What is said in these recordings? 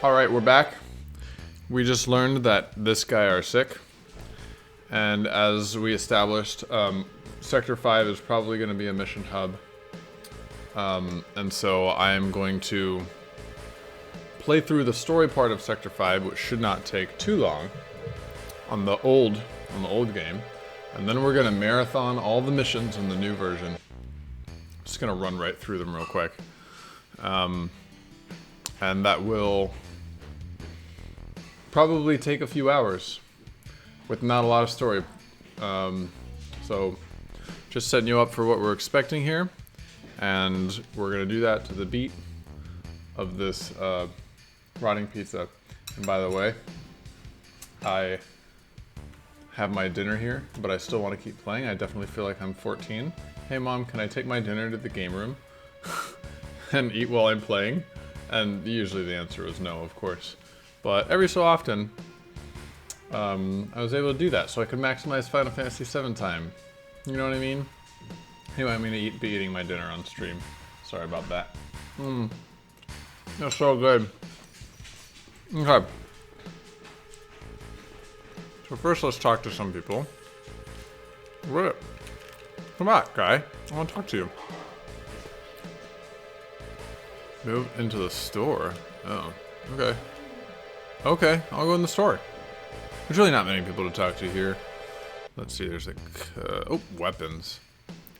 Alright, we're back. We just learned that this guy are sick. And as we established, Sector 5 is probably going to be a mission hub. And so I am going to play through the story part of Sector 5, which should not take too long, on the old game. And then we're going to marathon all the missions in the new version. Just going to run right through them real quick. And that will probably take a few hours with not a lot of story. So just setting you up for what we're expecting here. And we're going to do that to the beat of this rotting pizza. And by the way, I have my dinner here, but I still want to keep playing. I definitely feel like I'm 14. Hey mom, can I take my dinner to the game room and eat while I'm playing? And usually the answer was no, of course. But every so often, I was able to do that so I could maximize Final Fantasy VII time. You know what I mean? Anyway, I'm gonna be eating my dinner on stream. Sorry about that. That's so good. Okay. So first let's talk to some people. What? Come back, guy. I want to talk to you. Move into the store. Oh, okay. Okay, I'll go in the store. There's really not many people to talk to here. Let's see, there's a... oh, weapons.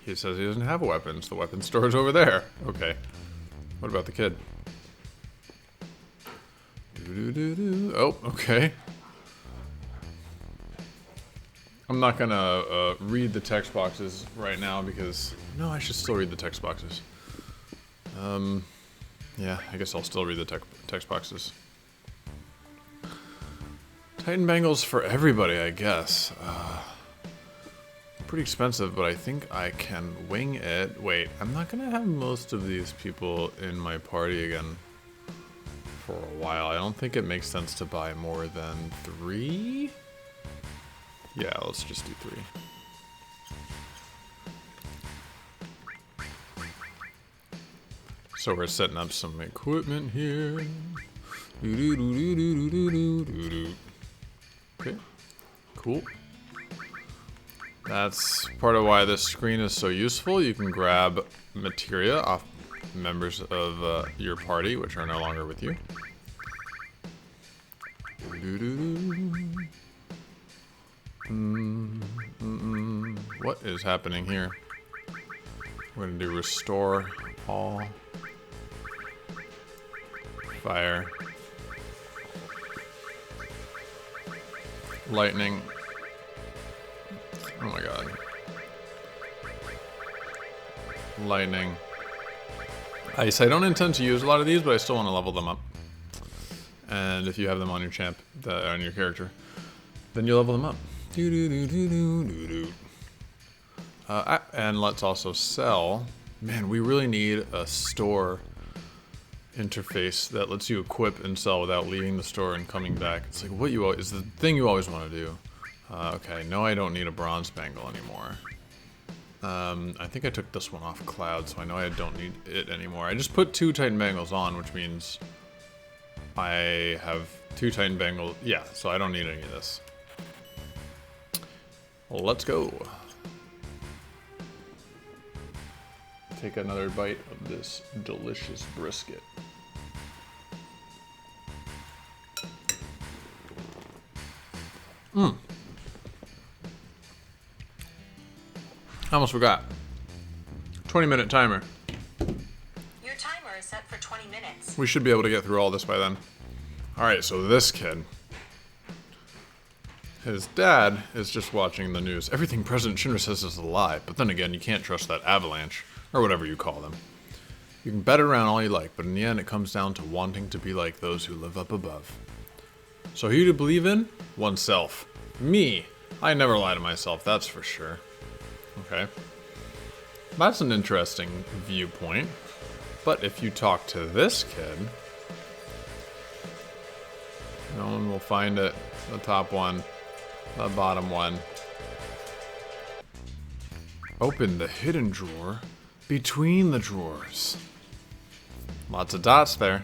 He says he doesn't have weapons. The weapon store is over there. Okay. What about the kid? Oh, okay. I'm not gonna read the text boxes right now because... No, I should still read the text boxes. Yeah, I guess I'll still read the text boxes. Titan bangles for everybody, I guess. Pretty expensive, but I think I can wing it. Wait, I'm not gonna have most of these people in my party again for a while. I don't think it makes sense to buy more than 3. Yeah, let's just do 3. So we're setting up some equipment here. Okay, cool. That's part of why this screen is so useful. You can grab materia off members of your party, which are no longer with you. What is happening here? We're gonna do restore all. Fire. Lightning. Oh my god. Lightning. Ice. I don't intend to use a lot of these, but I still want to level them up. And if you have them on your on your character, then you level them up. And let's also sell. Man, we really need a store interface that lets you equip and sell without leaving the store and coming back. It's like what you always, is the thing you always want to do. Okay, no, I don't need a bronze bangle anymore. I think I took this one off Cloud, so I know I don't need it anymore. I just put 2 Titan bangles on, which means I have 2 Titan bangles. Yeah, so I don't need any of this. Well, let's go. Take another bite of this delicious brisket. I almost forgot. 20-minute timer. Your timer is set for 20 minutes. We should be able to get through all this by then. Alright, so this kid. His dad is just watching the news. Everything President Shinra says is a lie, but then again, you can't trust that avalanche, or whatever you call them. You can bet around all you like, but in the end it comes down to wanting to be like those who live up above. So who to believe in? Oneself. Me. I never lie to myself, that's for sure. Okay. That's an interesting viewpoint. But if you talk to this kid, no one will find it. The top one. The bottom one. Open the hidden drawer between the drawers. Lots of dots there.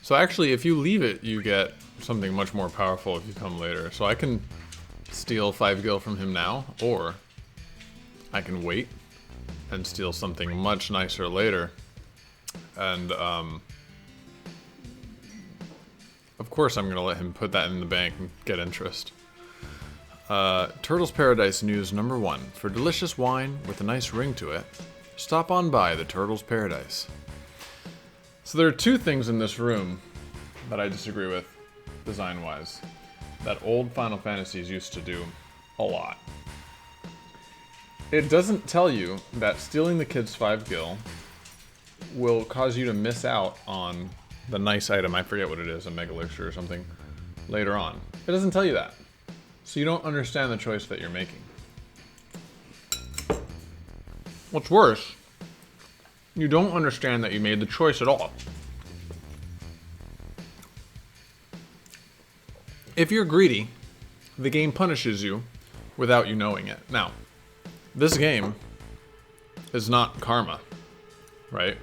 So actually, if you leave it, you get something much more powerful if you come later. So I can steal 5 gil from him now, or I can wait and steal something much nicer later. And of course I'm gonna let him put that in the bank and get interest. Turtle's Paradise news number 1. For delicious wine with a nice ring to it, stop on by the Turtle's Paradise. So there are 2 things in this room that I disagree with, design-wise, that old Final Fantasies used to do a lot. It doesn't tell you that stealing the kid's 5 gil will cause you to miss out on the nice item, I forget what it is, a Mega Elixir or something, later on. It doesn't tell you that. So you don't understand the choice that you're making. What's worse, you don't understand that you made the choice at all. If you're greedy, the game punishes you without you knowing it. Now, this game is not karma, right?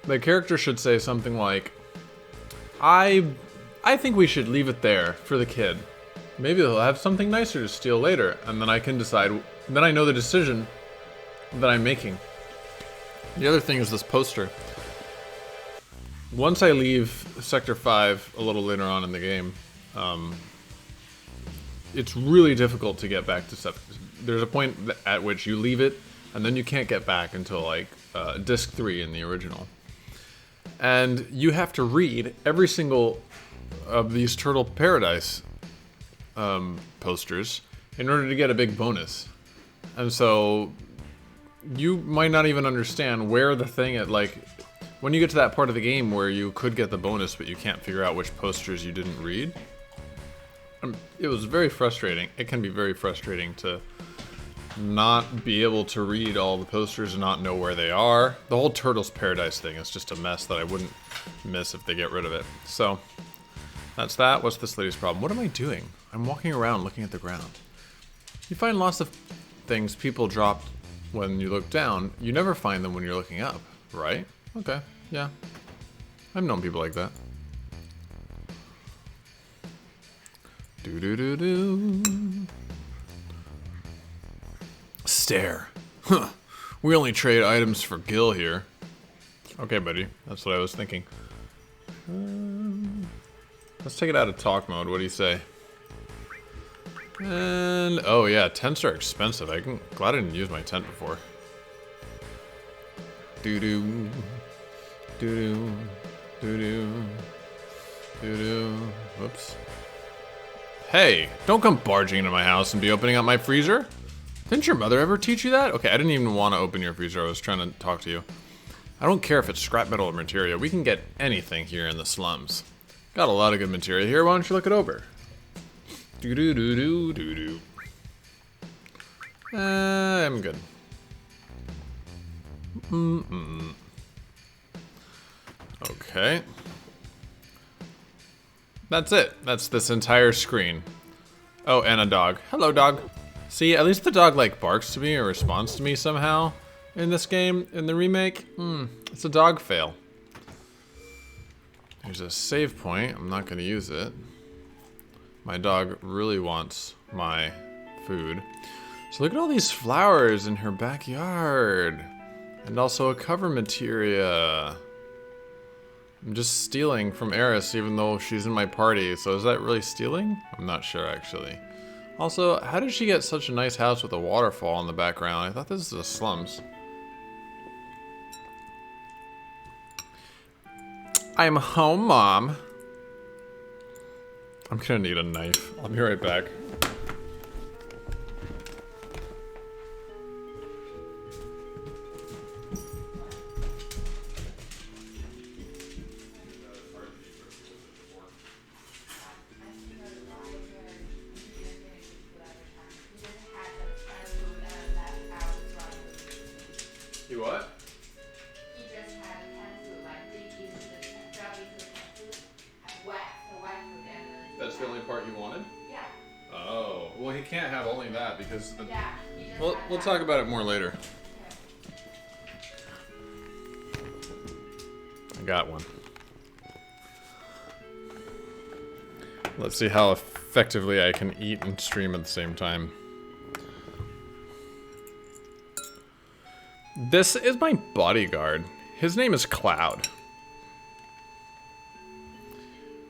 The character should say something like, I think we should leave it there for the kid. Maybe they'll have something nicer to steal later, and then I can decide, then I know the decision that I'm making. The other thing is this poster. Once I leave Sector 5 a little later on in the game, it's really difficult to get back to Sector. There's a point at which you leave it, and then you can't get back until like Disc 3 in the original. And you have to read every single of these Turtle Paradise posters in order to get a big bonus. And so you might not even understand where the thing at, like, when you get to that part of the game where you could get the bonus but you can't figure out which posters you didn't read. It was very frustrating. It can be very frustrating to not be able to read all the posters and not know where they are. The whole Turtles Paradise thing is just a mess that I wouldn't miss if they get rid of it. So that's that. What's this lady's problem? What am I doing? I'm walking around looking at the ground. You find lots of things people dropped when you look down. You never find them when you're looking up, right? Okay, yeah. I've known people like that. Do-do-do-do. Stare. Huh. We only trade items for gil here. Okay, buddy. That's what I was thinking. Let's take it out of talk mode. What do you say? And oh yeah, tents are expensive. Glad I didn't use my tent before. Doo-doo. Doo-doo. Doo-doo. Doo-doo. Whoops. Hey, don't come barging into my house and be opening up my freezer. Didn't your mother ever teach you that? Okay, I didn't even want to open your freezer. I was trying to talk to you. I don't care if it's scrap metal or materia. We can get anything here in the slums. Got a lot of good materia here. Why don't you look it over? Do-do-do-do-do-do. I'm good. Okay. That's it. That's this entire screen. Oh, and a dog. Hello, dog. See, at least the dog, like, barks to me or responds to me somehow in this game, in the remake. It's a dog fail. There's a save point. I'm not going to use it. My dog really wants my food. So look at all these flowers in her backyard. And also a cover materia. I'm just stealing from Eris even though she's in my party. So is that really stealing? I'm not sure actually. Also, how did she get such a nice house with a waterfall in the background? I thought this was the slums. I'm home, Mom. I'm gonna need a knife. I'll be right back. You what? He just had cat food, like dig into the drop into the cat food, and whack the whack food, and then That's the only part you wanted? yeah. Oh, well he can't have only that because the... Yeah. He just We'll had that. talk about it more later. Okay. I got one. Let's see how effectively I can eat and stream at the same time. This is my bodyguard. His name is Cloud.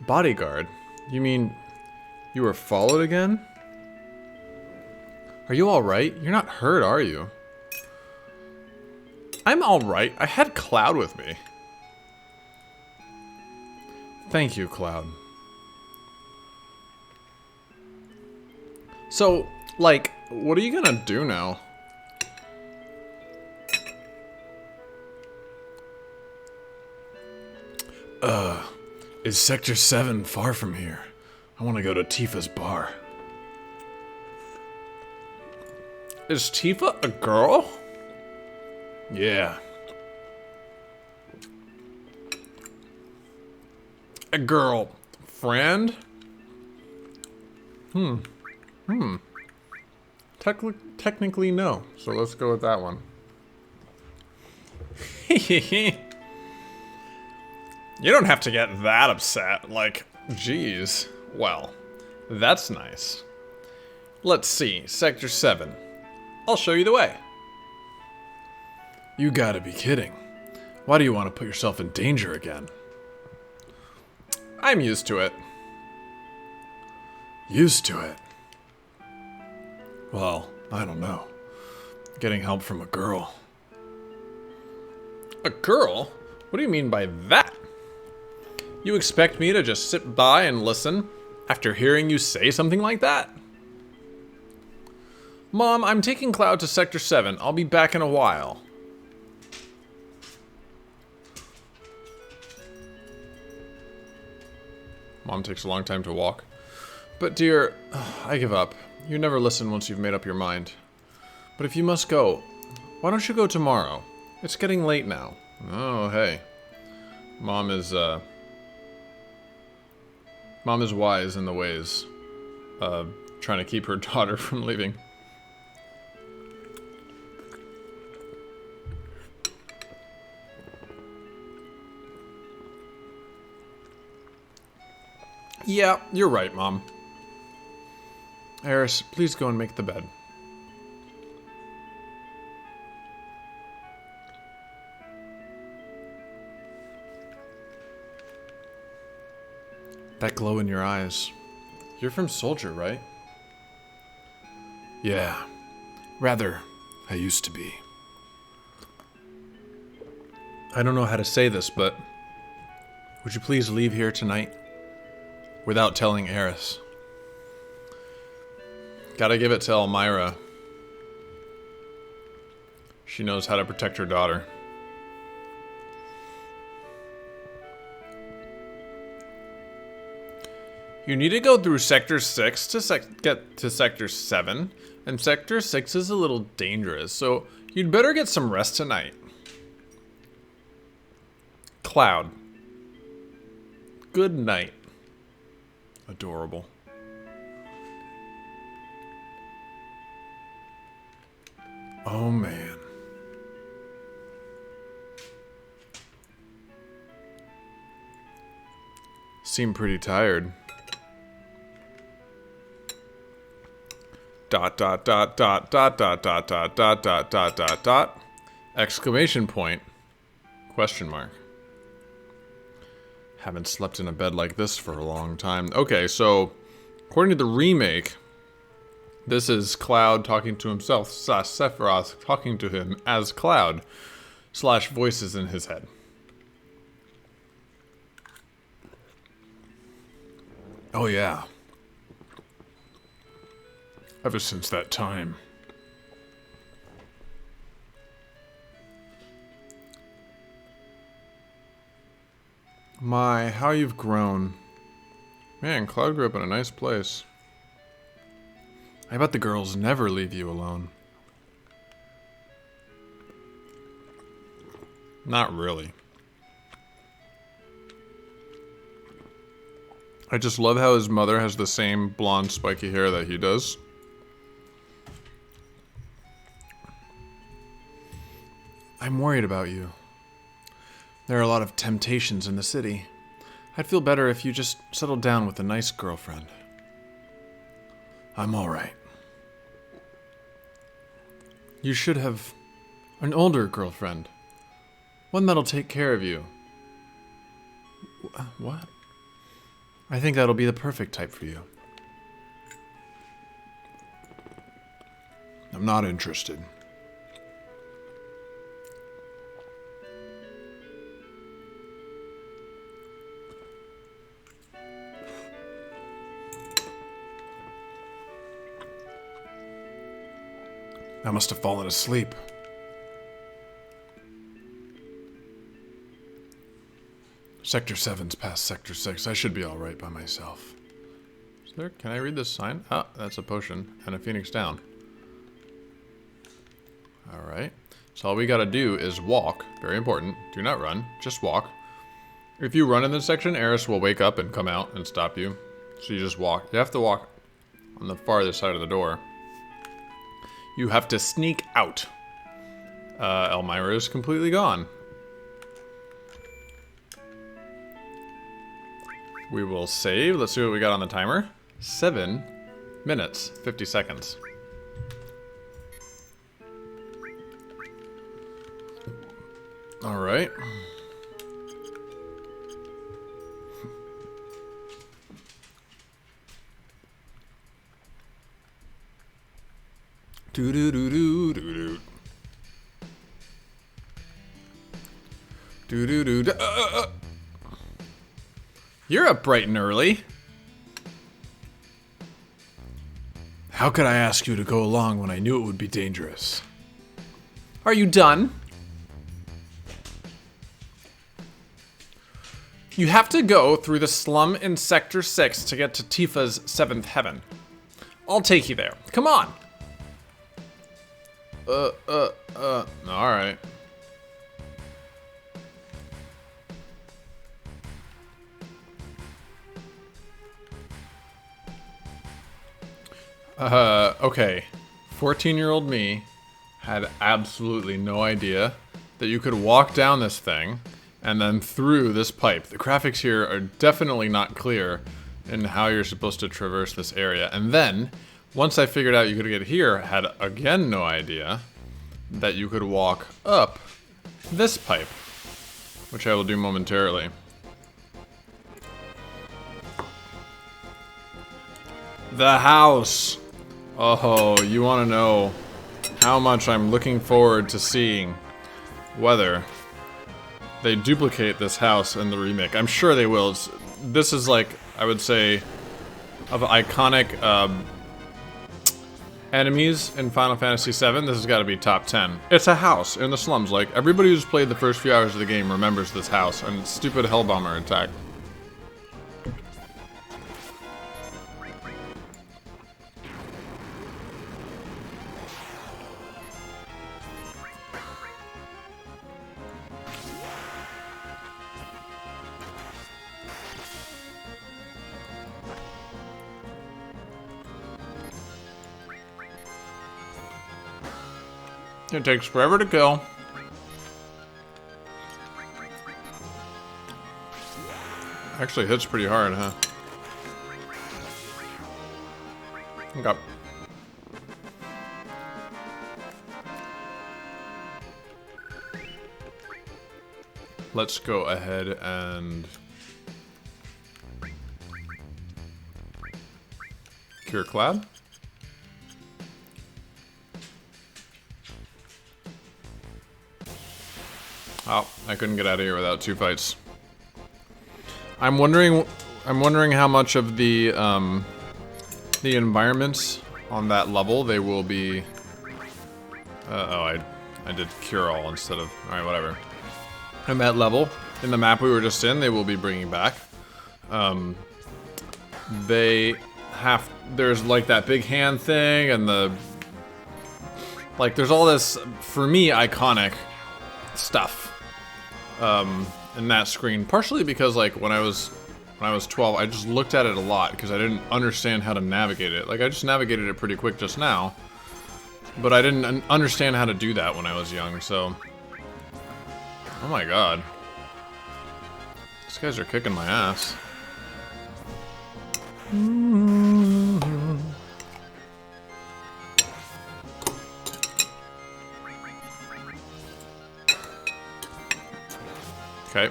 Bodyguard? You mean you were followed again? Are you alright? You're not hurt, are you? I'm alright. I had Cloud with me. Thank you, Cloud. So, like, what are you gonna do now? Is Sector 7 far from here? I want to go to Tifa's bar. Is Tifa a girl? Yeah. A girl friend? Technically no. So let's go with that one. You don't have to get that upset. Like, geez. Well, that's nice. Let's see. Sector 7. I'll show you the way. You gotta be kidding. Why do you want to put yourself in danger again? I'm used to it. Used to it? Well, I don't know. Getting help from a girl. A girl? What do you mean by that? You expect me to just sit by and listen after hearing you say something like that? Mom, I'm taking Cloud to Sector 7. I'll be back in a while. Mom takes a long time to walk. But dear, I give up. You never listen once you've made up your mind. But if you must go, why don't you go tomorrow? It's getting late now. Oh, hey. Mom is wise in the ways of trying to keep her daughter from leaving. Yeah, you're right, Mom. Eris, please go and make the bed. That glow in your eyes. You're from Soldier, right? Yeah. Rather, I used to be. I don't know how to say this, but would you please leave here tonight? Without telling Eris. Gotta give it to Elmira. She knows how to protect her daughter. You need to go through Sector 6 to get to Sector 7, and Sector 6 is a little dangerous, so you'd better get some rest tonight. Cloud. Good night. Adorable. Oh man. Seem pretty tired. Dot dot dot dot dot dot dot dot dot dot dot dot dot. Exclamation point. Question mark. Haven't slept in a bed like this for a long time. Okay, so according to the remake, this is Cloud talking to himself, Sephiroth talking to him as Cloud, / voices in his head. Oh yeah. Ever since that time. My, how you've grown. Man, Cloud grew up in a nice place. I bet the girls never leave you alone. Not really. I just love how his mother has the same blonde spiky hair that he does. I'm worried about you. There are a lot of temptations in the city. I'd feel better if you just settled down with a nice girlfriend. I'm alright. You should have an older girlfriend. One that'll take care of you. What? I think that'll be the perfect type for you. I'm not interested. I must have fallen asleep. Sector 7's past Sector 6. I should be alright by myself. Is there? Can I read this sign? Ah, that's a potion and a Phoenix down. Alright. So all we gotta do is walk. Very important. Do not run. Just walk. If you run in this section, Eris will wake up and come out and stop you. So you just walk. You have to walk on the farthest side of the door. You have to sneak out. Elmira is completely gone. We will save. Let's see what we got on the timer. 7 minutes, 50 seconds. All right. Do do do do do do. Do do do do. You're up bright and early. How could I ask you to go along when I knew it would be dangerous? Are you done? You have to go through the slum in Sector 6 to get to Tifa's 7th heaven. I'll take you there. Come on. Alright. Okay. 14-year-old me had absolutely no idea that you could walk down this thing and then through this pipe. The graphics here are definitely not clear in how you're supposed to traverse this area. And then, once I figured out you could get here, I had again no idea that you could walk up this pipe, which I will do momentarily. The house! Oh, you want to know how much I'm looking forward to seeing whether they duplicate this house in the remake. I'm sure they will. This is like, I would say, of iconic enemies in Final Fantasy VII, this has got to be top 10. It's a house in the slums. Like, everybody who's played the first few hours of the game remembers this house and its stupid Hellbomber attack. It takes forever to kill. Actually hits pretty hard, huh? Okay. Let's go ahead and cure Cloud. Oh, I couldn't get out of here without 2 fights. I'm wondering how much of the environments on that level they will be. I did cure all instead of. All right, whatever. On that level, in the map we were just in, they will be bringing back. There's like that big hand thing, and there's all this, for me, iconic stuff. In that screen, partially because like when I was 12, I just looked at it a lot because I didn't understand how to navigate it. Like I just navigated it pretty quick just now, but I didn't understand how to do that when I was young. So, oh my god, These guys are kicking my ass. Okay.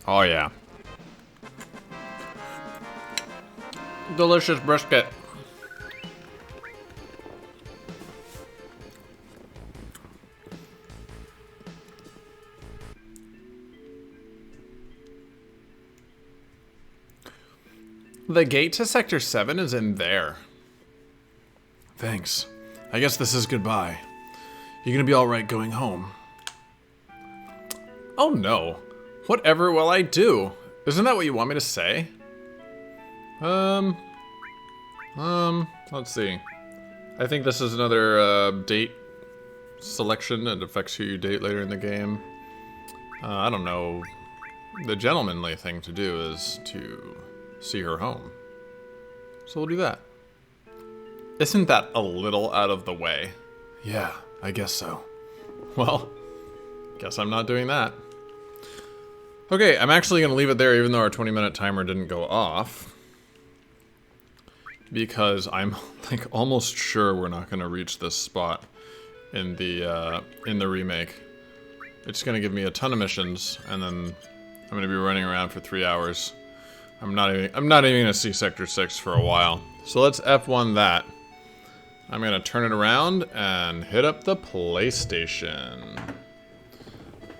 Oh yeah. Delicious brisket. The gate to Sector 7 is in there. Thanks. I guess this is goodbye. You gonna be alright going home? Oh no. Whatever will I do? Isn't that what you want me to say? Let's see. I think this is another date selection that affects who you date later in the game. I don't know. The gentlemanly thing to do is to see her home. So we'll do that. Isn't that a little out of the way? Yeah, I guess so. Well, guess I'm not doing that. Okay, I'm actually going to leave it there even though our 20-minute timer didn't go off. Because I'm like almost sure we're not going to reach this spot in the remake. It's going to give me a ton of missions and then I'm going to be running around for 3 hours. I'm not even going to see Sector 6 for a while. So let's F1 that. I'm going to turn it around and hit up the PlayStation.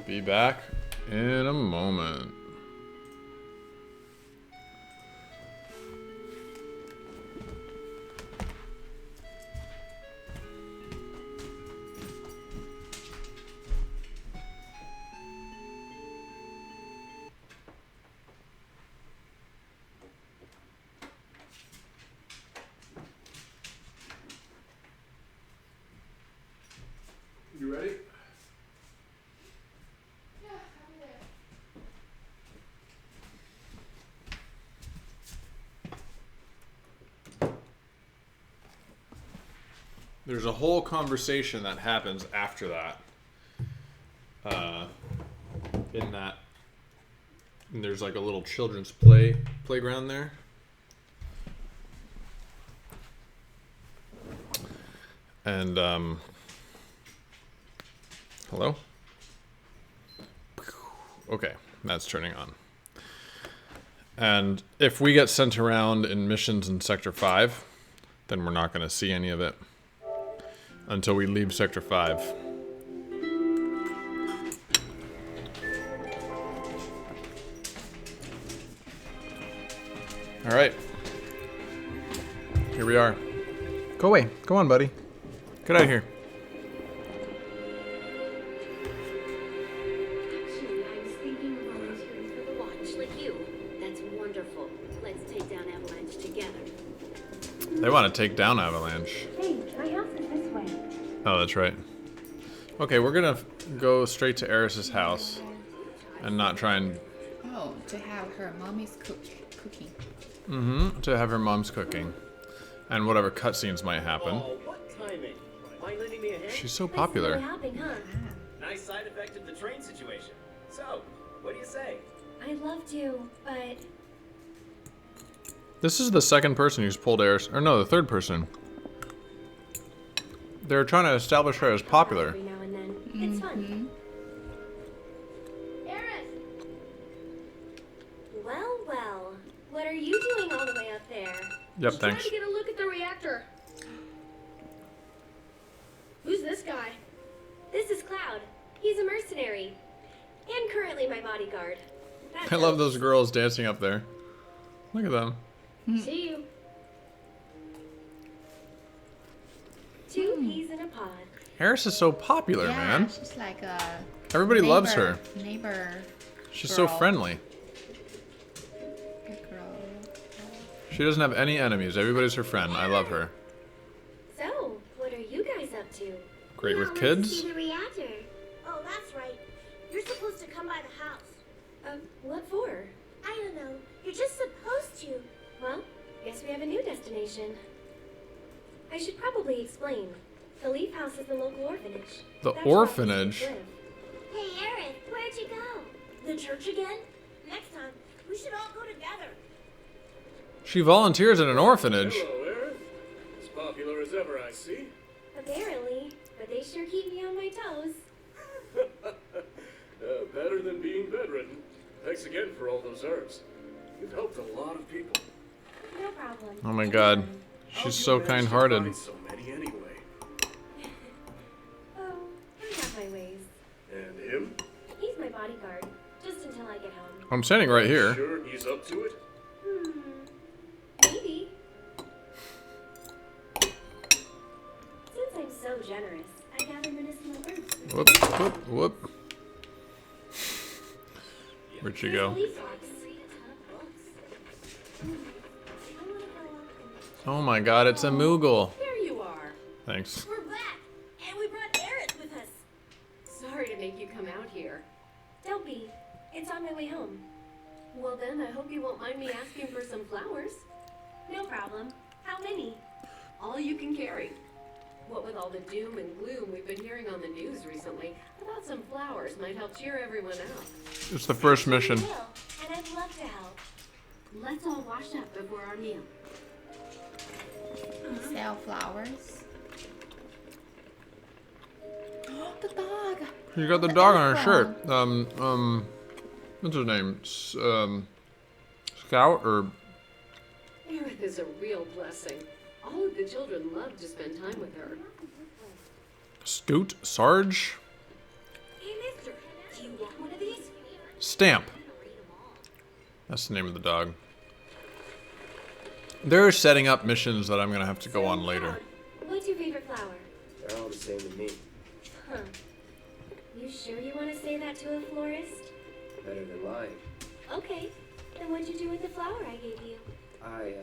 Be back in a moment. You ready? Yeah, I'll be there. There's a whole conversation that happens after that. And there's like a little children's playground there. And hello? Okay, that's turning on. And if we get sent around in missions in Sector 5, then we're not going to see any of it until we leave Sector 5. All right. Here we are. Go away. Go on, buddy. Get out of here. Actually, I was thinking of volunteering for the watch, like you. That's wonderful. Let's take down Avalanche together. They want to take down Avalanche. Hey, my house is this way. Oh, that's right. Okay, we're gonna go straight to Eris's house and not try and... Oh, to have her mommy's cooking. to have her mom's cooking. And whatever cutscenes might happen. Oh, what timing? Mind lending me a hand? She's so popular. Hopping, huh? Nice side effect of the train situation. So, what do you say? I'd love to, but This is the second person who's pulled Eris... Or no, the third person. They're trying to establish her as popular. every now and then. It's fun. Eris! Well, well. What are you doing all the way up there? Yep, Trying thanks. to get a look at the reactor. Who's this guy? This is Cloud. He's a mercenary. And currently my bodyguard. That I love helps. those girls dancing up there. Look at them. See you. 2 peas in a pod. Eris is so popular, Yeah, man. she's like a Everybody loves her. Neighbor. She's so girl. friendly. Good girl. She doesn't have any enemies. Everybody's her friend. I love her. So, what are you guys up to? Great with Let's kids. see the reactor. Oh, that's right. You're supposed to come by the house. What for? I don't know. You're just supposed to. Well, guess we have a new destination. I should probably explain. The Leaf House is the local orphanage. The That's where orphanage? orphans live. Hey, Aerith, where'd you go? The church again? Next time, we should all go together. She volunteers at an orphanage. Hello, Aaron. As popular as ever, I see. Apparently, but they sure keep me on my toes. Better than being bedridden. Thanks again for all those herbs. You've helped a lot of people. No problem. Oh my god. How'd She's you so manage to kind-hearted. find so many anyway. Oh, I have my ways. And him? He's my bodyguard, just until I get home. I'm standing right here. Sure he's up to it? Maybe. Since I'm so generous, I gather medicinal herbs. Whoop, whoop, whoop. Where'd she go? Leaf box. Oh my god, it's a Moogle. There you are. Thanks. We're back, and we brought Aerith with us. Sorry to make you come out here. Don't be. It's on my way home. Well then, I hope you won't mind me asking for some flowers. No problem. How many? All you can carry. What with all the doom and gloom we've been hearing on the news recently, I thought some flowers might help cheer everyone up. It's the first mission. I will, and I'd love to help. Let's all wash up before our meal. Sell flowers. Oh, the dog. You got the dog on her shirt. What's her name? Scout or Aerith is a real blessing. All of the children love to spend time with her. Scoot? Sarge? Hey, mister, do you want one of these? Stamp. That's the name of the dog. They're setting up missions that I'm gonna have to go on later. What's your favorite flower? They're all the same to me. Huh. You sure you want to say that to a florist? Better than lying. Okay. Then what'd you do with the flower I gave you? I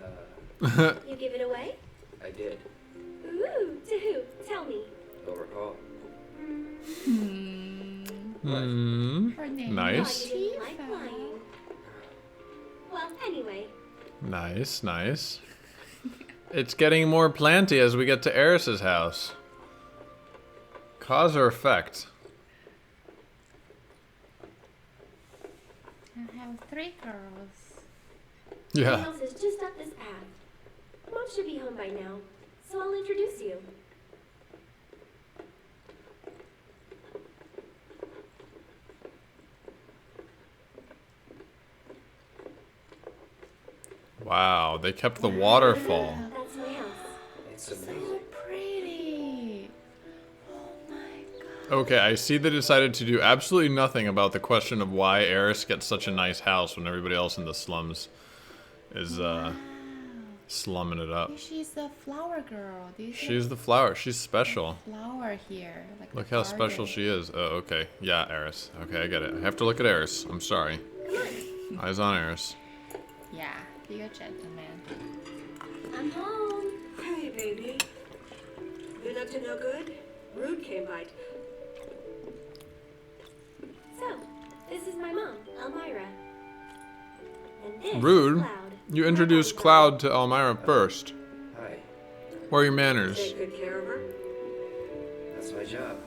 You give it away? I did. Ooh, to who? Tell me. Don't recall. Her name Nice. Oh, you didn't like lying. Well, anyway. Nice, nice. It's getting more planty as we get to Eris's house. Cause or effect? I have 3 girls. My Yeah. house is just up this path. Mom should be home by now, so I'll introduce you. Wow, they kept the waterfall. That's my house. It's amazing. Pretty. Oh my god. Okay, I see they decided to do absolutely nothing about the question of why Eris gets such a nice house when everybody else in the slums is slumming it up. She's the flower girl. Do you see She's the flower. She's special. flower here? Like Look a how special garden. she is. Oh, okay. Yeah, Eris. Okay, I get it. I have to look at Eris. I'm sorry. Eyes on Eris. Yeah, be a gentleman. I'm home. Hey, baby. Been up to no good? Rude came by. So, this is my mom, Elmira. And this Rude. is Cloud. You introduced Cloud to Elmira first. Hi. Where are your manners? Take good care of her? That's my job.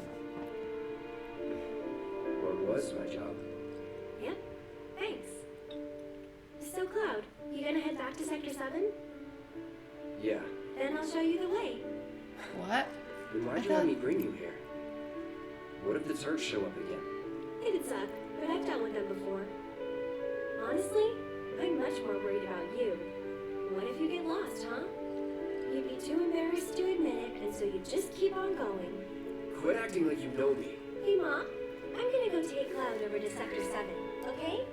Or was my job. Yep. Thanks. So, Cloud, you gonna head back to Sector 7? Yeah. Then I'll show you the way. What? Then why'd I you let thought- me bring you here? What if the Turks show up again? It'd suck, but I've dealt with them before. Honestly, I'm much more worried about you. What if you get lost, huh? You'd be too embarrassed to admit it, and so you just keep on going. Quit acting like you know me. Hey, Mom, I'm gonna go take Cloud over to Sector 7, okay?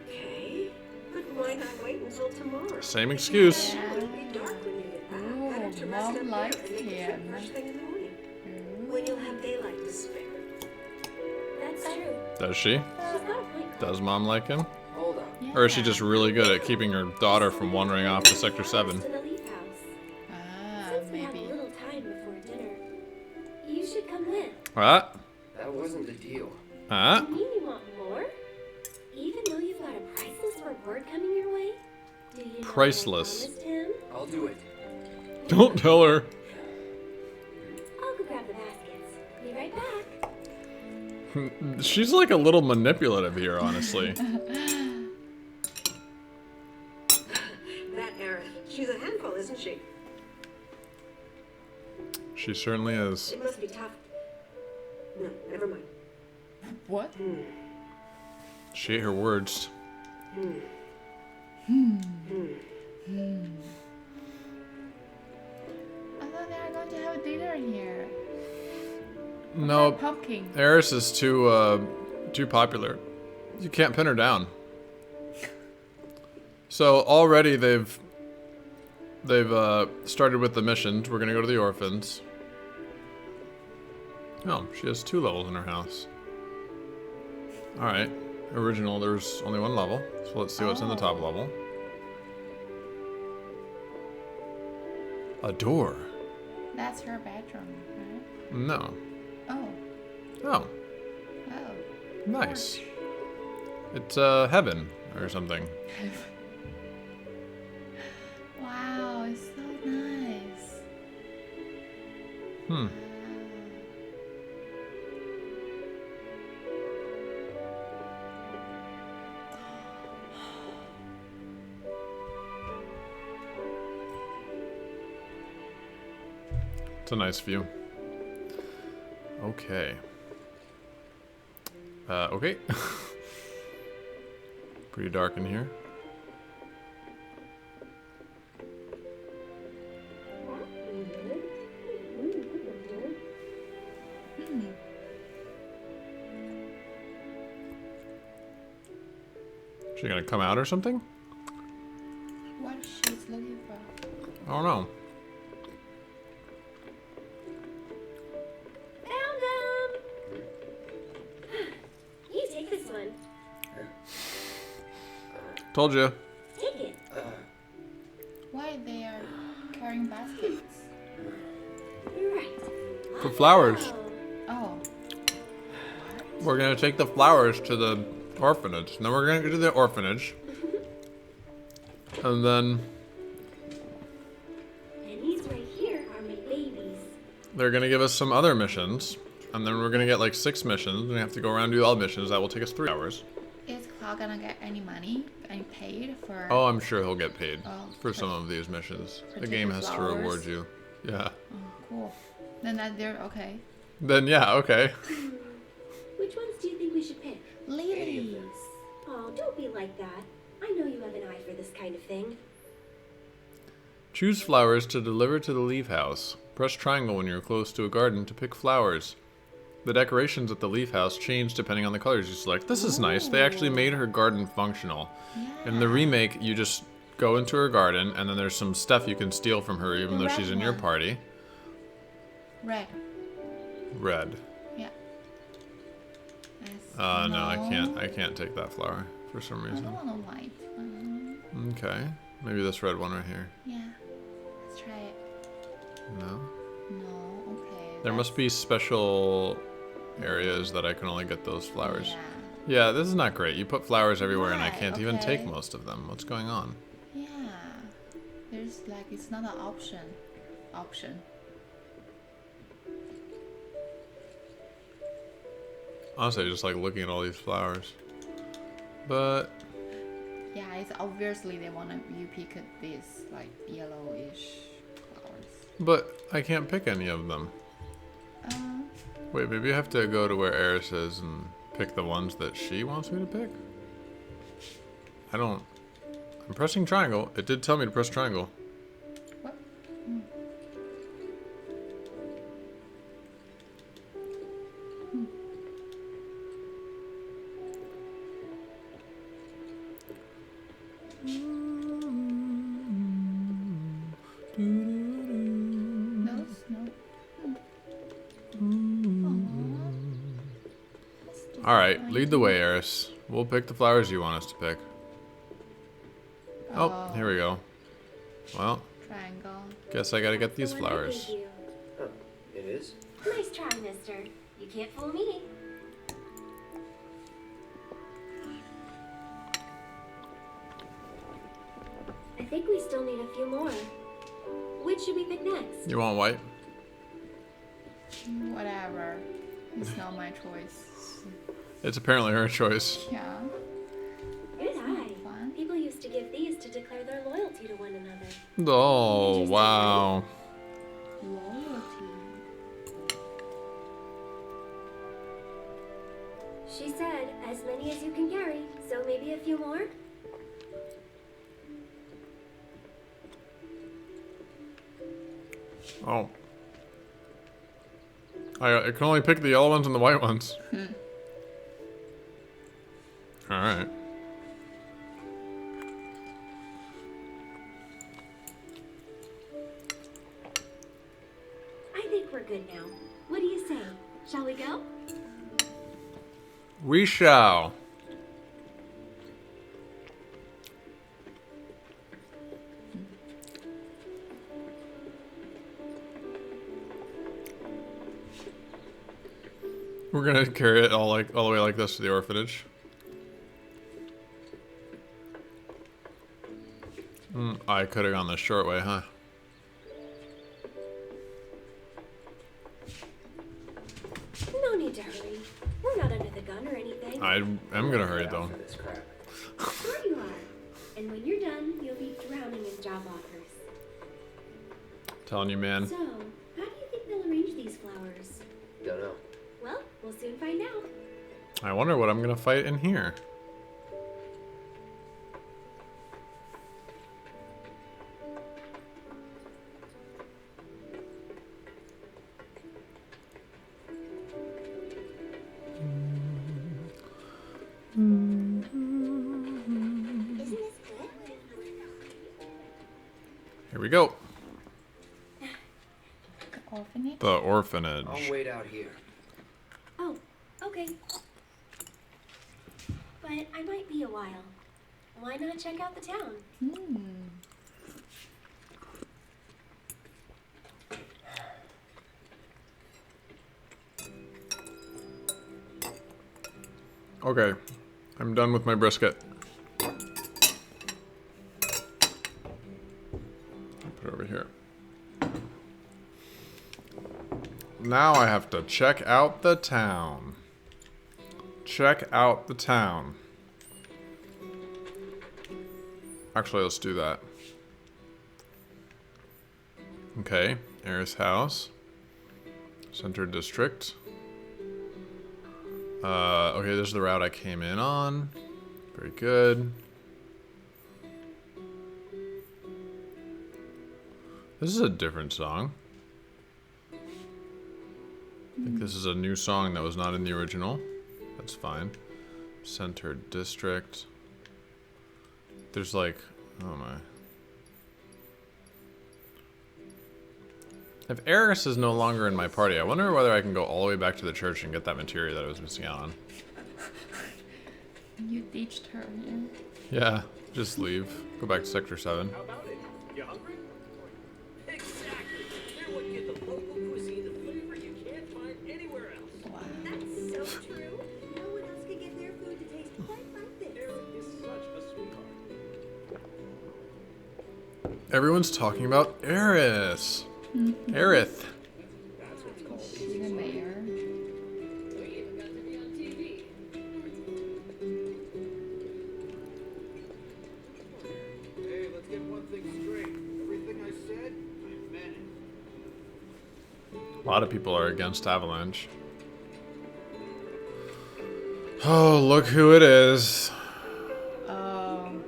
Okay. But why not wait until tomorrow? Same excuse. It'll be dark when you get back. Ooh, Better to rest Mom up here likes and make it him. fit first thing in the morning. Ooh. When you'll have daylight to spare. That's true. Does she? She's got a point. Does Mom like him? Hold on. Yeah. Or is she just really good at keeping her daughter from wandering off to Sector 7? To the Leaf House. Ah, Since we have a maybe. little time before dinner, you should come with. What? That wasn't the deal. Huh? You mean you want more? Even though you've got a priceless reward coming your way? Do you know what I Priceless. promised him? I'll do it. Don't tell her. I'll go grab the baskets. Be right back. She's like a little manipulative here, honestly. That Erin. She's a handful, isn't she? She certainly is. It must be tough. No, never mind. What? She ate her words. I thought they were going to have a dinner here. No, Pumpkin. Eris is too popular. You can't pin her down. So already they've started with the missions. We're gonna go to the orphans. Oh, she has 2 levels in her house. All right. Original, there's only 1 level, so let's see what's in the top level. A door. That's her bedroom, right? No. Oh. Oh, Oh. nice. It's heaven or something. Wow, it's so nice. It's a nice view. Okay. Okay. Pretty dark in here. She gonna come out or something? What she's looking for? I don't know. Found them! You take this one. Told you. Take it. Why they are carrying baskets? You're right. For flowers. Oh. We're gonna take the flowers to the orphanage. And then we're gonna go to the orphanage. And then And these right here are my babies. they're gonna give us some other missions. And then we're gonna get like 6 missions. And we have to go around and do all missions. That will take us 3 hours. Is Cloud gonna get any money? Any paid for? Oh, I'm sure he'll get paid for for- some of these missions. for The game taking has to flowers? reward you. Yeah. Oh, cool. Then that they're okay. Then yeah, okay. Which ones do you think we should pick? Lilies. Oh, don't be like that. I know you have an eye for this kind of thing. Choose flowers to deliver to the leaf house. Press triangle when you're close to a garden to pick flowers. The decorations at the leaf house change depending on the colors you select. This is nice. They actually made her garden functional. In the remake, you just go into her garden, and then there's some stuff you can steal from her even The though she's red in your one. party. Red. Red. Yeah. No, I can't take that flower for some I reason. don't want a white one. Okay. Maybe this red one right here. Yeah. Let's try it. No? No. Okay. There must be special areas that I can only get those flowers. Yeah. Yeah, this is not great. You put flowers everywhere and I Why? can't even take Okay. most of them. What's going on? Yeah. There's like it's not an option. Honestly, I just like looking at all these flowers. But Yeah, it's obviously they want you pick these like yellowish flowers. but I can't pick any of them. Wait, maybe I have to go to where Eris is and pick the ones that she wants me to pick? I'm pressing triangle. It did tell me to press triangle. What? Those? No. Alright, lead the way, Eris. We'll pick the flowers you want us to pick. Oh, here we go. Well, Triangle. guess I gotta get these The one I gave flowers. you. Oh, it is? Nice try, mister. You can't fool me. I think we still need a few more. Which Which should we pick next? You want white? Whatever. It's not my choice. It's apparently her choice. Yeah. Good eye. Fun. People used to give these to declare their loyalty to one another. Oh, wow. Loyalty. She said, as many as you can carry, so maybe a few more? Oh. I can only pick the yellow ones and the white ones. Alright. I think we're good now. What do you say? Shall we go? We shall. We're gonna carry it all the way like this to the orphanage. I could have gone the short way, huh? No need to hurry. We're not under the gun or anything. I am gonna hurry though. Sure you are. And when you're done, you'll be drowning in job offers. Telling you, man. So, how do you think they'll arrange these flowers? Don't know. Well, we'll soon find out. I wonder what I'm gonna fight in here. Isn't this good? Here we go. The orphanage? The orphanage. I'll wait out here. Oh, okay. But I might be a while. Why not check out the town? Okay. I'm done with my brisket. I'll put it over here. Now I have to check out the town. Check out the town. Actually, let's do that. Okay, here's house. Center district. Okay, this is the route I came in on. Very good. This is a different song. I think this is a new song that was not in the original. That's fine. Center district. There's like, oh my. If Eris is no longer in my party, I wonder whether I can go all the way back to the church and get that materia that I was missing out on. You ditched her, yeah? Yeah, just leave. Go back to Sector 7. How about it? You hungry? Exactly. There would get the local cuisine the flavor you can't find anywhere else. Wow. That's so true. No one else could get their food to taste quite like this. Erin is such a sweetheart. Everyone's talking about Eris. Aerith. That's what it's called. She's the mayor. We even got to be on TV. Hey, let's get one thing straight. Everything I said, I meant it. A lot of people are against Avalanche. Oh, look who it is. Cloud,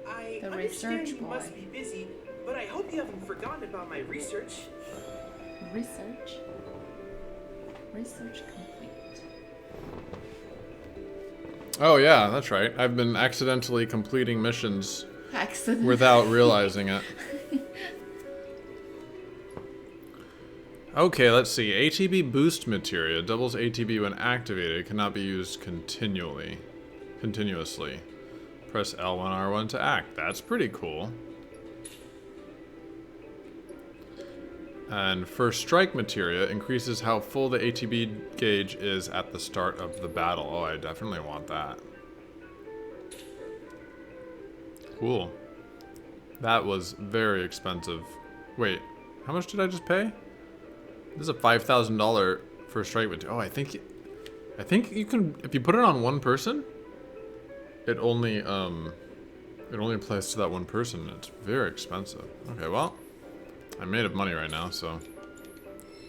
I The understand research you must boy. be busy, but I hope you haven't forgotten about my research. Research. Research complete. Oh yeah, that's right. I've been accidentally completing missions Accident. without realizing it. Okay, let's see. ATB boost materia doubles ATB when activated. Cannot be used continuously. Press L1 R1 to act. That's pretty cool. And first strike materia increases how full the ATB gauge is at the start of the battle. Oh, I definitely want that. Cool. That was very expensive. Wait, how much did I just pay? This is a $5,000 first strike with. Oh, I think you can, if you put it on one person, it only applies to that one person. It's very expensive. Okay, well, I'm made of money right now, so.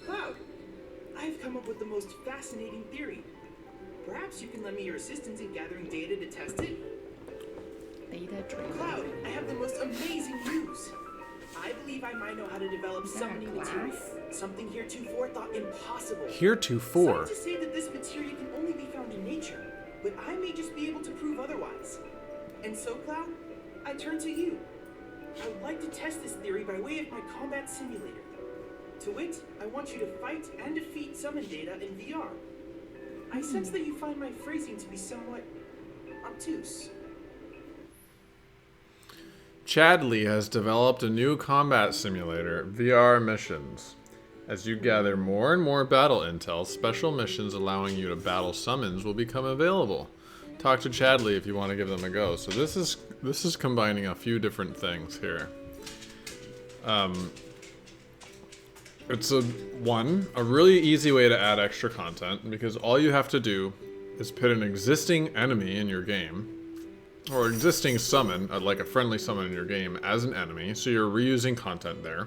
Cloud, I've come up with the most fascinating theory. Perhaps you can lend me your assistance in gathering data to test it? Data tree. Cloud, I have the most amazing news. I believe I might know how to develop summoning materia. Something heretofore thought impossible. Heretofore? Scientists say that this materia can only be found in nature, but I may just be able to prove otherwise. And so, Cloud, I turn to you. I would like to test this theory by way of my combat simulator. To wit, I want you to fight and defeat summon data in VR. I sense that you find my phrasing to be somewhat obtuse. Chadley has developed a new combat simulator, VR missions. As you gather more and more battle intel, special missions allowing you to battle summons will become available. Talk to Chadley if you want to give them a go. So this is combining a few different things here. It's a really easy way to add extra content, because all you have to do is put an existing enemy in your game, or existing summon, like a friendly summon in your game, as an enemy, so you're reusing content there.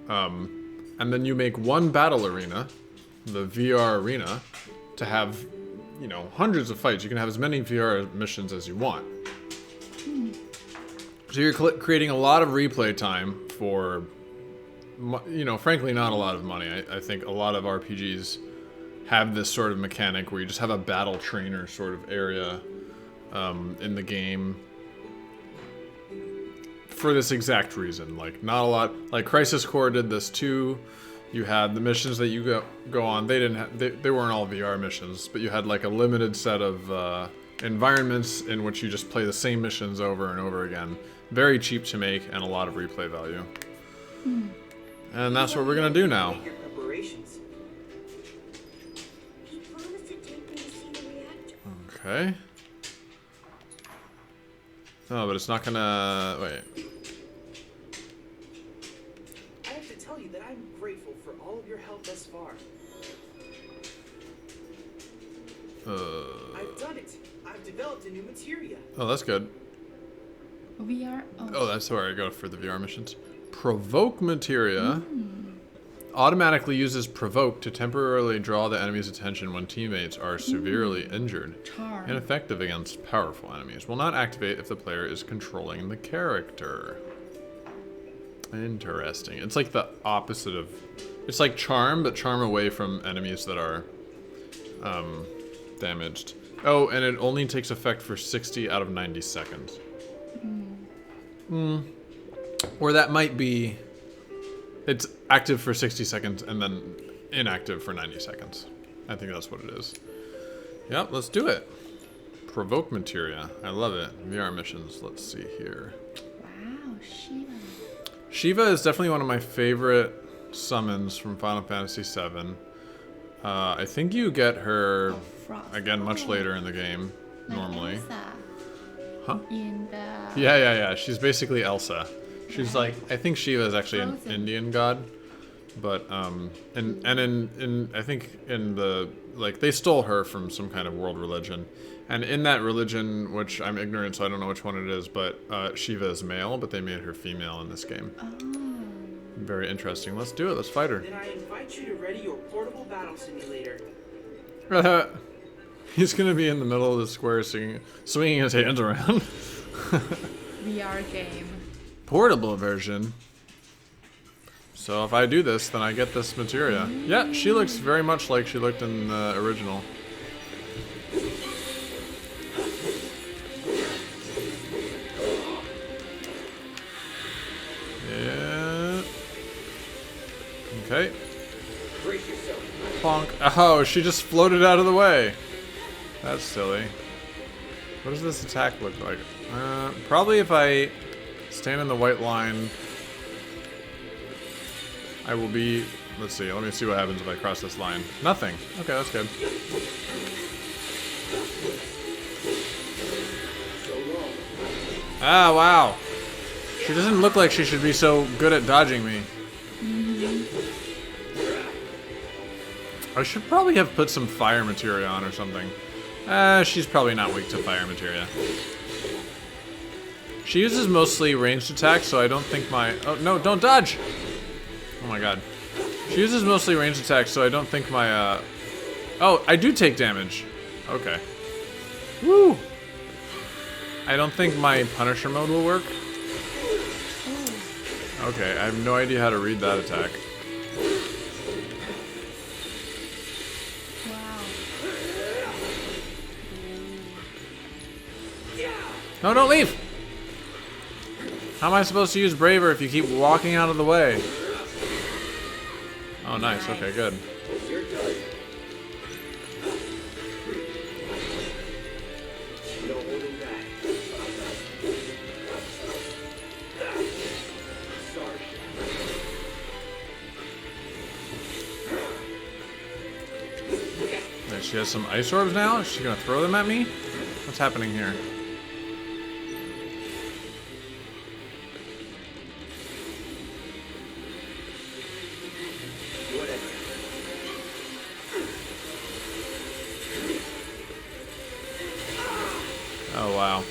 And then you make one battle arena, the VR arena, to have, you know, hundreds of fights. You can have as many VR missions as you want. So you're creating a lot of replay time for, you know, frankly, not a lot of money. I think a lot of RPGs have this sort of mechanic where you just have a battle trainer sort of area in the game for this exact reason. Like, not a lot. Like, Crisis Core did this too. You had the missions that you go on. They weren't all VR missions, but you had like a limited set of environments in which you just play the same missions over and over again. Very cheap to make and a lot of replay value. And that's what we're gonna do now. Okay. No, but it's not gonna... Wait. I have to tell you that I'm grateful for all of your help thus far. I've done it. I've developed a new materia. Oh, that's good. VR? Oh, that's where I go for the VR missions. Provoke Materia automatically uses Provoke to temporarily draw the enemy's attention when teammates are severely injured. Charm. Ineffective against powerful enemies. Will not activate if the player is controlling the character. Interesting. It's like the opposite of... It's like Charm, but Charm away from enemies that are damaged. Oh, and it only takes effect for 60 out of 90 seconds. Or that might be... It's active for 60 seconds and then inactive for 90 seconds. I think that's what it is. Yep, let's do it. Provoke Materia. I love it. VR missions. Let's see here. Wow, Shiva. Shiva is definitely one of my favorite summons from Final Fantasy VII. I think you get her, again, much later in the game, normally. Elsa. Huh? In the... Yeah. She's basically Elsa. She's like, I think Shiva is actually an Indian god, but in I think in the, like, they stole her from some kind of world religion, and in that religion, which I'm ignorant, so I don't know which one it is, but Shiva is male, but they made her female in this game. Oh. Very interesting. Let's do it. Let's fight her. Then I invite you to ready your portable battle simulator. He's gonna be in the middle of the square swinging his hands around. VR game. Portable version. So if I do this, then I get this materia. Yeah, she looks very much like she looked in the original. Yeah. Okay. Plonk. Oh, she just floated out of the way. That's silly. What does this attack look like? Probably if I stand in the white line, I will be... Let's see. Let me see what happens if I cross this line. Nothing. Okay, that's good. Ah, wow. She doesn't look like she should be so good at dodging me. I should probably have put some fire materia on or something. She's probably not weak to fire materia. She uses mostly ranged attacks, so I don't think my... Oh, no, don't dodge! Oh my god. She uses mostly ranged attacks, so I don't think my, Oh, I do take damage. Okay. Woo! I don't think my Punisher mode will work. Okay, I have no idea how to read that attack. No, don't leave! How am I supposed to use Braver if you keep walking out of the way? Oh, nice. Okay, good. Wait, she has some ice orbs now? Is she gonna throw them at me? What's happening here? Oh, wow.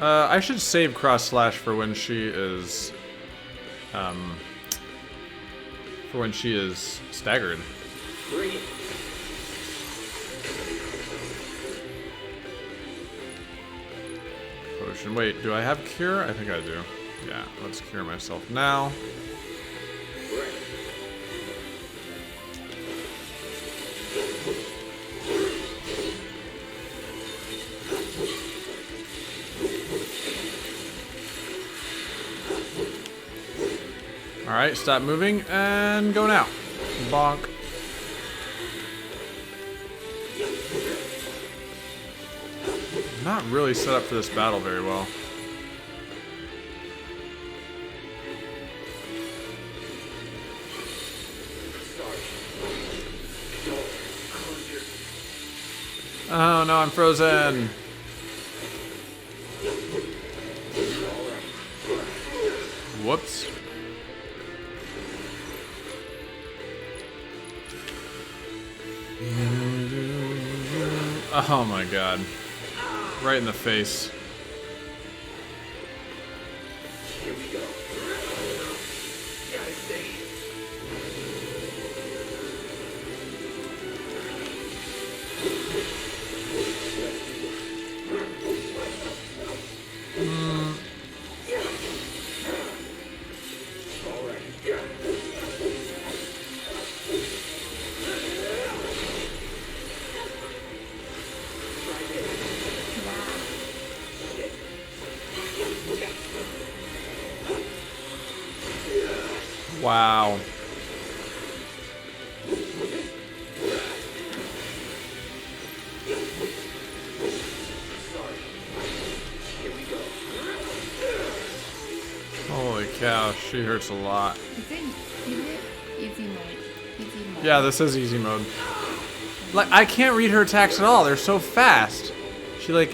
I should save cross slash for when she is, staggered. Potion. Wait, do I have cure? I think I do. Yeah, let's cure myself now. Alright, stop moving and go now. Bonk. Not really set up for this battle very well. Oh no, I'm frozen. Whoops. Oh my god. Right in the face. Here we go. Gotta stay. Wow. Holy cow, she hurts a lot. Is it easy mode? Easy mode. Yeah, this is easy mode. Like, I can't read her attacks at all. They're so fast. She like...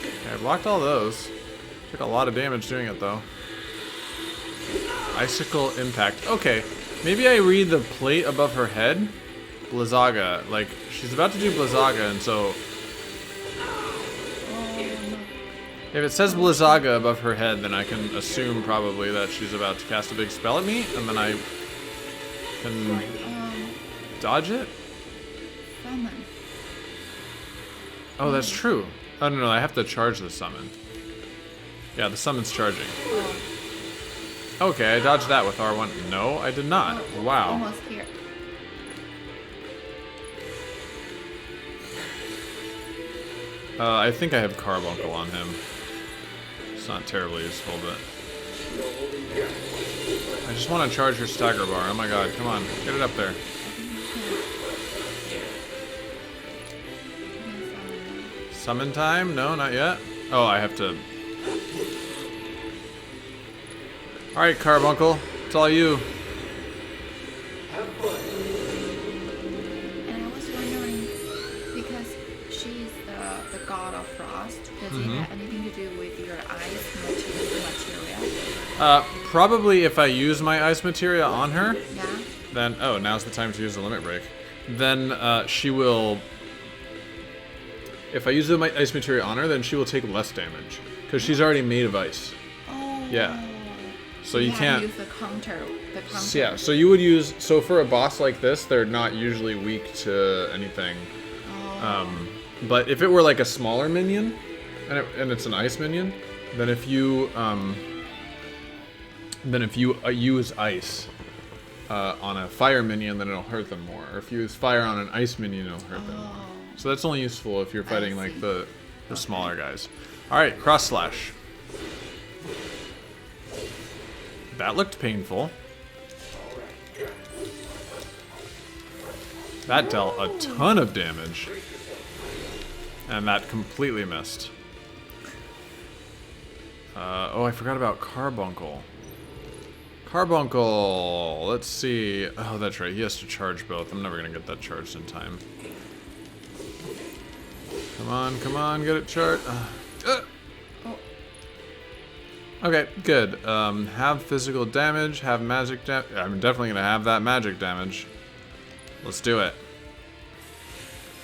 Okay, I blocked all those. Took a lot of damage doing it though. Icicle impact. Okay, maybe I read the plate above her head. Blizzaga. Like, she's about to do Blizzaga, and so... If it says Blizzaga above her head, then I can assume probably that she's about to cast a big spell at me, and then I can dodge it? Summon. Oh, that's true. Oh, no, I have to charge the summon. Yeah, the summon's charging. Okay, I dodged that with R1. No, I did not. Wow. Almost here. I think I have Carbuncle on him. It's not terribly useful, but... I just want to charge her stagger bar. Oh my god, come on. Get it up there. Summon time? No, not yet. Oh, I have to... Alright, Carbuncle. It's all you. Have fun. And I was wondering, because she's the god of frost, does it have anything to do with your ice materia? Probably if I use my ice materia on her, Yeah. then oh, now's the time to use the limit break. Then she will. If I use the ice materia on her, then she will take less damage because she's already made of ice. Oh. Yeah. So you can't use the counter. Yeah. So you would use. So for a boss like this, they're not usually weak to anything. But if it were like a smaller minion, and it's an ice minion, then if you use ice on a fire minion, then it'll hurt them more. Or if you use fire on an ice minion, it'll hurt them. So that's only useful if you're fighting like the smaller guys. All right, cross slash. That looked painful. That dealt a ton of damage. And that completely missed. Oh, I forgot about Carbuncle. Carbuncle! Let's see. Oh, that's right. He has to charge both. I'm never going to get that charged in time. Come on, get it charged. Okay, good. Have physical damage, have magic damage. I'm definitely going to have that magic damage. Let's do it.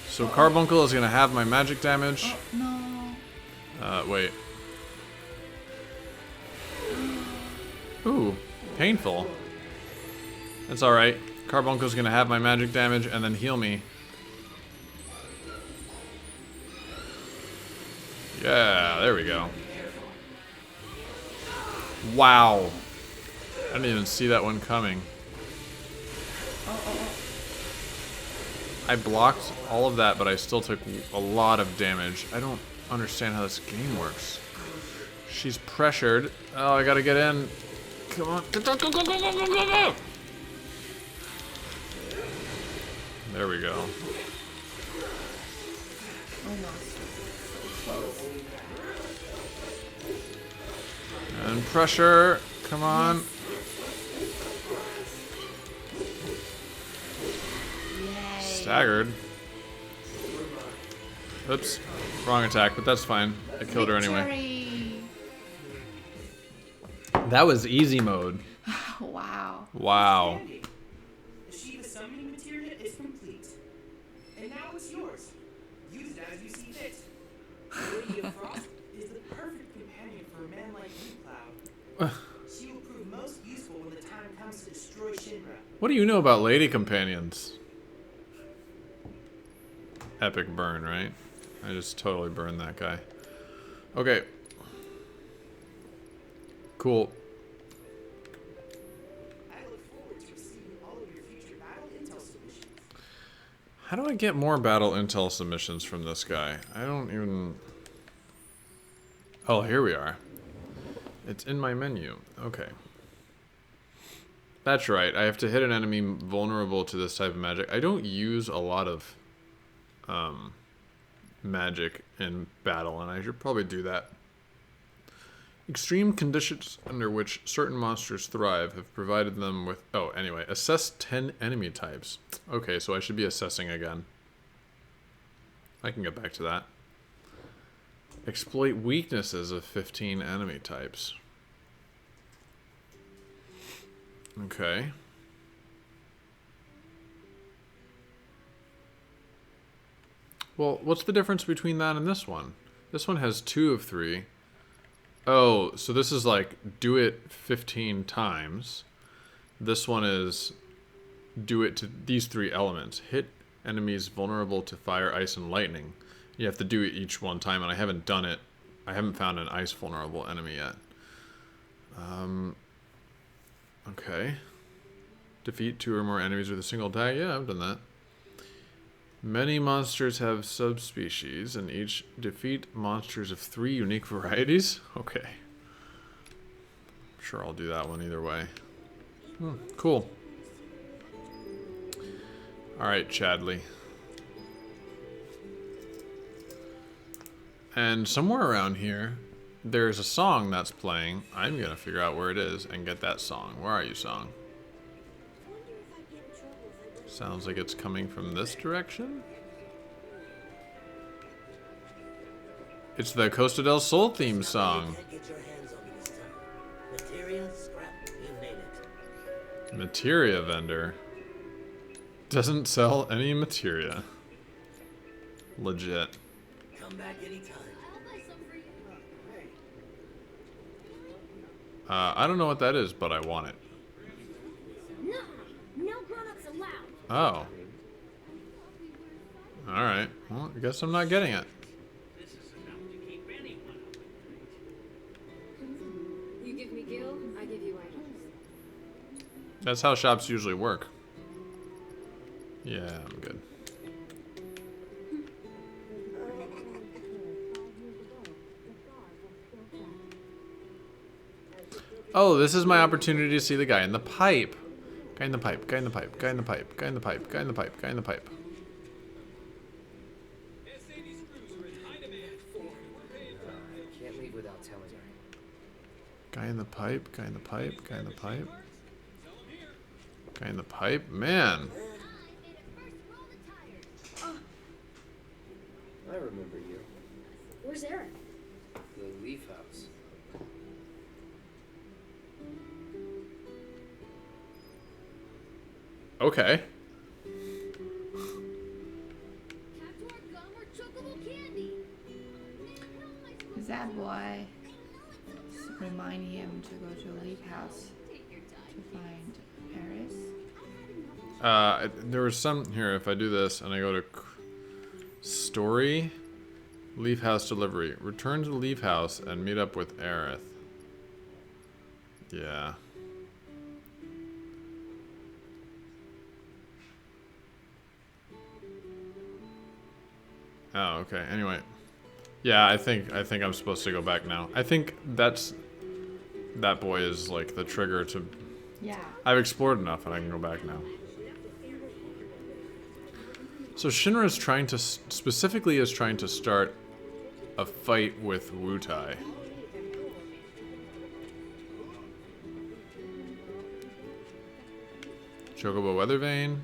So Carbuncle is going to have my magic damage. Oh, no. Wait. Ooh, painful. That's alright. Carbuncle's going to have my magic damage and then heal me. Yeah, there we go. Wow. I didn't even see that one coming. I blocked all of that, but I still took a lot of damage. I don't understand how this game works. She's pressured. Oh, I gotta get in. Come on. Go. There we go. And pressure. Come on. Staggered. Oops. Wrong attack, but that's fine. I killed her anyway. That was easy mode. Wow. Wow. The Shiva summoning materia is complete. And now it's yours. Use it as you see fit. The Lady of Frost is the perfect companion for a man like you, Cloud. She will prove most useful when the time comes to destroy Shinra. What do you know about lady companions? Epic burn, right? I just totally burned that guy. Okay. Cool. I look forward to receiving all of your future battle intel submissions. How do I get more battle intel submissions from this guy? I don't even... Oh, here we are. It's in my menu. Okay. That's right. I have to hit an enemy vulnerable to this type of magic. I don't use a lot of magic in battle, and I should probably do that. Extreme conditions under which certain monsters thrive have provided them with... Oh, anyway. Assess 10 enemy types. Okay, so I should be assessing again. I can get back to that. Exploit weaknesses of 15 enemy types. Okay. Well, what's the difference between that and this one? This one has 2 of 3. Oh, so this is like do it 15 times. This one is do it to these 3 elements. Hit enemies vulnerable to fire, ice, and lightning. You have to do it each one time, and I haven't done it. I haven't found an ice vulnerable enemy yet. Okay. Defeat 2 or more enemies with a single attack. Yeah, I've done that. Many monsters have subspecies, and each defeat monsters of 3 unique varieties. Okay. Sure, I'll do that one either way. Cool. Alright, Chadley. And somewhere around here, there's a song that's playing. I'm gonna figure out where it is and get that song. Where are you, song? I wonder if I'd get in Sounds like it's coming from this direction. It's the Costa del Sol theme song. Get your hands on this time. Materia, scrap, you name it. Materia vendor. Doesn't sell any materia. Legit. Come back anytime. I don't know what that is, but I want it. No, no grown-ups allowed. Oh. Alright. Well, I guess I'm not getting it. You give me gil, I give you items. That's how shops usually work. Yeah, I'm good. Oh, this is my opportunity to see the guy in the pipe. Guy in the pipe, guy in the pipe, guy in the pipe, guy in the pipe, guy in the pipe, guy in the pipe. Can't leave without telling her. Guy in the pipe, guy in the pipe, guy in the pipe. Guy in the pipe, man. I remember you. Where's Eric? The Leaf House. Okay. Is that boy remind him to go to a leaf house to find Eris? There was some here. If I do this and I go to story, Leaf House delivery, return to the Leaf House and meet up with Aerith. Yeah. Oh, okay. Anyway, yeah, I think I'm supposed to go back now. I think that boy is like the trigger to. Yeah. I've explored enough, and I can go back now. So Shinra is trying to specifically start a fight with Wutai. Chocobo Weathervane.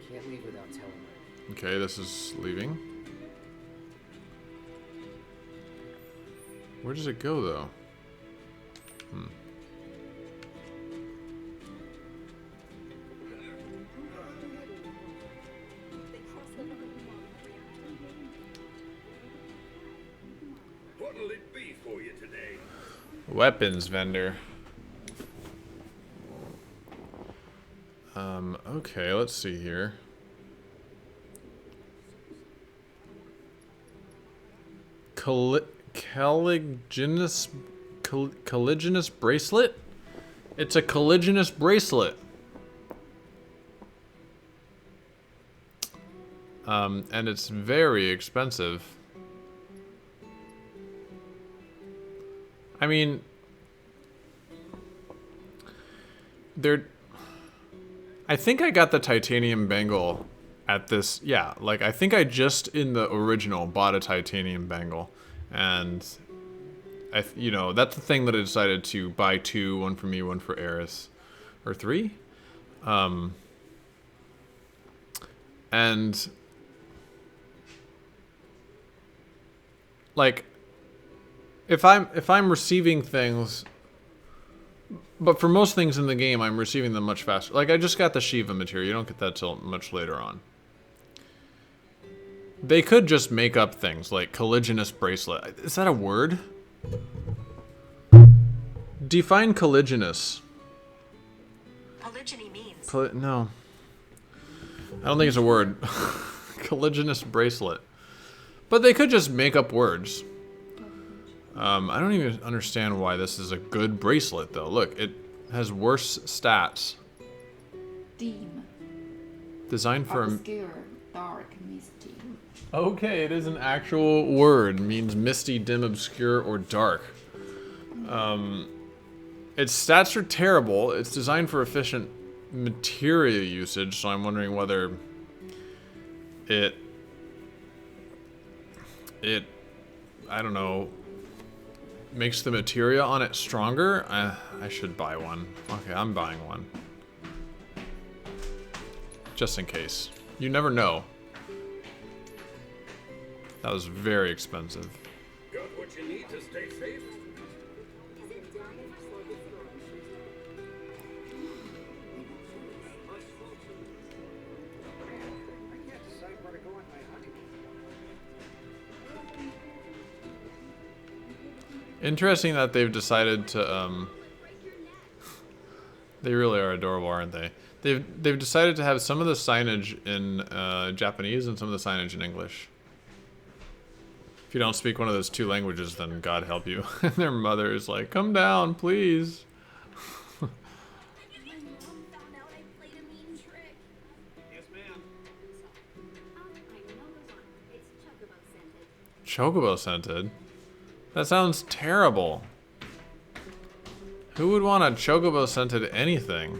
Can't leave without telling her. Okay, this is leaving. Where does it go, though? What'll it be for you today? Weapons vendor. Okay, let's see here. Colliginous bracelet? It's a colliginous bracelet. And it's very expensive. I mean, I think I got the titanium bangle at this. Yeah, like I think I just in the original bought a titanium bangle, and you know, that's the thing that I decided to buy two, one for me, one for Eris, or three, and like if I'm receiving things. But for most things in the game, I'm receiving them much faster. Like, I just got the Shiva material. You don't get that till much later on. They could just make up things, like colliginous bracelet. Is that a word? Define colliginous. Polygyny means. No. I don't think it's a word. Colliginous bracelet. But they could just make up words. I don't even understand why this is a good bracelet, though. Look, it has worse stats. Dim. Designed for obscure, dark, misty. Okay, it is an actual word. It means misty, dim, obscure, or dark. Its stats are terrible. It's designed for efficient materia usage, so I'm wondering whether it I don't know, makes the materia on it stronger. I should buy one. Okay, I'm buying one. just in case. You never know. That was very expensive. Got what you need to stay safe? Interesting that they've decided to, they really are adorable, aren't they? They've decided to have some of the signage in Japanese and some of the signage in English. If you don't speak one of those two languages, then God help you. And their mother is like, come down, please. Chocobo scented? That sounds terrible. Who would want a chocobo scented anything?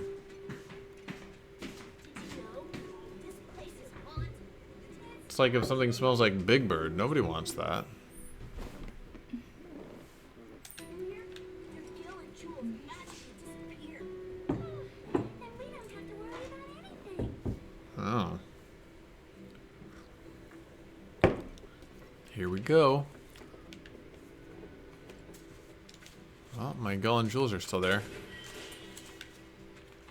It's like if something smells like Big Bird. Nobody wants that. Oh. Here we go. Well, my Gull and Jewels are still there.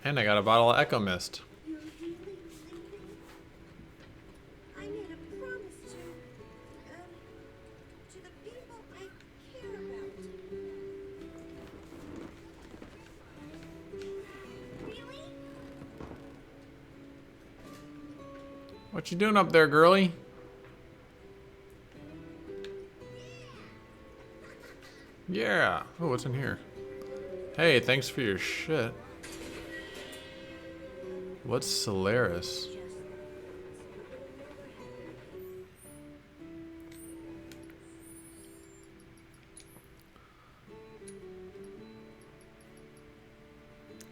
And I got a bottle of Echo Mist. I made a promise to the people I care about. Really? What you doing up there, girly? Yeah. Oh, what's in here? Hey, thanks for your shit. What's Solaris?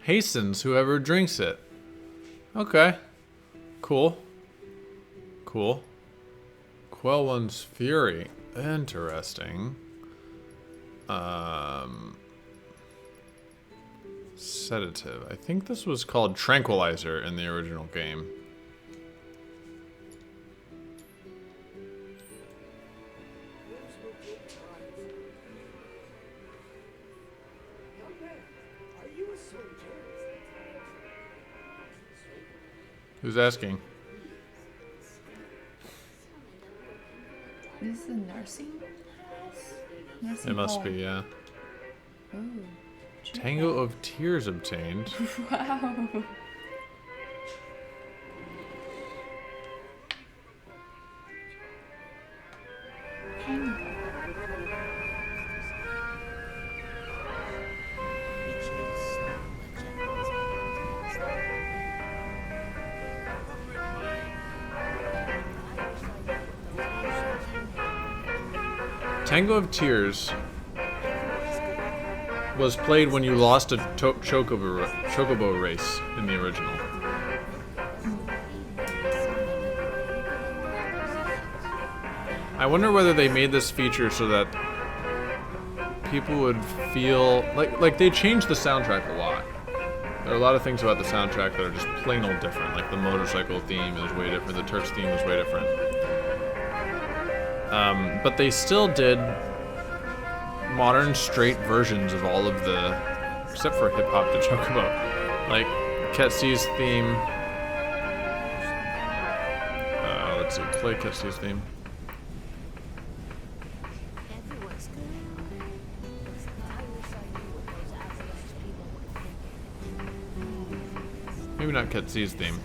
Hastens whoever drinks it. Okay. Cool. Cool. Quell one's fury. Interesting. Sedative. I think this was called Tranquilizer in the original game. Who's asking? This is a nursing? Nursing It must home. be, yeah. Ooh. Tango of Tears obtained. Wow. Tango of Tears was played when you lost a chocobo race in the original. I wonder whether they made this feature so that people would feel like they changed the soundtrack a lot. There are a lot of things about the soundtrack that are just plain old different. Like the motorcycle theme is way different, the Turks theme is way different. But they still did modern straight versions of all of the, except for hip hop to chocobo, like Ketsy's theme. Let's see, play Ketsy's theme. Maybe not Ketsy's theme.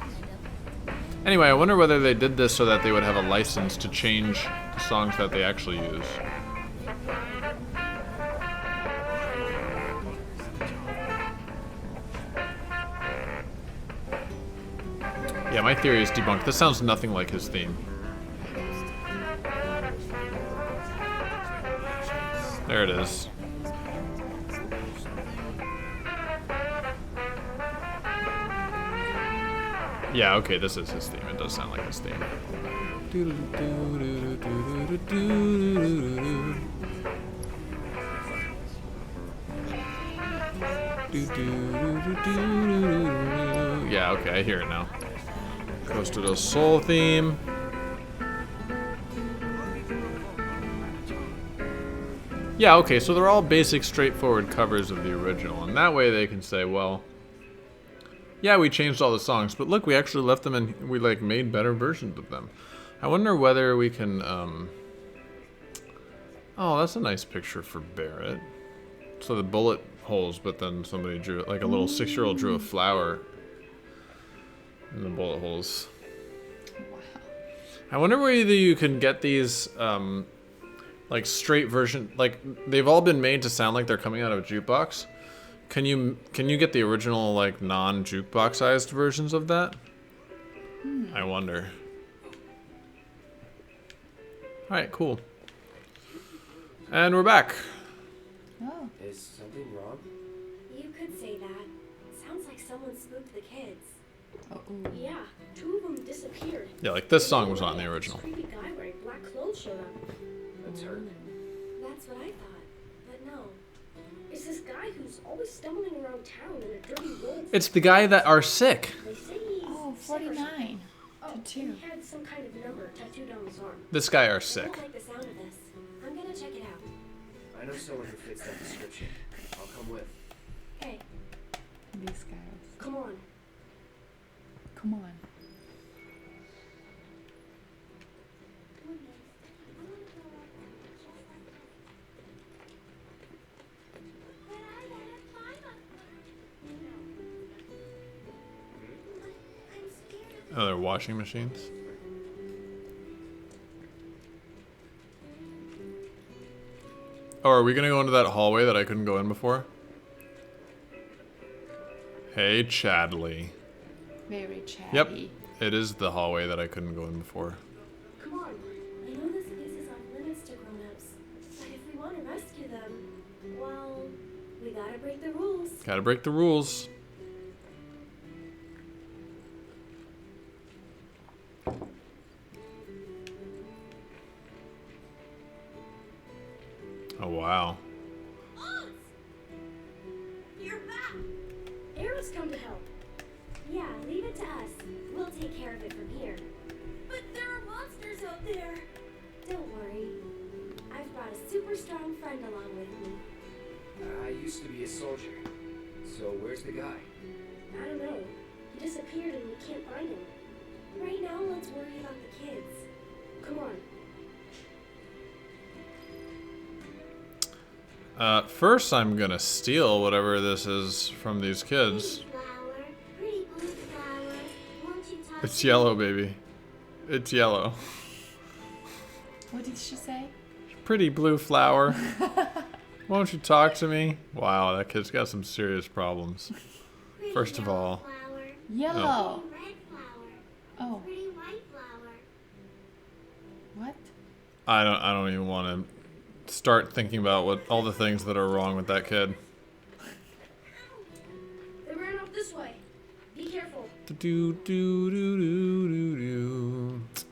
Anyway, I wonder whether they did this so that they would have a license to change the songs that they actually use. Yeah, my theory is debunked. This sounds nothing like his theme. There it is. Yeah, okay, this is his theme. It does sound like his theme. Yeah, okay, I hear it now. Goes to the soul theme. Yeah, okay, so they're all basic, straightforward covers of the original, and that way they can say, well, yeah, we changed all the songs, but look, we actually left them and we like made better versions of them. I wonder whether we can, oh, that's a nice picture for Barrett. So the bullet holes, but then somebody drew, like a little 6-year-old drew a flower in the bullet holes. Wow. I wonder whether you can get these, like straight version, like they've all been made to sound like they're coming out of a jukebox. Can you get the original like non-jukebox sized versions of that? I wonder. All right, cool. And we're back. Oh. Is something wrong? You could say that. Sounds like someone spooked the kids. Uh-oh. Yeah, 2 of them disappeared. Yeah, like this song was on the original. This creepy guy wearing black clothes showed up. That's her. That's what I thought. But no. It's this guy who's always stumbling around town in a dirty robe. It's the guy that are sick. They say he's Oh, sick or 49 Oh, to 2. he had some kind of number tattooed on his arm. This guy are I sick. don't like the sound of this. I'm gonna check it out. I know someone who fits that description. I'll come with. Hey, These guys. Come on. Come on. Oh, they're washing machines. Oh, are we gonna go into that hallway that I couldn't go in before? Hey, Chadley. Very chatty. Yep, it is the hallway that I couldn't go in before. come on. I know this place is off limits to grown-ups, but if we want to rescue them, well, we gotta break the rules. Gotta break the rules. Oh, wow. You're back! Arrow's come to help. Yeah, leave it to us. We'll take care of it from here. But there are monsters out there. Don't worry. I've brought a super strong friend along with me. I used to be a soldier. So where's the guy? I don't know. He disappeared and we can't find him. Right now, let's worry about the kids. Come on. First I'm gonna steal whatever this is from these kids. Pretty blue flower. Won't you touch It's me? yellow, baby. It's yellow. What did she say? Pretty blue flower. Won't you talk to me? Wow, that kid's got some serious problems. Pretty First of yellow all, flower. Yellow. Pretty red flower. Oh, Pretty white flower. what? I don't even want to start thinking about what all the things that are wrong with that kid. They ran off this way. Be careful.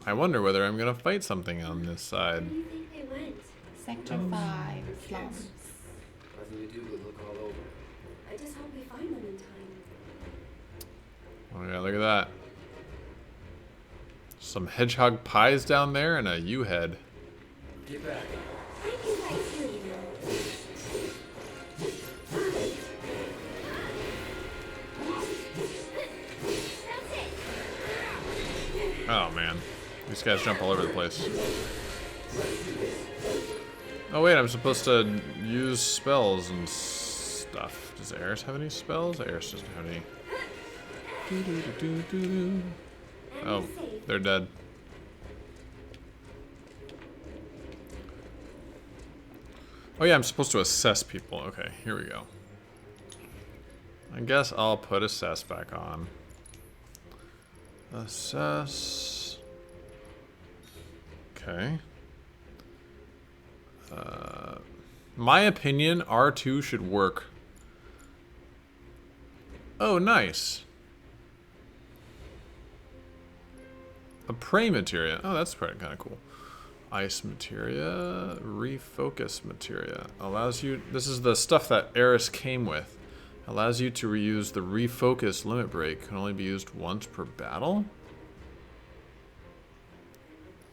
I wonder whether I'm gonna fight something on this side. Where do you think they went? Sector 5, slums. Nothing to do but look all over. I just hope we find them in time. Oh yeah, look at that. Some hedgehog pies down there and a U-head. Get back. I can guide you, you know. Oh man, these guys jump all over the place. Oh wait, I'm supposed to use spells and stuff. Does Eris have any spells? Eris doesn't have any. Oh, they're dead. Oh yeah, I'm supposed to assess people. Okay, here we go. I guess I'll put assess back on. Assess. Okay. My opinion, R2 should work. Oh, nice. A prey materia. Oh, that's pretty kind of cool. Ice materia, refocus materia. Allows you, this is the stuff that Eris came with. Allows you to reuse the refocus limit break. Can only be used once per battle.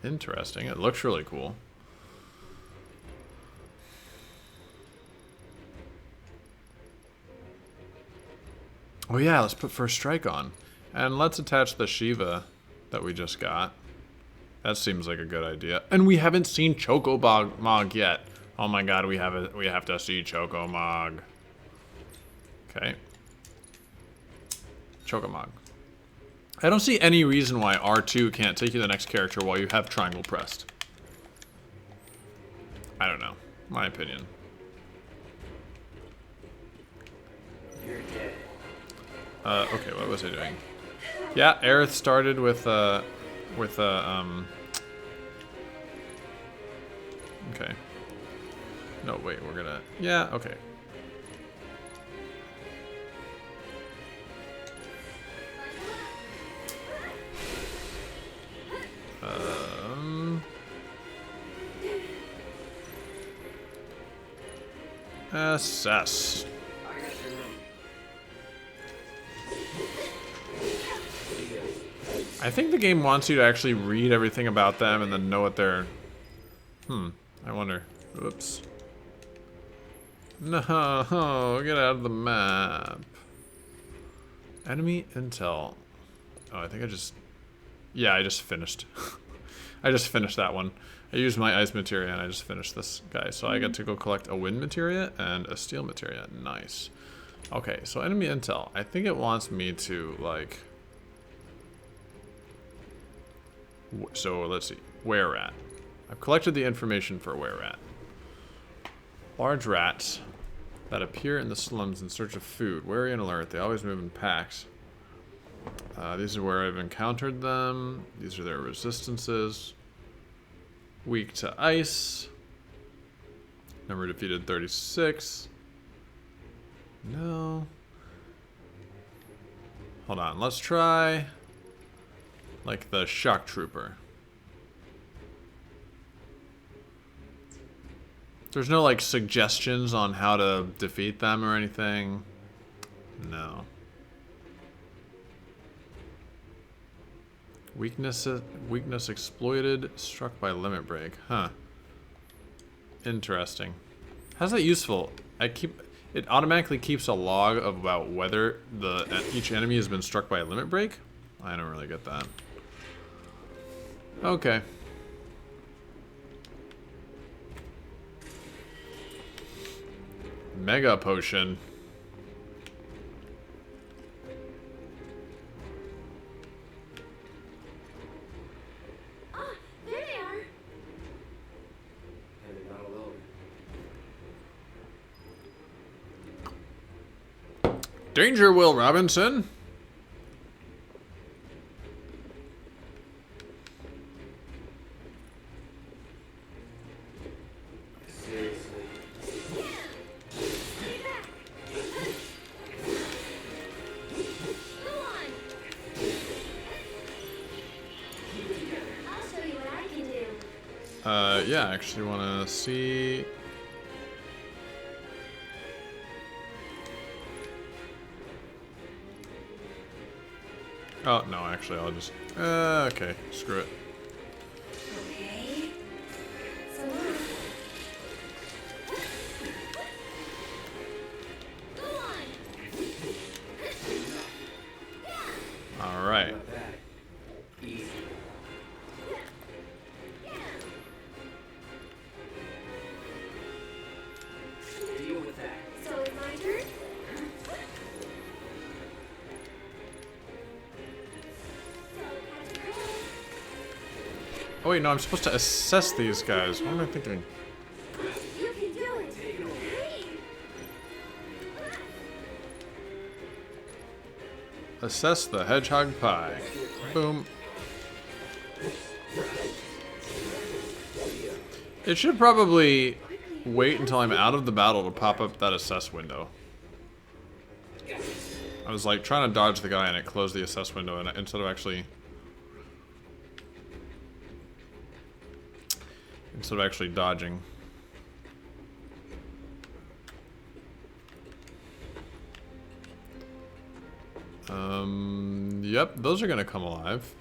Interesting. It looks really cool. Oh yeah, let's put First Strike on. And let's attach the Shiva that we just got. That seems like a good idea. And we haven't seen Chocomog yet. Oh my god, we have to see Chocomog. Okay. Chocomog. I don't see any reason why R2 can't take you to the next character while you have triangle pressed. I don't know. My opinion. You're dead. Okay, what was I doing? Yeah, Aerith started with okay. No, wait, we're gonna, yeah, okay. Assess. I think the game wants you to actually read everything about them and then know what they're... I wonder. Oops. No, get out of the map. Enemy intel. Oh, I think I just... Yeah, I just finished. I just finished that one. I used my ice materia and I just finished this guy. So I get to go collect a wind materia and a steel materia. Nice. Okay, so enemy intel. I think it wants me to, like... So let's see. Were rat. I've collected the information for were rat. Large rats that appear in the slums in search of food. Wary and alert. They always move in packs. These are where I've encountered them. These are their resistances. Weak to ice. Number defeated 36. No. Hold on. Let's try like the shock trooper. There's no like suggestions on how to defeat them or anything. No. Weakness exploited, struck by limit break. Huh. Interesting. How's that useful? It automatically keeps a log about whether each enemy has been struck by a limit break? I don't really get that. Okay. Mega potion. There they are. And they're not alone. Danger, Will Robinson. Yeah, I actually want to see. Oh, no, actually, I'll just... okay, screw it. Okay. So All right. Easy. Deal with that. So it's my turn? Oh wait, no, I'm supposed to assess these guys. What am I thinking? You can do it. Assess the hedgehog pie. Boom. It should probably wait until I'm out of the battle to pop up that assess window. I was like trying to dodge the guy and it closed the assess window and instead of actually dodging. Yep, those are gonna come alive.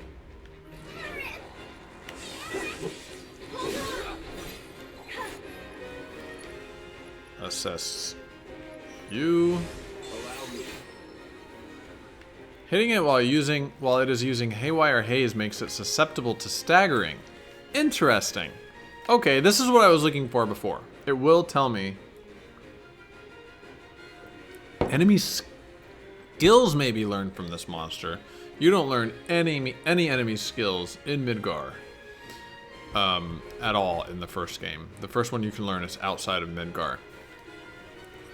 assess you. Hitting it while it is using Haywire Haze makes it susceptible to staggering. Interesting. Okay, this is what I was looking for before. It will tell me enemy skills may be learned from this monster. You don't learn any enemy skills in Midgar at all in the first game. The first one you can learn is outside of Midgar.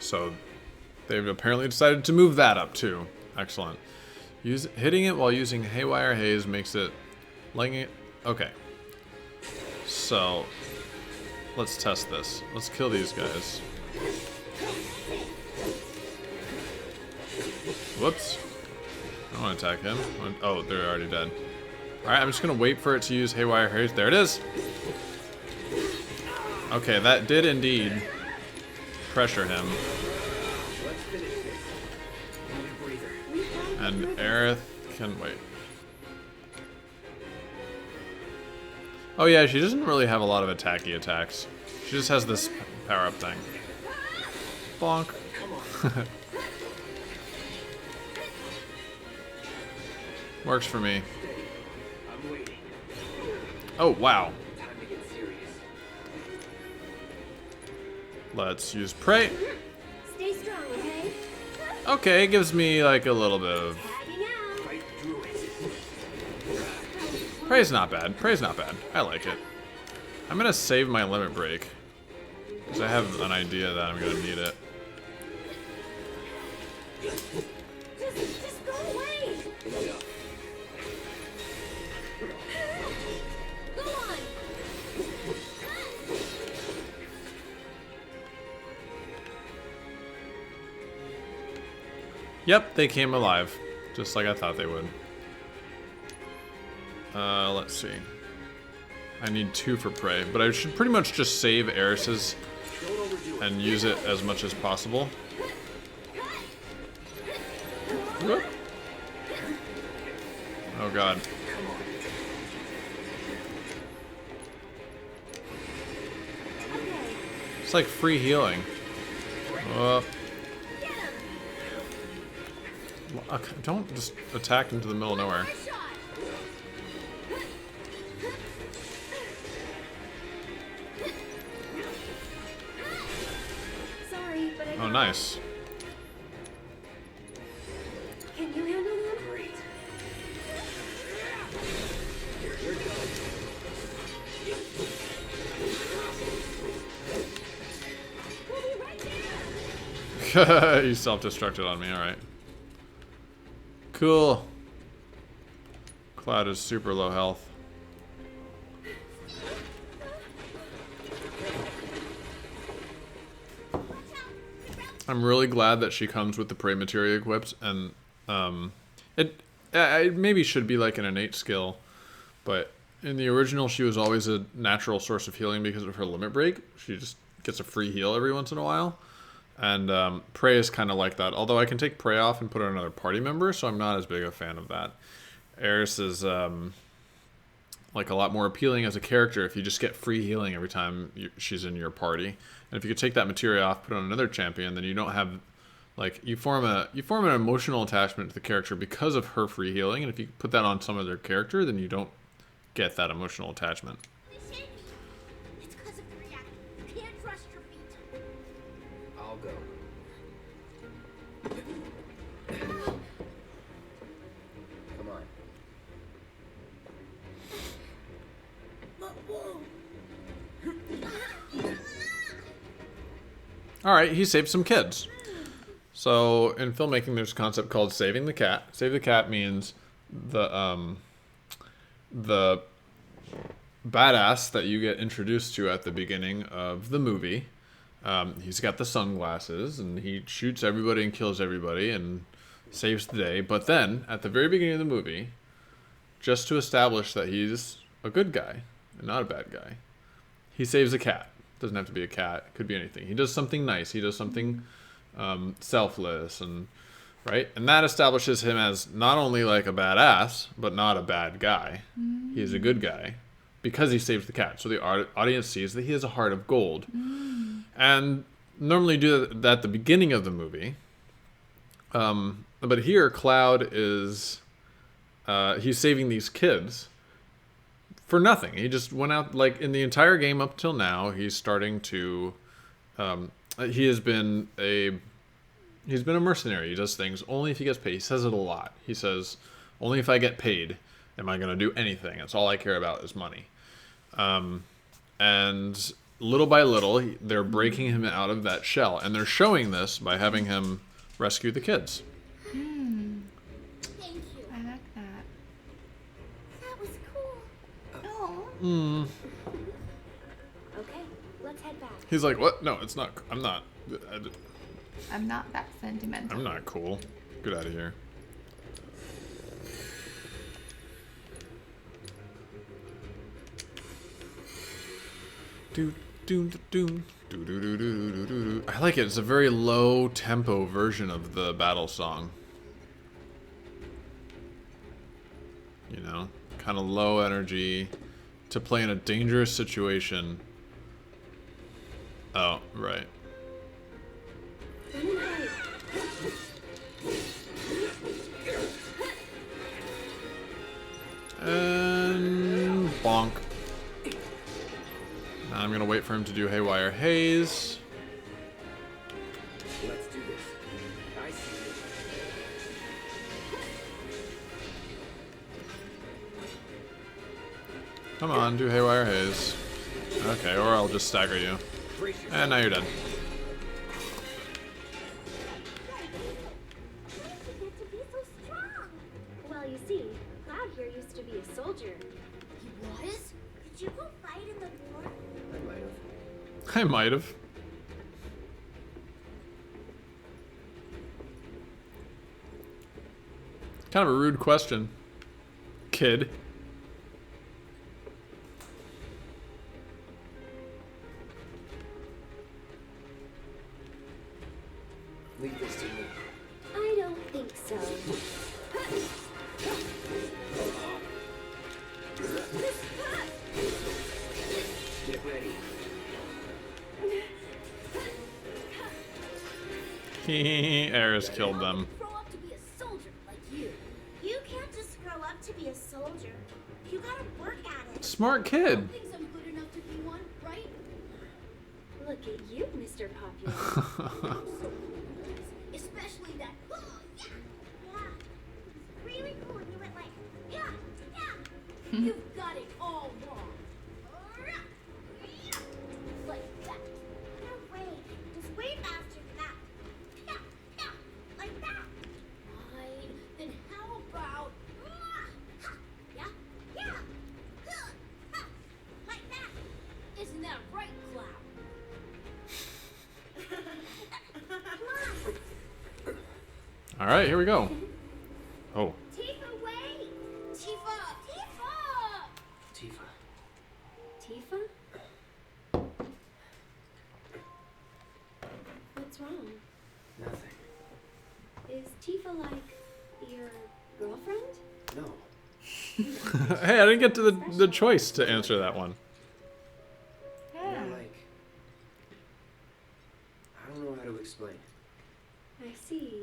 So they've apparently decided to move that up too. Excellent. Hitting it while using Haywire Haze makes it lighting it. Okay. So let's test this. Let's kill these guys. Whoops. I don't want to attack him. Oh, they're already dead. Alright, I'm just going to wait for it to use Haywire Haze. There it is. Okay, that did indeed pressure him. And Aerith can wait. Oh yeah, she doesn't really have a lot of attacky attacks. She just has this power-up thing. Bonk. Works for me. Oh, wow. Let's use Prey. Stay strong, okay? Okay, it gives me like a little bit of... Prey's not bad. Prey's not bad. I like it. I'm gonna save my limit break. Because I have an idea that I'm gonna need it. Just go away! Go on! Yep, they came alive. Just like I thought they would. Let's see. I need 2 for Prey, but I should pretty much just save Eris's and use it as much as possible. Whoop. Oh god. It's like free healing. Don't just attack into the middle of nowhere. Sorry, but I Oh, nice. Can you handle them? Great. You self-destructed on me, alright. Cool. Cloud is super low health. I'm really glad that she comes with the Prey Materia equipped, and it maybe should be like an innate skill, but in the original she was always a natural source of healing because of her limit break. She just gets a free heal every once in a while, and Prey is kind of like that, although I can take Prey off and put on another party member, so I'm not as big a fan of that. Eris is like a lot more appealing as a character if you just get free healing every time she's in your party. And if you could take that materia off, put on another champion, then you don't have, like, you form an emotional attachment to the character because of her free healing. And if you put that on some other character, then you don't get that emotional attachment. It's because of the reactor. You can't trust your feet. I'll go. Come on. Alright, he saved some kids. So, in filmmaking, there's a concept called saving the cat. Save the cat means the badass that you get introduced to at the beginning of the movie. He's got the sunglasses, and he shoots everybody and kills everybody and saves the day. But then, at the very beginning of the movie, just to establish that he's a good guy and not a bad guy, he saves a cat. Doesn't have to be a cat. It could be anything. He does something nice. He does something selfless, and right? And that establishes him as not only like a badass, but not a bad guy. He is a good guy because he saves the cat. So the audience sees that he has a heart of gold. And normally do that at the beginning of the movie. But here, Cloud is he's saving these kids for nothing. He just went out, like, in the entire game up till now, he's starting to he's been a mercenary. He does things only if he gets paid. He says it a lot. He says, only if I get paid am I going to do anything. That's all I care about is money. And little by little, they're breaking him out of that shell. And they're showing this by having him rescue the kids. Thank you. I like that. That was cool. Oh. Okay, let's head back. He's like, what? No, it's not. I'm not. I'm not that sentimental. I'm not cool. Get out of here. I like it. It's a very low tempo version of the battle song. You know, kind of low energy to play in a dangerous situation. Oh, right. And bonk. Now I'm gonna wait for him to do Haywire Haze. Let's do this. I see you. Come on, do Haywire Haze. Okay, or I'll just stagger you. And now you're dead. Well, you see, Cloud here used to be a soldier. He was? Did you go fight in the war? I might have. Kind of a rude question, kid. Leave this to me. I don't think so. Get ready. Eris killed them. Grow up to be a soldier like you. You can't just grow up to be a soldier. You gotta work at it. Smart kid. Thinks I'm good enough to be one, right? Look at you, Mr. Popular. Especially that. Oh, yeah, yeah. It's really cool. And you went like, yeah, yeah. You've got it all wrong. Like that. No way. It's way faster than that. Yeah, yeah, like that. Fine. Then how about? Yeah, yeah. Like that. Isn't that right, Cloud? All right, here we go. Oh. Tifa, wait! Tifa! Tifa! Tifa? What's wrong? Nothing. Is Tifa like your girlfriend? No. Hey, I didn't get to the choice to answer that one. More like, I don't know how to explain. I see.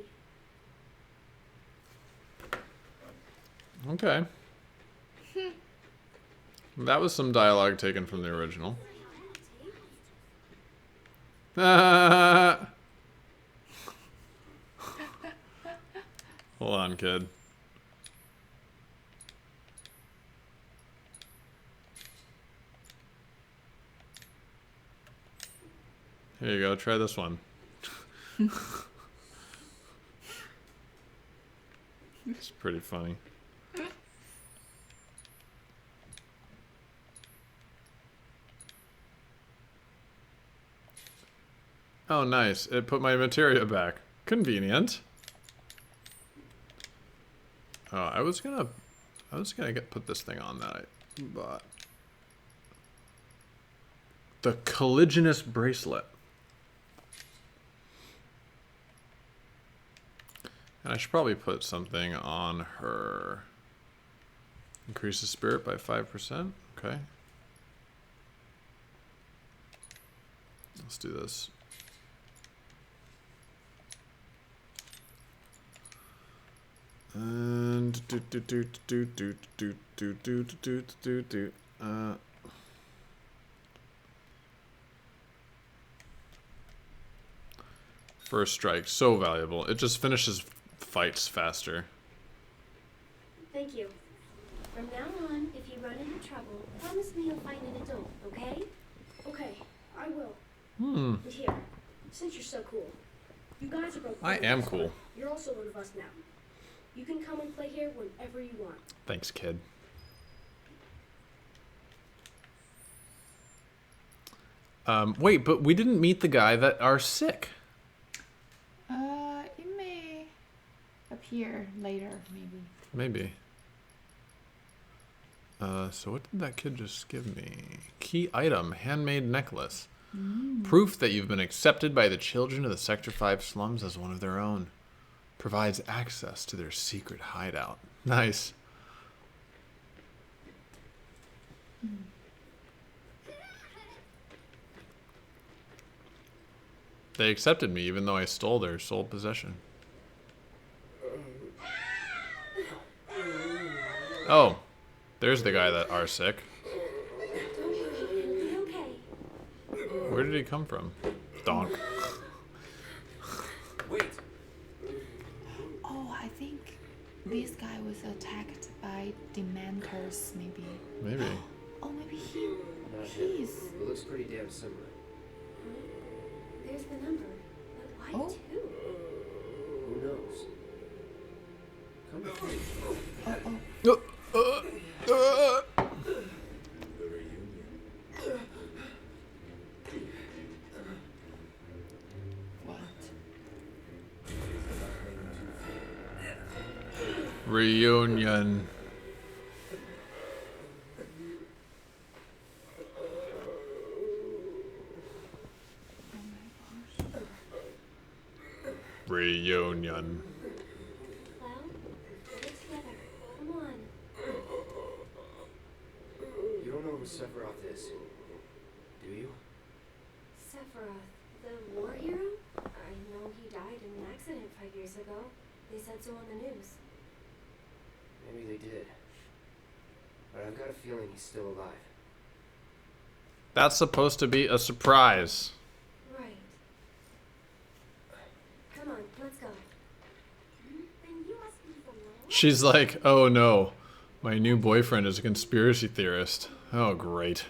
Okay. That was some dialogue taken from the original. Hold on, kid. Here you go, try this one. It's pretty funny. Oh, nice. It put my materia back. Convenient. Oh, I was gonna put this thing on that I bought. The colliginous bracelet. And I should probably put something on her. Increases spirit by 5%. Okay. Let's do this. First strike, so valuable. It just finishes fights faster. Thank you. From now on, if you run into trouble, promise me you'll find an adult, okay? Okay, I will. Hmm. And here, since you're so cool, you guys are both. I am cool. You're also one of us now. You can come and play here whenever you want. Thanks, kid. Wait, but we didn't meet the guy that are sick. It may appear later, maybe. Maybe. So what did that kid just give me? Key item, handmade necklace. Proof that you've been accepted by the children of the Sector 5 slums as one of their own. Provides access to their secret hideout. Nice. They accepted me even though I stole their sole possession. Oh, there's the guy that are sick. Where did he come from? Donk. Wait. Oh, I think this guy was attacked by dementors, maybe. Maybe. Oh, maybe Not he's... It looks pretty damn similar. There's the number. But why two? Who knows? Come with me. Reunion. Reunion. Well, get it together. Come on. You don't know who Sephiroth is, do you? Sephiroth, the war hero? I know he died in an accident 5 years ago. They said so on the news. Maybe they did. But I've got a feeling he's still alive. That's supposed to be a surprise. Right. Come on, let's go. Then you must be the Lord. She's like, oh no, my new boyfriend is a conspiracy theorist. Oh, great.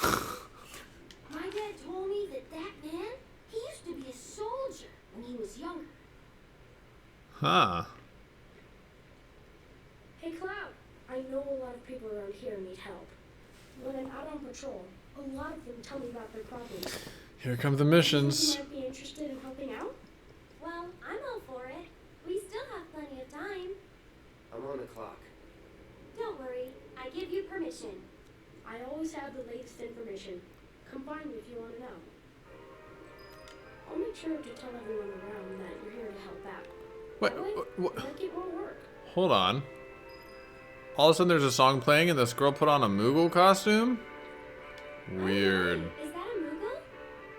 My dad told me that man, he used to be a soldier when he was younger. Huh. Hey, Cloud. I know a lot of people around here need help. When I'm out on patrol, a lot of them tell me about their problems. Here come the missions. You might be interested in helping out? Well, I'm all for it. We still have plenty of time. I'm on the clock. Don't worry, I give you permission. I always have the latest information. Come find me if you want to know. I'll make sure to tell everyone around that you're here to help out. What? That way, What? it might get more work. Hold on. All of a sudden there's a song playing and this girl put on a Moogle costume? Weird. Is that a Moogle?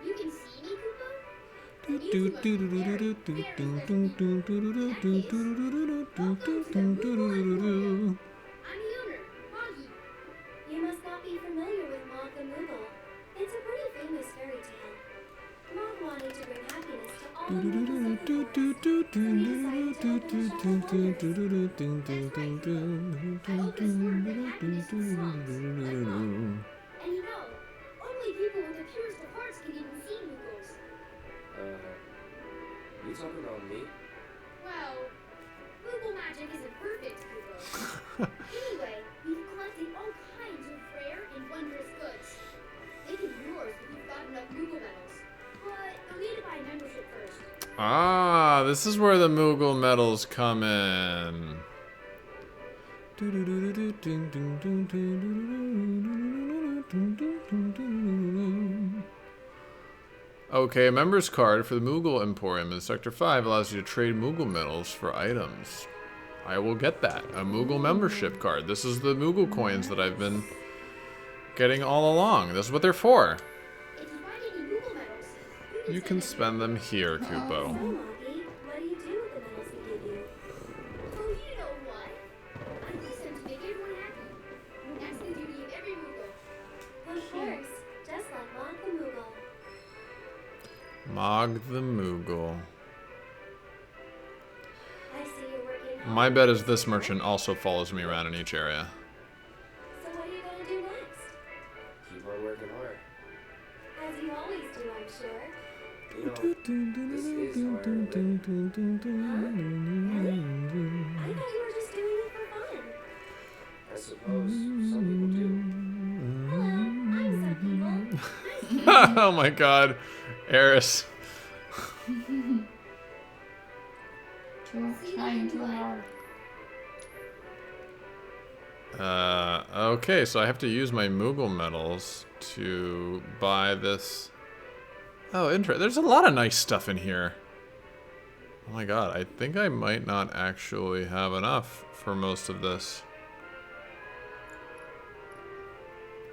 You can see me, I'm the owner, Moggy. You must not be familiar with Mog the Moogle. It's a pretty famous fairy tale. Mog wanted to bring happiness to all the Moogles of the forest, so he decided to open a shop for wonders. I hope this word bring happiness to slums, like Mog. And you know, only people with the purest of hearts can even see Moogles. You talking about me? Well, Moogle magic isn't perfect, Google. Anyway, we've collected all kinds of rare and wondrous goods. They can be yours if you've got enough Moogle medals. But you'll need to buy membership first. Ah, this is where the Moogle medals come in. Okay, a member's card for the Moogle Emporium in Sector 5 allows you to trade Moogle medals for items. I will get that. A Moogle membership card. This is the Moogle coins that I've been getting all along. This is what they're for. If you find any Moogle medals, You can spend them here, Kupo. So, Moggy, what do you do with the medals we give you? oh, you know what? Og the Moogle. I see you're working hard. My bet is this merchant also follows me around in each area. So what are you gonna do next? Keep on working hard. As you always do, I'm sure. You know, this is hard, but I thought you were just doing it for fun. I suppose some people do. Hello, I'm some people. Oh my god. Eris. Trying too hard. Okay, so I have to use my Moogle medals to buy this. Oh, interesting. There's a lot of nice stuff in here. Oh my god, I think I might not actually have enough for most of this.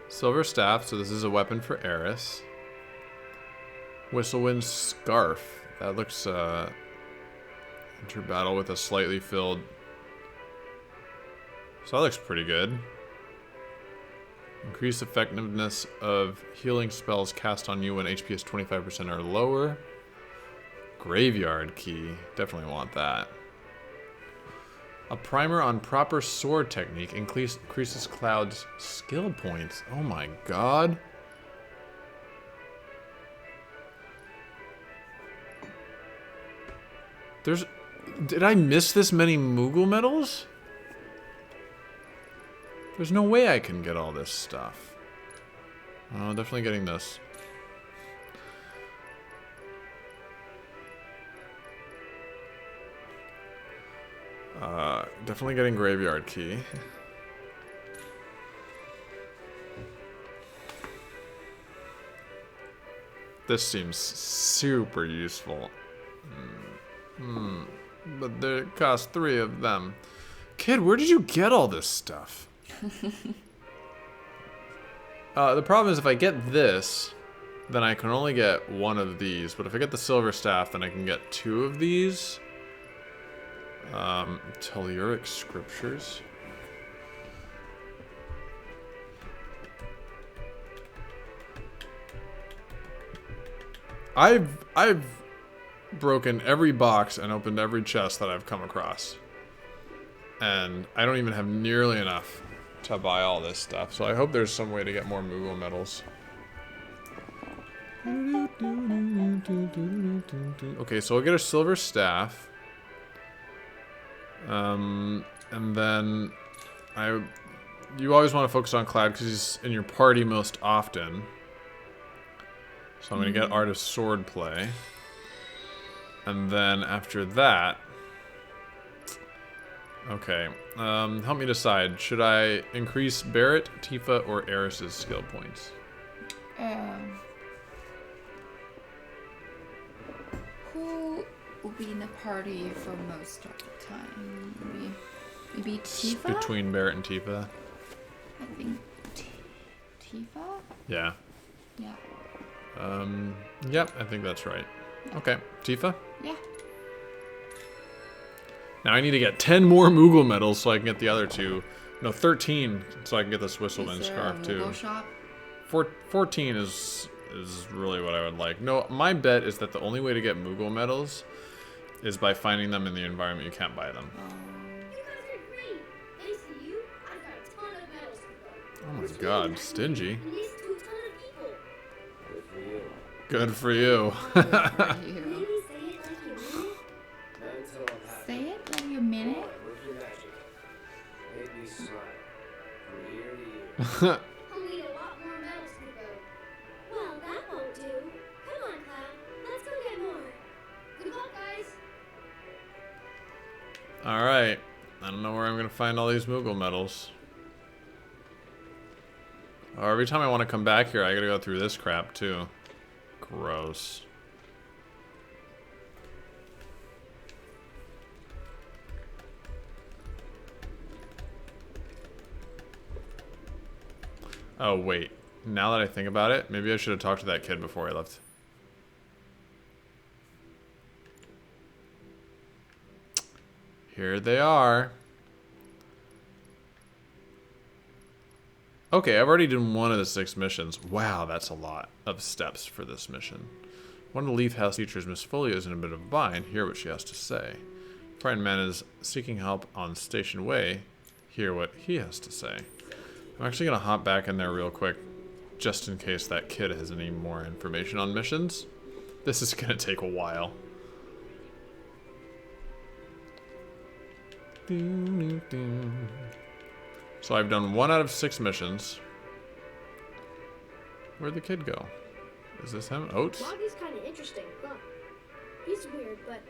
Silver staff, so this is a weapon for Eris. Whistlewind scarf. That looks, enter battle with a slightly filled. So that looks pretty good. Increase effectiveness of healing spells cast on you when HP is 25% or lower. Graveyard key. Definitely want that. A primer on proper sword technique increases Cloud's skill points. Oh my god. Did I miss this many Moogle medals? There's no way I can get all this stuff. Oh, definitely getting this. Definitely getting graveyard key. This seems super useful. But there cost 3 of them. Kid, where did you get all this stuff? The problem is if I get this, then I can only get 1 of these. But if I get the silver staff, then I can get 2 of these. Telluric scriptures. I've broken every box and opened every chest that I've come across. And I don't even have nearly enough to buy all this stuff. So I hope there's some way to get more Moogle medals. Okay, so I'll get a silver staff. And then you always want to focus on Cloud because he's in your party most often. So I'm going to get Art of Swordplay. And then after that... Okay, help me decide. Should I increase Barrett, Tifa, or Eris's skill points? Who will be in the party for most of the time? Maybe Tifa? Between Barrett and Tifa? I think Tifa? Yeah. Yeah. Yep, I think that's right. Yeah. Okay, Tifa? Yeah. Now I need to get 10 more Moogle medals so I can get the other 2. No, 13 so I can get this Whistlewind scarf too. Moogle shop? 14 is really what I would like. No, my bet is that the only way to get Moogle medals is by finding them in the environment. You can't buy them. Oh my god, stingy. Good for you. Say it like you mean it. Make me smile from year to year. I'll need a lot more medals to go. Well, that won't do. Come on, Cloud. Let's go get more. Good luck, guys. Alright. I don't know where I'm going to find all these Moogle medals. Oh, every time I want to come back here, I gotta go through this crap, too. Gross. Oh, wait. Now that I think about it, maybe I should have talked to that kid before I left. Here they are. Okay, I've already done one of the 6 missions. Wow, that's a lot of steps for this mission. One of the Leaf House teachers, Miss Folio, is in a bit of a bind. Hear what she has to say. Frightened Man is seeking help on Station Way. Hear what he has to say. I'm actually going to hop back in there real quick, just in case that kid has any more information on missions. This is going to take a while. So I've done 1 out of 6 missions. Where'd the kid go? Is this him? Oates? Loggy's kind of interesting, huh? He's weird, but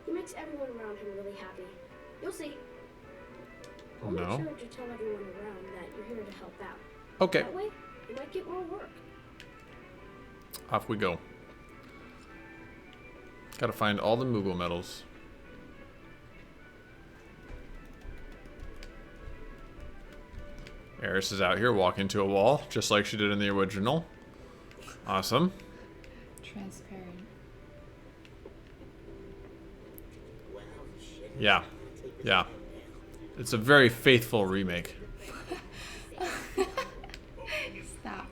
he makes everyone around him really happy. You'll see. I'll make sure to tell everyone around that you're here to help out. Okay. That way, you might get more work. Off we go. Gotta find all the Moogle medals. Eris is out here walking to a wall, just like she did in the original. Awesome. Transparent. Yeah. Yeah. It's a very faithful remake. Stop.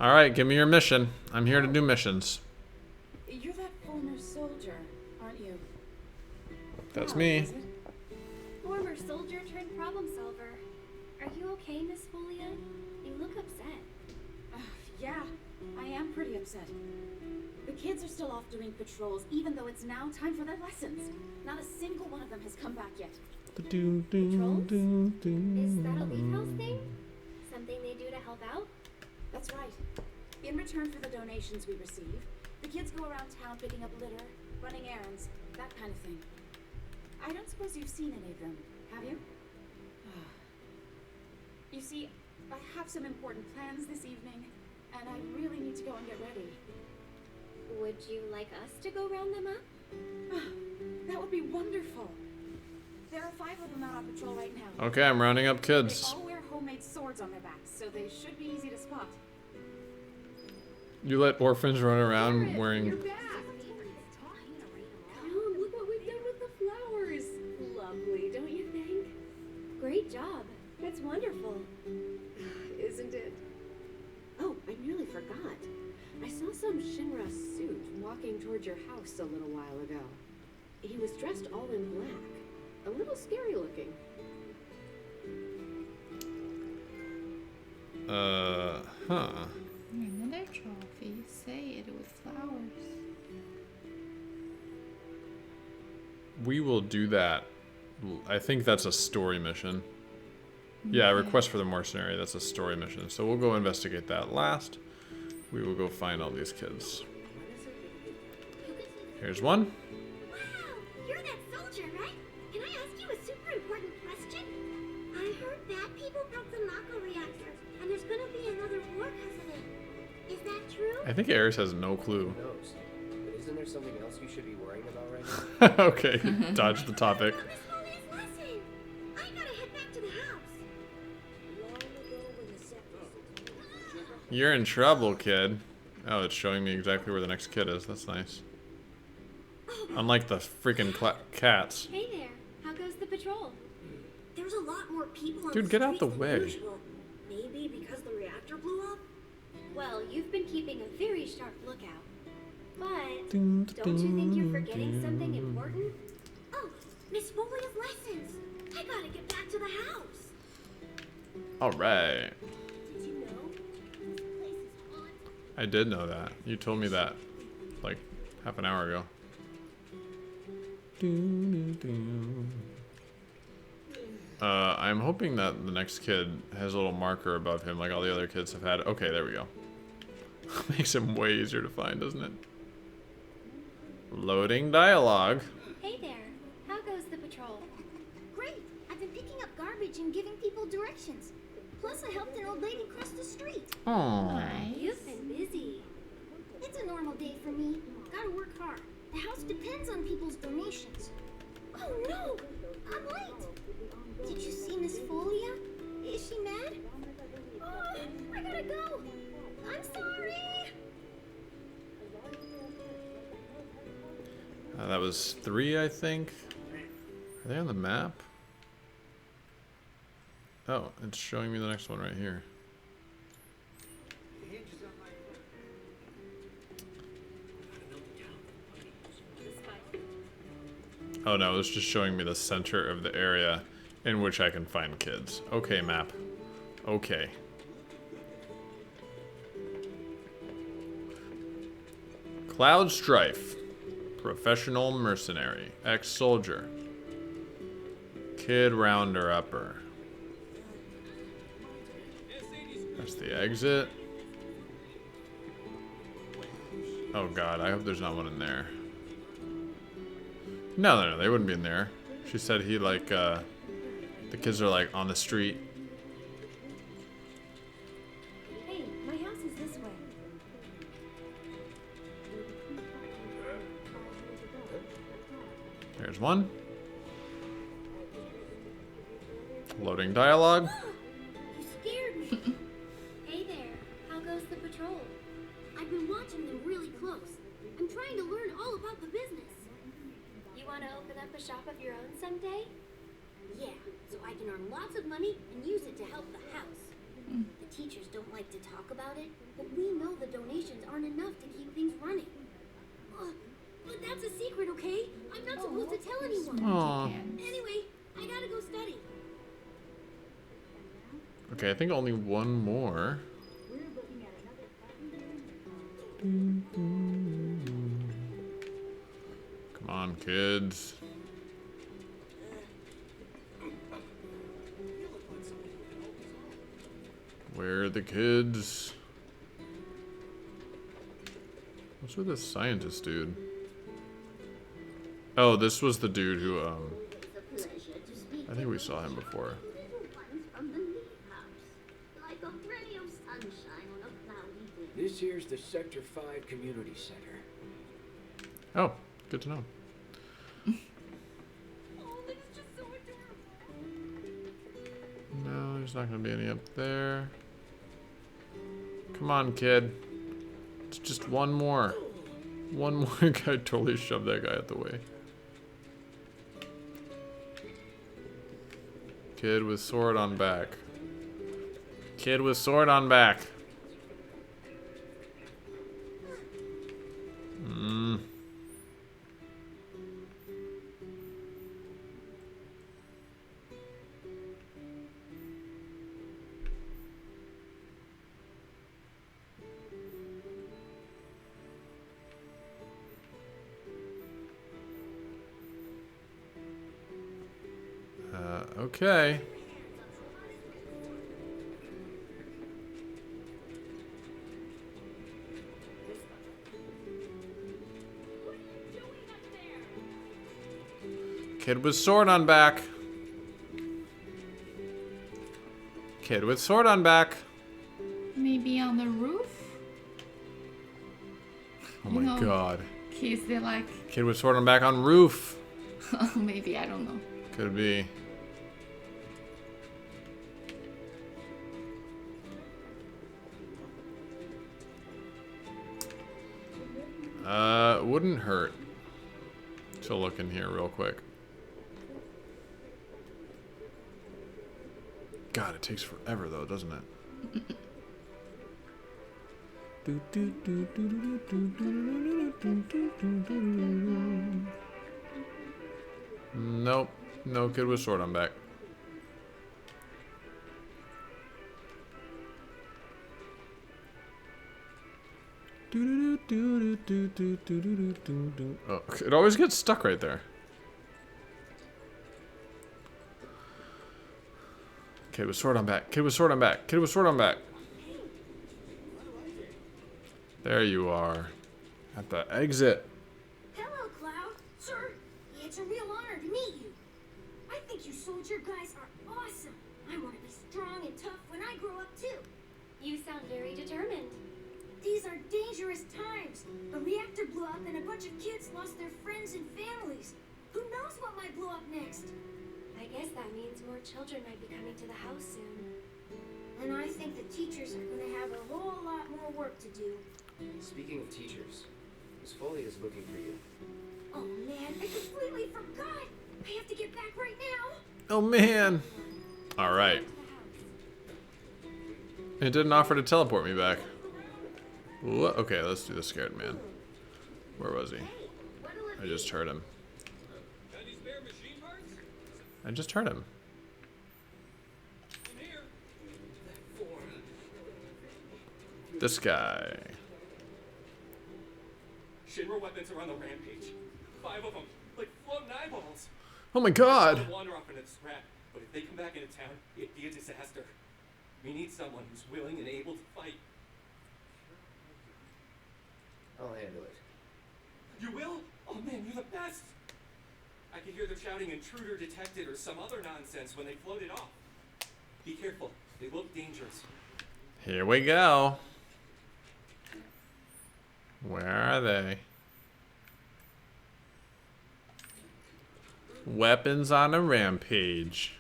Alright, give me your mission. I'm here to do missions. You're that former soldier, aren't you? That's me. Former soldier turned problem solver. Are you okay, Miss Folio? You look upset. Yeah, I am pretty upset. The kids are still off doing patrols, even though it's now time for their lessons. Not a single one of them has come back yet. Patrols? Is that a Leaf House thing? Something they do to help out? That's right. In return for the donations we receive, the kids go around town picking up litter, running errands, that kind of thing. I don't suppose you've seen any of them, have you? You see, I have some important plans this evening, and I really need to go and get ready. Would you like us to go round them up? That would be wonderful. There are 5 of them out on patrol right now. Okay, I'm rounding up They kids. all wear homemade swords on their backs, so they should be easy to spot. You let orphans run around wearing... Come, look what we've done with the flowers. Lovely, don't you think? Great job. That's wonderful. Isn't it? Oh, I nearly forgot. I saw some Shinra suit walking towards your house a little while ago. He was dressed all in black. A little scary looking. Huh. Another trophy. Say it with flowers. We will do that. I think that's a story mission. Yeah, request for the mercenary. That's a story mission. So we'll go investigate that last. We will go find all these kids. Here's one. Wow, you're that soldier, right? Can I ask you a super important question? I heard bad people broke the Mako reactors, and there's gonna be another war because of it. Is that true? I think Eris has no clue. Who knows? But isn't there something else you should be worrying about right now? Okay, dodge the topic. You're in trouble, kid. Oh, it's showing me exactly where the next kid is. That's nice. Unlike the freaking cats. Hey there. How goes the patrol? There's a lot more people on Dude, the get out the streets than way. usual. Maybe because the reactor blew up? Well, you've been keeping a very sharp lookout. But don't you think you're forgetting something important? Oh, Miss Folio's lessons. I gotta get back to the house. Alright. Did you know? This place is haunted. I did know that. You told me that like half an hour ago. I'm hoping that the next kid has a little marker above him like all the other kids have had. Okay, there we go. Makes him way easier to find, doesn't it? Loading dialogue. Hey there. How goes the patrol? Great. I've been picking up garbage and giving people directions. Plus, I helped an old lady cross the street. Aww. You've been busy. It's a normal day for me. Gotta work hard. The house depends on people's donations. Oh no! I'm late! Did you see Miss Folio? Is she mad? Oh, I gotta go! I'm sorry! That was 3, I think. Are they on the map? Oh, it's showing me the next one right here. Oh no, it's just showing me the center of the area in which I can find kids. Okay, map. Okay. Cloud Strife. Professional mercenary. Ex-soldier. Kid rounder upper. That's the exit. Oh god, I hope there's not one in there. No, they wouldn't be in there. She said he like, the kids are like on the street. Hey, my house is this way. There's one. Loading dialogue. You scared me. Hey there, how goes the patrol? I've been watching them really close. I'm trying to learn all about the business. You want to open up a shop of your own someday? Yeah, so I can earn lots of money and use it to help the house. The teachers don't like to talk about it, but we know the donations aren't enough to keep things running. But that's a secret, okay? I'm not supposed to tell anyone. Aw. Anyway, I gotta go study. Okay, I think only one more. Come on, kids. Where are the kids? What's with this scientist dude? Oh, this was the dude who, I think we saw him before. This here's the Sector 5 Community Center. Oh, good to know. No, there's not gonna be any up there. Come on, kid. It's just one more. One more guy totally shoved that guy out the way. Kid with sword on back. Kid with sword on back. Okay. Kid with sword on back. Kid with sword on back. Maybe on the roof? Oh my god. Kids, they like... Kid with sword on back on roof. Maybe, I don't know. Could be. Wouldn't hurt to look in here real quick. God, it takes forever though, doesn't it? Nope. No kid with sword on back. Oh, it always gets stuck right there. Kid with sword on back. Kid with sword on back. Kid with sword on back. There you are. At the exit. Hello, Cloud. Sir, it's a real honor to meet you. I think you soldier guys are awesome. I want to be strong and tough when I grow up, too. You sound very determined. These are dangerous times. A reactor blew up and a bunch of kids lost their friends and families. Who knows what might blow up next? I guess that means more children might be coming to the house soon. And I think the teachers are going to have a whole lot more work to do. Speaking of teachers, Miss Foley is looking for you. Oh man, I completely forgot. I have to get back right now. Oh man. All right. It didn't offer to teleport me back. What? Okay, let's do the scared man. Where was he? I just heard him. I just heard him. This guy. Shinra weapons are on the rampage. 5 of them, like floating eyeballs. Oh my god! They'll wander off in a scrap, but if they come back into town, it'd be a disaster. We need someone who's willing and able to fight. I'll handle it. You will? Oh man, you're the best! I could hear them shouting intruder detected or some other nonsense when they floated off. Be careful, they look dangerous. Here we go. Where are they? Weapons on a rampage.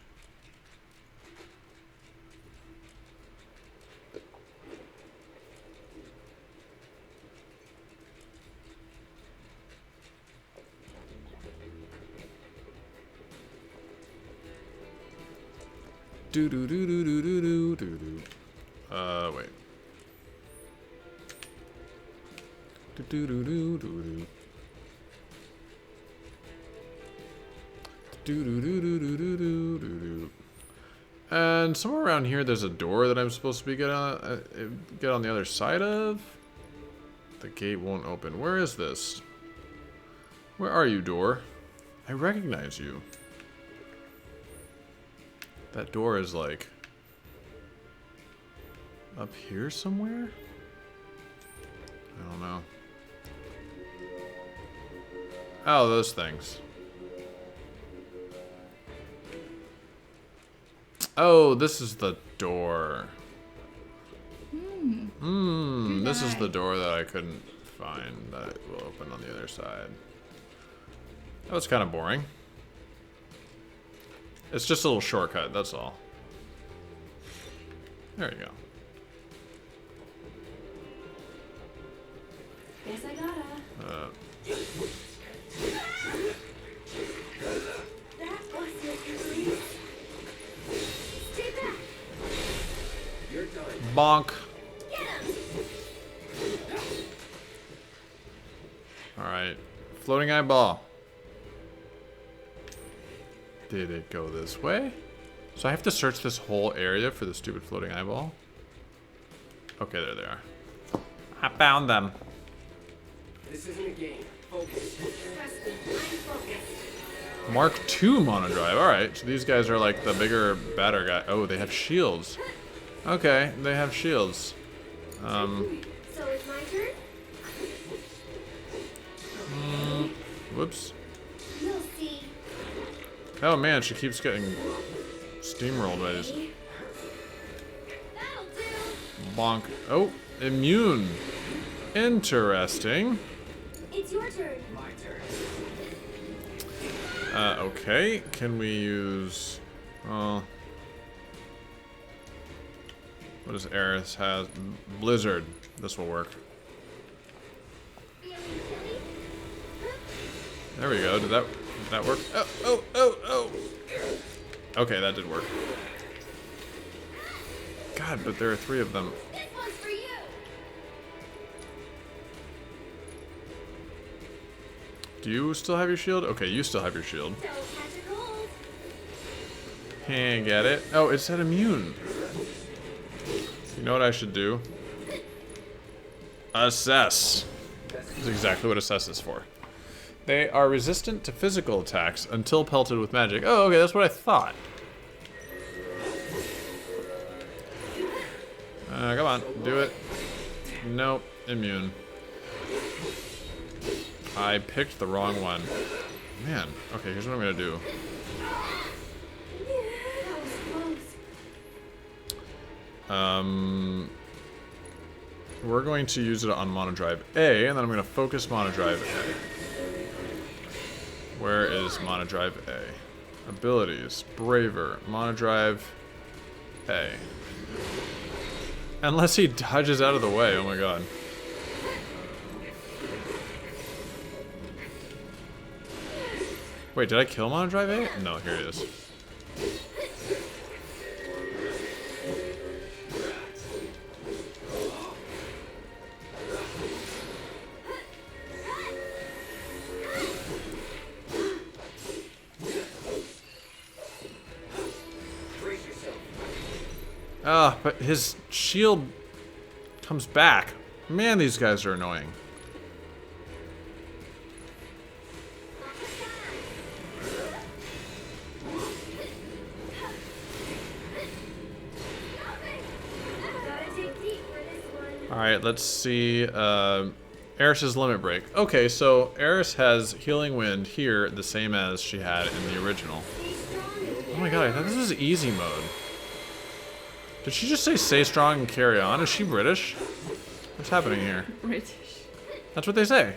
Do do do do do do do do. Wait. Do do do do do do. Do do do do do do do do do. And somewhere around here, there's a door that I'm supposed to be get on the other side of. The gate won't open. Where is this? Where are you, door? I recognize you. That door is like up here somewhere? I don't know. Oh, those things. Oh, this is the door. This is the door that I couldn't find that will open on the other side. That was kind of boring. It's just a little shortcut, that's all. There you go. Guess I gotta. That was it. Stay back. You're done. Bonk. Alright. Floating eyeball. Did it go this way? So I have to search this whole area for the stupid floating eyeball? Okay, there they are. I found them. This isn't a game. Focus. Mark II monodrive. Alright, so these guys are like the bigger, badder guy. Oh, they have shields. Okay, they have shields. So it's my turn? Whoops. You'll see. Oh man, she keeps getting steamrolled by these. Bonk. Oh, immune. Interesting. It's your turn. My turn. Okay. Can we use... what does Eris has? Blizzard. This will work. There we go. Did that work? Oh. Okay, that did work. God, but there are 3 of them. This one's for you. Do you still have your shield? Okay, you still have your shield. So catch a cold. Can't get it. Oh, it said immune. You know what I should do? Assess. That's exactly what assess is for. They are resistant to physical attacks until pelted with magic. Oh, okay, that's what I thought. Come on, do it. Nope, immune. I picked the wrong one. Man, okay, here's what I'm gonna do. We're going to use it on monodrive A, and then I'm gonna focus monodrive A. Where is monodrive A? Abilities, braver, monodrive A. Unless he dodges out of the way, oh my god. Wait, did I kill him on drive 8? No, here it is. Ah, but his shield comes back. Man, these guys are annoying. Alright, let's see. Eris's Limit Break. Okay, so Eris has Healing Wind here, the same as she had in the original. Oh my god, I thought this was easy mode. Did she just say stay strong and carry on? Is she British? What's happening here? British. That's what they say.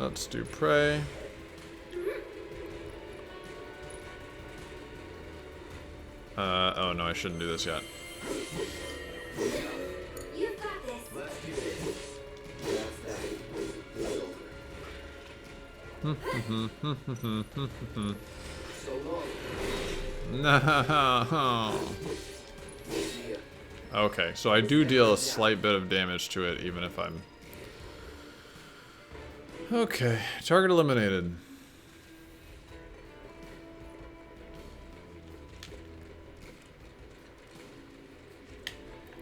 Let's do pray. Oh no, I shouldn't do this yet. You've got this. Let's do this. So long. No. Okay, so I do deal a slight bit of damage to it, even if I'm... Okay, target eliminated.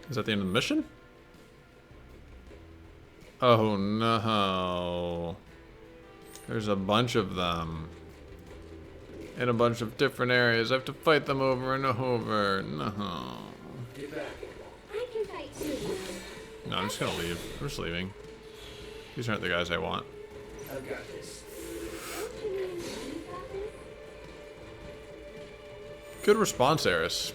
Is that the end of the mission? Oh no. There's a bunch of them. In a bunch of different areas. I have to fight them over and over. No. Get back. I can fight too. No, I'm just gonna leave. I'm just leaving. These aren't the guys I want. I've got this. Good response, Eris.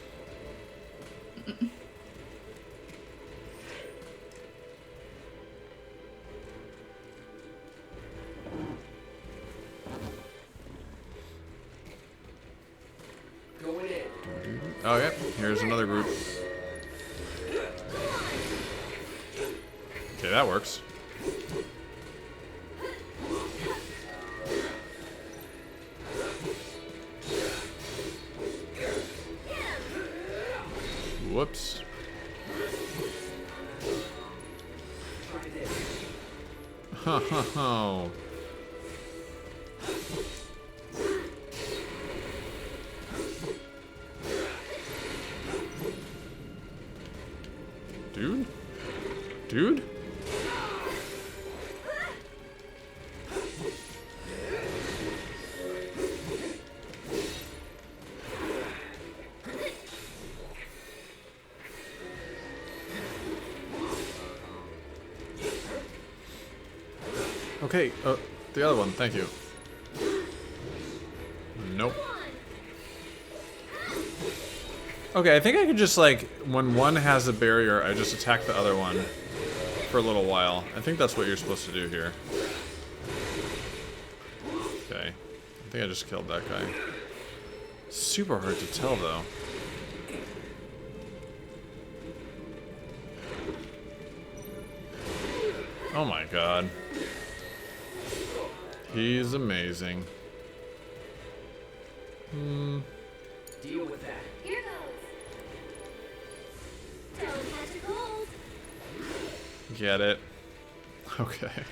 Going in. Oh, yep. Here's another group. Okay, that works. Whoops. Ha ha ha. Dude? Dude? Okay, the other one, thank you. Nope. Okay, I think I could just, like, when one has a barrier, I just attack the other one for a little while. I think that's what you're supposed to do here. Okay. I think I just killed that guy. Super hard to tell, though. Oh my god. He's amazing. Deal with that. Here goes. Don't catch a cold. Get it. Okay.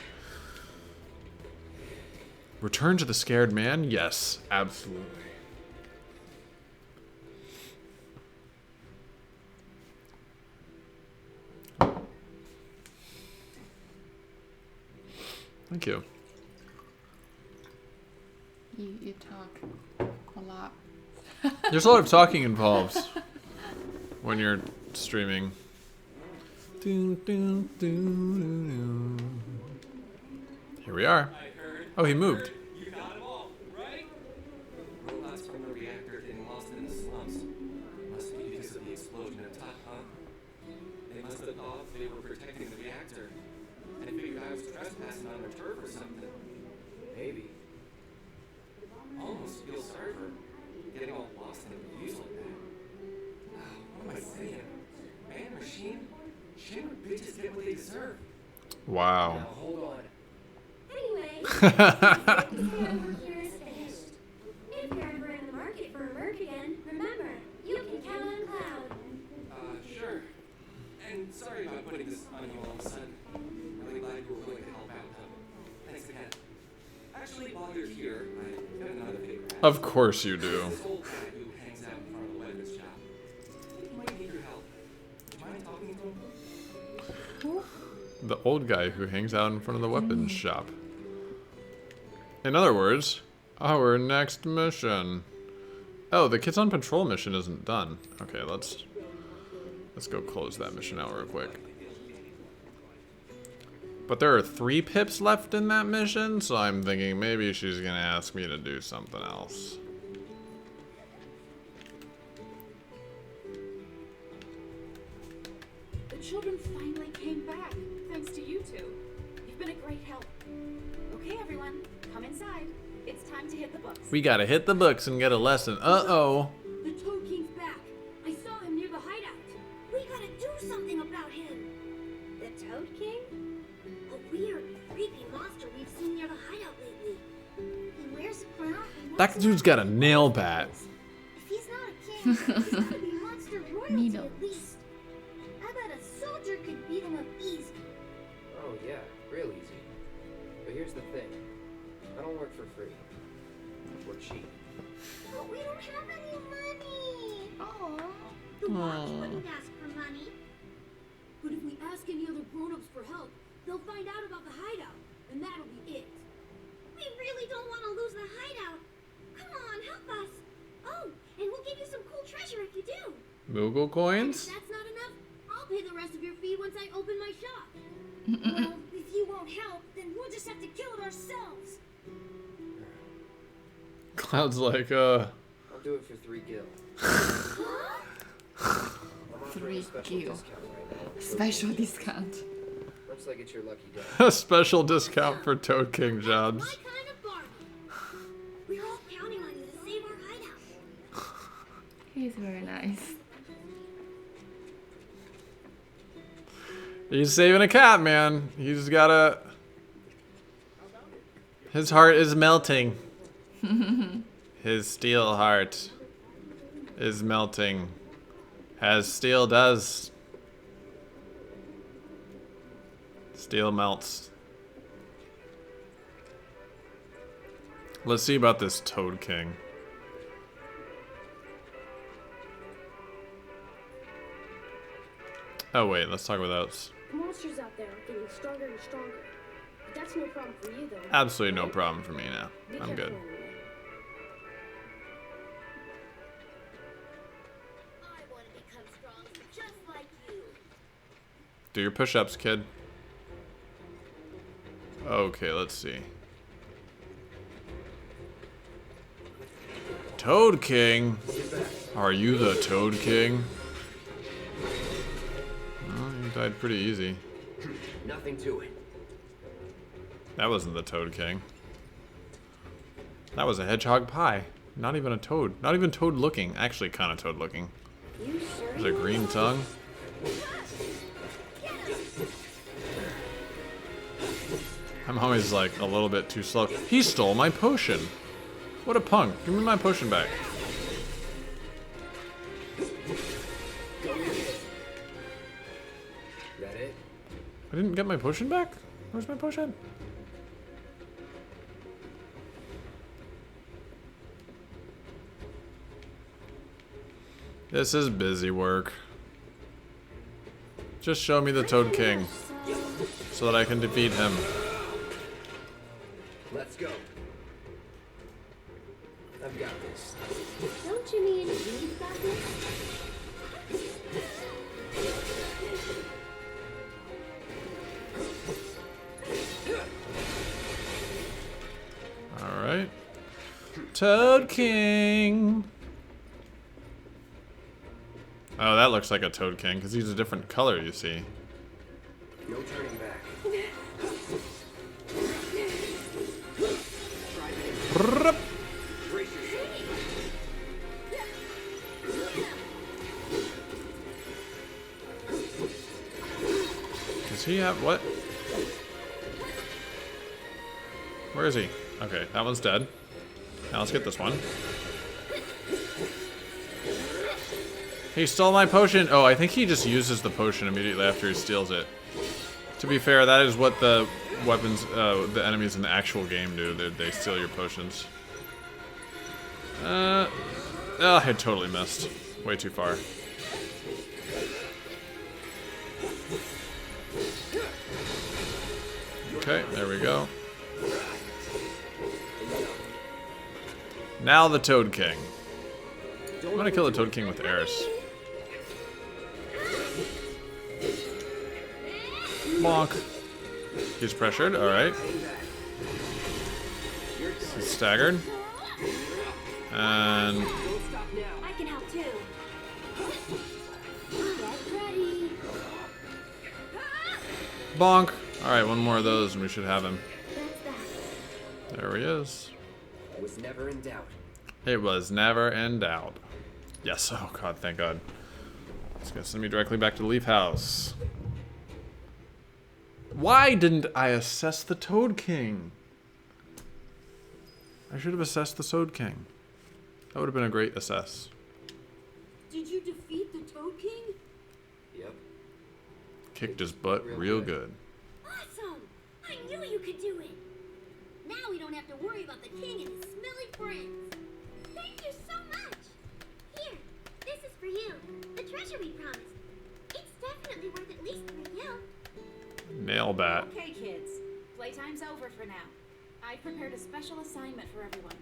Return to the scared man? Yes, absolutely. Thank you. You talk a lot. There's a lot of talking involved when you're streaming. Here we are. Oh, he moved. You got them all, right? Robots from the reactor getting lost in the slums. Must be because of the explosion at top, huh? Wow. Now, hold on. Anyway, over here is finished. If you're ever in the market for a merc again, remember, you can count on Cloud. Sure. And sorry about putting this on you all of a sudden. Really glad you were willing to help out, though. Thanks again. Actually, while you're here, I've got another favor. Of course you do. This old guy who hangs out in front of the weapons shop. He might need your help. Do you mind talking to him? The old guy who hangs out in front of the weapons shop. In other words, our next mission. Oh, the Kids on Patrol mission isn't done. Okay, let's go close that mission out real quick. But there are 3 pips left in that mission, so I'm thinking maybe she's gonna ask me to do something else. The children finally came back, thanks to you two. You've been a great help. Okay, everyone, come inside. It's time to hit the books. We gotta hit the books and get a lesson. Uh-oh. The Toad King's back. I saw him near the hideout. We gotta do something about him. The Toad King? A weird, creepy monster we've seen near the hideout lately. He wears a crown and That dude's got a nail bat. if he's not a king, he's gotta be monster royalty Needles. at least. I bet a soldier could beat him up easy. Oh, yeah, real easy. But here's the thing. I don't work for free. We're cheap. But we don't have any money. Oh. The watch wouldn't ask for money. But if we ask any other grown-ups for help, they'll find out about the hideout, and that'll be it. We really don't want to lose the hideout. Come on, help us. Oh, and we'll give you some cool treasure if you do. Moogle coins? If that's not enough, I'll pay the rest of your fee once I open my shop. Well, if you won't help, then we'll just have to kill it ourselves. Cloud's like, I'll do it for 3 gil. Huh? I'm offering a 3 special gil. discount right now. Special discount. Looks like it's your lucky day. a special discount for Toad King jobs. My kind of bargain. We're all counting on you to save our hideout. He's very nice. He's saving a cat, man. He's gotta... His heart is melting. His steel heart is melting. As steel does. Steel melts. Let's see about this Toad King. Oh wait, let's talk about those. The monsters out there are getting stronger and stronger. But that's no problem for you, though. Absolutely no problem for me now. Be I'm good. careful anyway. I want to become strong just like you. Do your push-ups, kid. Okay, let's see. Toad King? Are you the Toad King? Oh, you died pretty easy. Nothing to it. That wasn't the Toad King. That was a hedgehog pie. Not even a toad. Not even toad looking. Actually, kind of toad looking. You sure? There's a green tongue. I'm always like a little bit too slow. He stole my potion. What a punk. Give me my potion back. That it? I didn't get my potion back? Where's my potion? This is busy work. Just show me the Toad King so that I can defeat him. Let's go. I've got this. Don't you mean you've got this? Alright. Toad King! Oh, that looks like a Toad King, because he's a different color, you see. No turning back. Does he have what? Where is he? Okay, that one's dead. Now let's get this one. He stole my potion. Oh, I think he just uses the potion immediately after he steals it. To be fair, that is what the weapons, the enemies in the actual game do. They steal your potions. Oh, I totally missed. Way too far. Okay, there we go. Now the Toad King. I'm gonna kill the Toad King with Eris. Bonk. He's pressured, alright. He's staggered. And... I can help too. Get ready. bonk. Alright, one more of those and we should have him. There he is. It was never in doubt. It was never in doubt. Yes, oh god, thank god. It's gonna send me directly back to the Leaf House. Why didn't I assess the Toad King? I should have assessed the Toad King. That would have been a great assess. Did you defeat the Toad King? Yep. Kicked his butt real good. Awesome! I knew you could do it! Now we don't have to worry about the king and his smelly friends. Thank you so much! Here, this is for you. The treasure we promised. It's definitely worth at least 3 gil. Nail bat. Okay, kids. Playtime's over for now. I prepared a special assignment for everyone.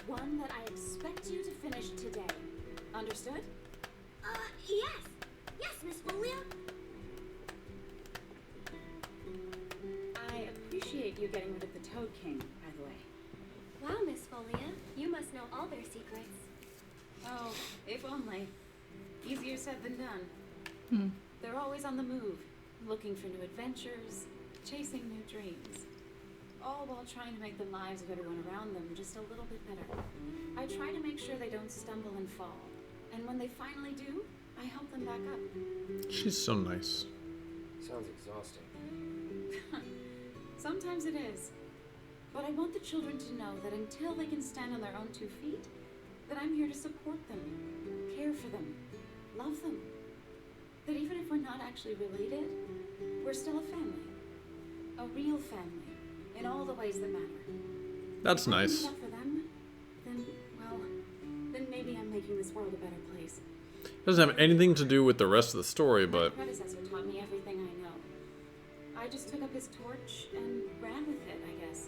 One that I expect you to finish today. Understood? Yes. Yes, Miss Folia. I appreciate you getting rid of the Toad King, by the way. Wow, Miss Folia, you must know all their secrets. Oh, if only. Easier said than done. Hmm. They're always on the move, looking for new adventures, chasing new dreams. All while trying to make the lives of everyone around them just a little bit better. I try to make sure they don't stumble and fall. And when they finally do, I help them back up. She's so nice. Sounds exhausting. Sometimes it is. But I want the children to know that until they can stand on their own 2 feet, that I'm here to support them, care for them, love them. That even if we're not actually related, we're still a family. A real family. In all the ways that matter. That's nice. If I do that for them, then, well, then maybe I'm making this world a better place. Doesn't have anything to do with the rest of the story, but... My predecessor taught me everything I know. I just took up his torch and ran with it, I guess.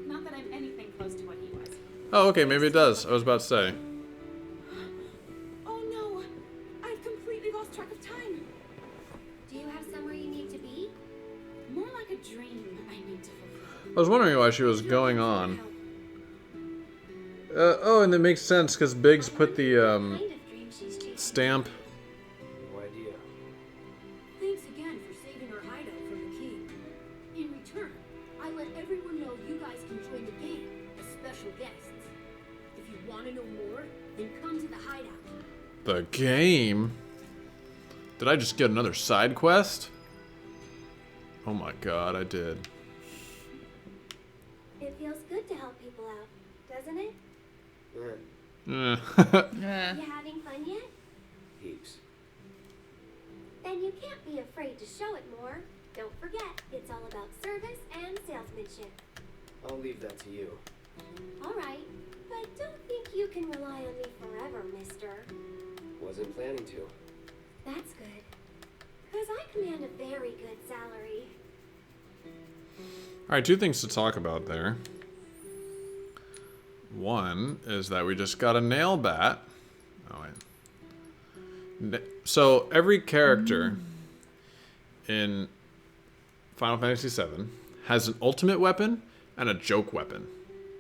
Not that I'm anything close to what he was. Oh, okay, maybe it does. I was about to say. Oh no! I've completely lost track of time! Do you have somewhere you need to be? More like a dream I need to fulfill. I was wondering why she was going on. Oh, and it makes sense, because Biggs put the, stamp. No idea. Thanks again for saving our hideout from the king. In return, I let everyone know you guys can join the game as special guests. If you want to know more, then come to the hideout. The game? Did I just get another side quest? Oh my god, I did. It feels good to help people out, doesn't it? Yeah. You having fun yet? Heaps. Then you can't be afraid to show it more. Don't forget, it's all about service and salesmanship. I'll leave that to you. All right, but don't think you can rely on me forever, mister. Wasn't planning to. That's good. Because I command a very good salary. Alright, 2 things to talk about there. One is that we just got a nail bat. Oh, wait. So, every character in Final Fantasy VII has an ultimate weapon and a joke weapon.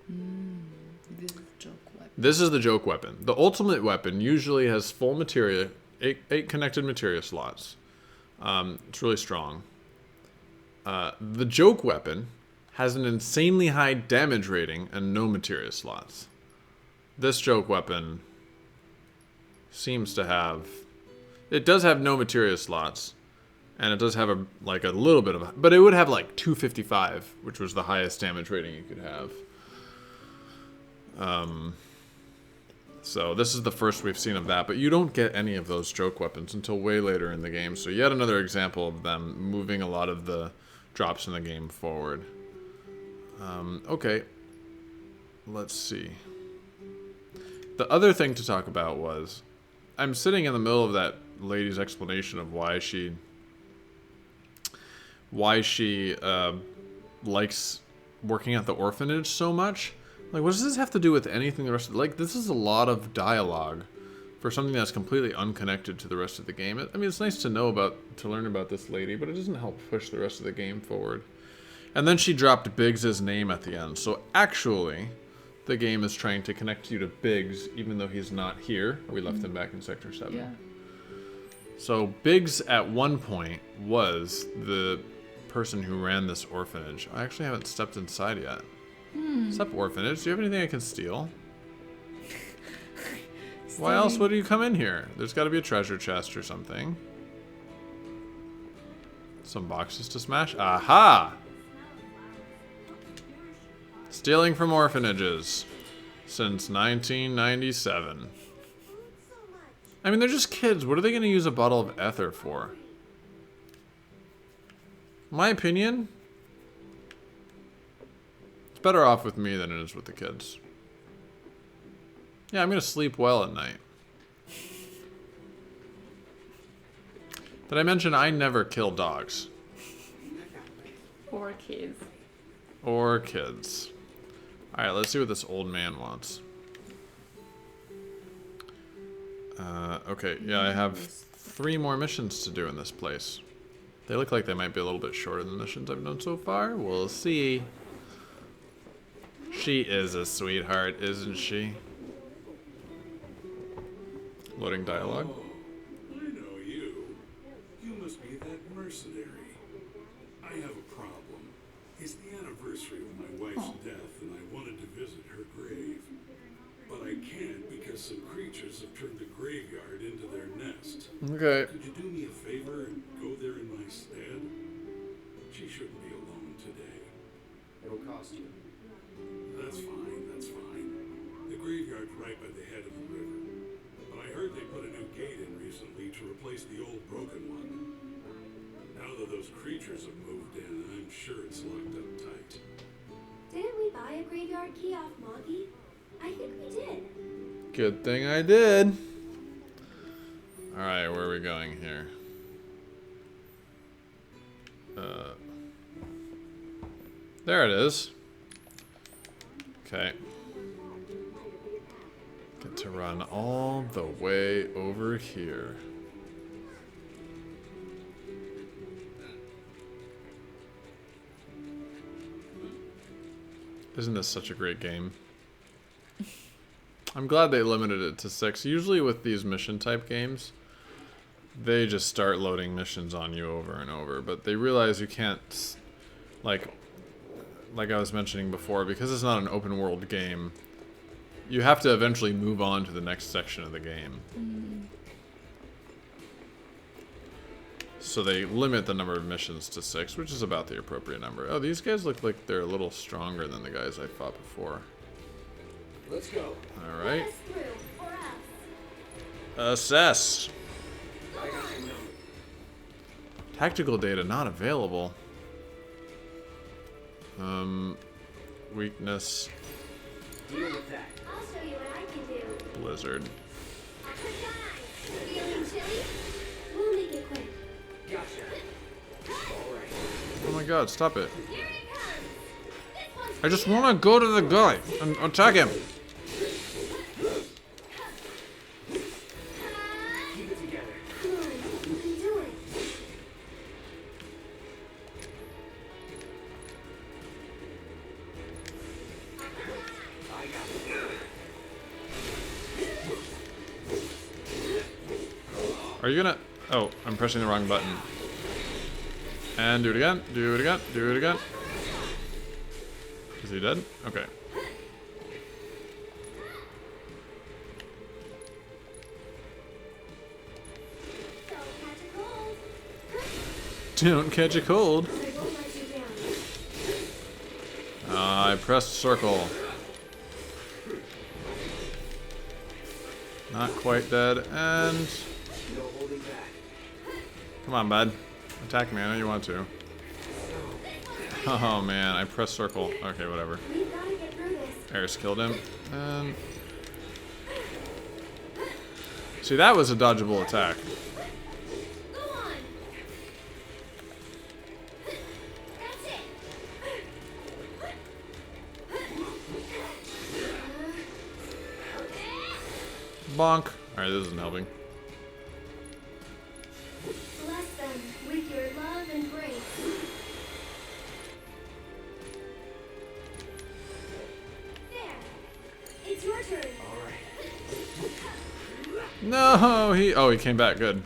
This is the joke weapon. This is the joke weapon. The ultimate weapon usually has full materia, 8 connected materia slots. It's really strong. The joke weapon has an insanely high damage rating and no materia slots. This joke weapon seems to have... It does have no materia slots, And it does have a little bit of a, but it would have like 255, which was the highest damage rating you could have. So this is the first we've seen of that, but you don't get any of those stroke weapons until way later in the game. So yet another example of them moving a lot of the drops in the game forward. Okay, let's see. The other thing to talk about was, I'm sitting in the middle of that lady's explanation of why she likes working at the orphanage so much. Like, what does this have to do with anything the rest of... Like, this is a lot of dialogue for something that's completely unconnected to the rest of the game. I mean, it's nice to learn about this lady, but it doesn't help push the rest of the game forward. And then she dropped Biggs' name at the end. So, actually, the game is trying to connect you to Biggs, even though he's not here. We left him back in Sector 7. Yeah. So, Biggs, at one point, was the person who ran this orphanage. I actually haven't stepped inside yet. What's up, orphanage? Do you have anything I can steal? Why else would you come in here? There's got to be a treasure chest or something. Some boxes to smash. Aha! Stealing from orphanages since 1997. I mean, they're just kids. What are they going to use a bottle of ether for? My opinion, it's better off with me than it is with the kids. Yeah, I'm going to sleep well at night. Did I mention I never kill dogs? Or kids. Or kids. Alright, let's see what this old man wants. Okay, yeah, I have 3 more missions to do in this place. They look like they might be a little bit shorter than the missions I've done so far. We'll see. She is a sweetheart, isn't she? Loading dialogue. Oh, I know you. You must be that mercenary. I have a problem. It's the anniversary of my wife's death, and I wanted to visit her grave. But I can't because some creatures have turned the graveyard into their nest. Okay. Could you do me a favor and go there in my stead? She shouldn't be alone today. It'll cost you. That's fine, that's fine. The graveyard's right by the head of the river. But I heard they put a new gate in recently to replace the old broken one. Now that those creatures have moved in, I'm sure it's locked up tight. Didn't we buy a graveyard key off Moggy? I think we did. Good thing I did. Alright, where are we going here? There it is. Okay. Get to run all the way over here. Isn't this such a great game? I'm glad they limited it to 6. Usually with these mission type games, they just start loading missions on you over and over, but they realize you can't, like I was mentioning before, because it's not an open world game, you have to eventually move on to the next section of the game. So they limit the number of missions to 6, which is about the appropriate number. Oh, these guys look like they're a little stronger than the guys I fought before. Let's go. Alright. Assess. Tactical data not available. Weakness. Deal with that. I'll show you what I can do. Blizzard. Feeling chilly? We'll make it quick. Gotcha. Alright. Oh my god, stop it. I just want to go to the guy and attack him. Keep it together. You can do it. I got it. Are you gonna... Oh, I'm pressing the wrong button. And do it again, do it again, do it again. Is he dead? Okay. Don't catch a cold. I pressed circle. Not quite dead, and... Come on, bud. Attack me, I know you want to. Oh man, I pressed circle. Okay, whatever. Eris killed him, and... See, that was a dodgeable attack. Bonk. Alright, this isn't helping. Bless them with your love and grace. There. It's your turn. No, he came back. Good.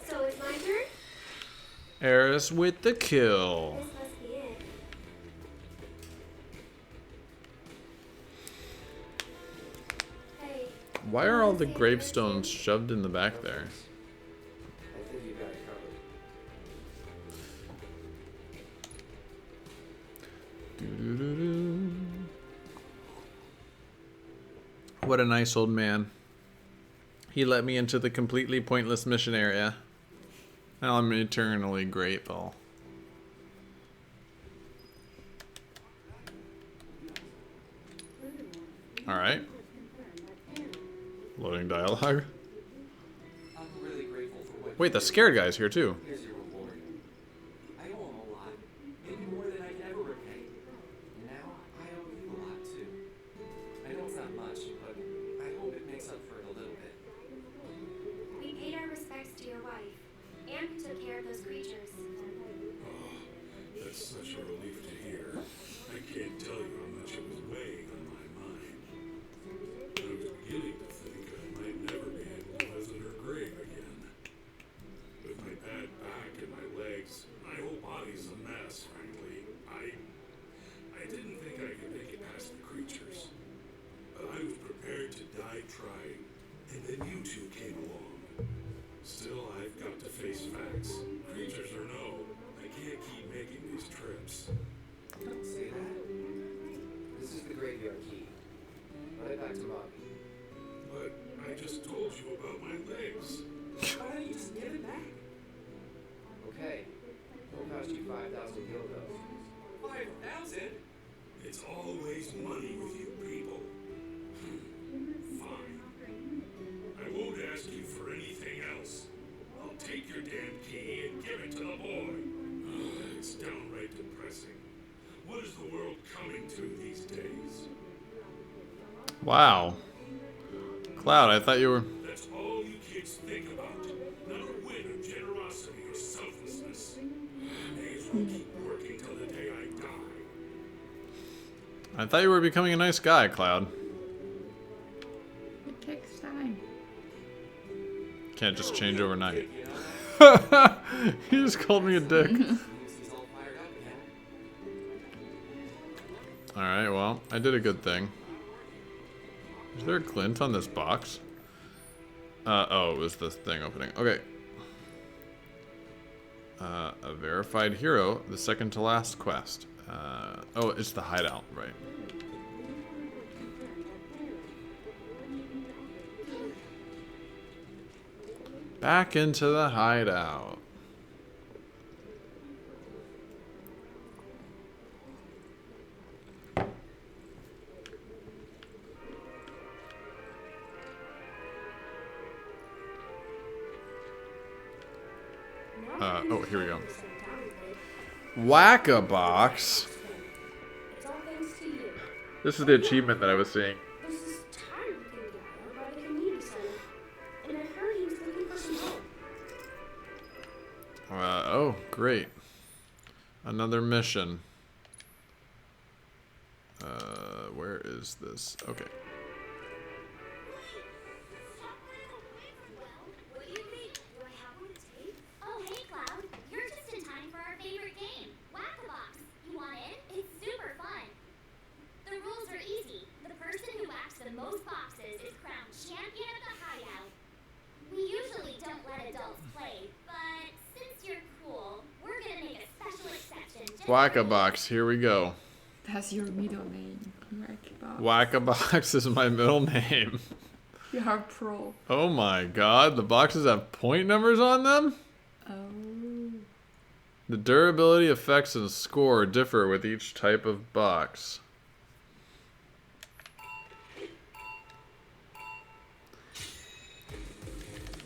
So it's my turn? Eris with the kill. This must be it. Hey. Why are all the gravestones shoved in the back there? I think you got it covered. Doo-doo-doo-doo. What a nice old man. He let me into the completely pointless mission area. Now I'm eternally grateful. Alright. Loading dialogue. I'm really grateful for what Wait, the scared guy's here too. Here's your reward. I owe him a lot, maybe more than I can ever repay. And now I owe you a lot too. I know it's not much, but I hope it makes up for it a little bit. We paid our respects to your wife, and we took care of those creatures. Oh, that's such a relief to hear. I can't tell you how much it was weighing on my mind. I was beginning to think I might never be able to visit her grave again. With my bad back and my legs, my whole body's a mess, frankly. I didn't think I could make it past the creatures. But I was prepared to die trying, and then you two came along. Still, I've got to face facts. Creatures or no, I can't keep making these trips. Don't say that. This is the graveyard key. Run it back to Mommy. But I just told you about my legs. Why don't you just give it back? Okay. It'll cost you 5,000 gildos. 5,000? It's always money with you people. Fine. I won't ask you for anything else. I'll take your damn key and give it to the boy. It's downright depressing. What is the world coming to these days? Wow. Cloud, I thought you were... That's all you kids think about. Not a whit of generosity or selflessness. May as well keep working till the day I die. I thought you were becoming a nice guy, Cloud. It takes time. Can't just change overnight. He just called me a dick. Alright, well, I did a good thing. Is there a glint on this box? Oh, it was this thing opening. Okay. A verified hero, the second to last quest. Oh, it's the hideout, right. Back into the hideout. Oh, here we go. Whack-a-box. It's all thanks to you. This is the achievement that I was seeing. There's this tire-looking guy over by the community center, and I heard he was looking for some help. Oh, great. Another mission. Where is this? Okay. What do you think? Do I have what it takes? Oh, hey, Cloud. You're just in time for our favorite game, Whack-a-Box. You want in? It's super fun. The rules are easy. The person who whacks the most boxes is crowned champion of the hideout. We usually don't let adults play, but since you're Whack-a-box, here we go. That's your middle name. Whack-a-box. Whack-a-box is my middle name. You are pro. Oh my god, the boxes have point numbers on them? Oh. The durability, effects, and score differ with each type of box.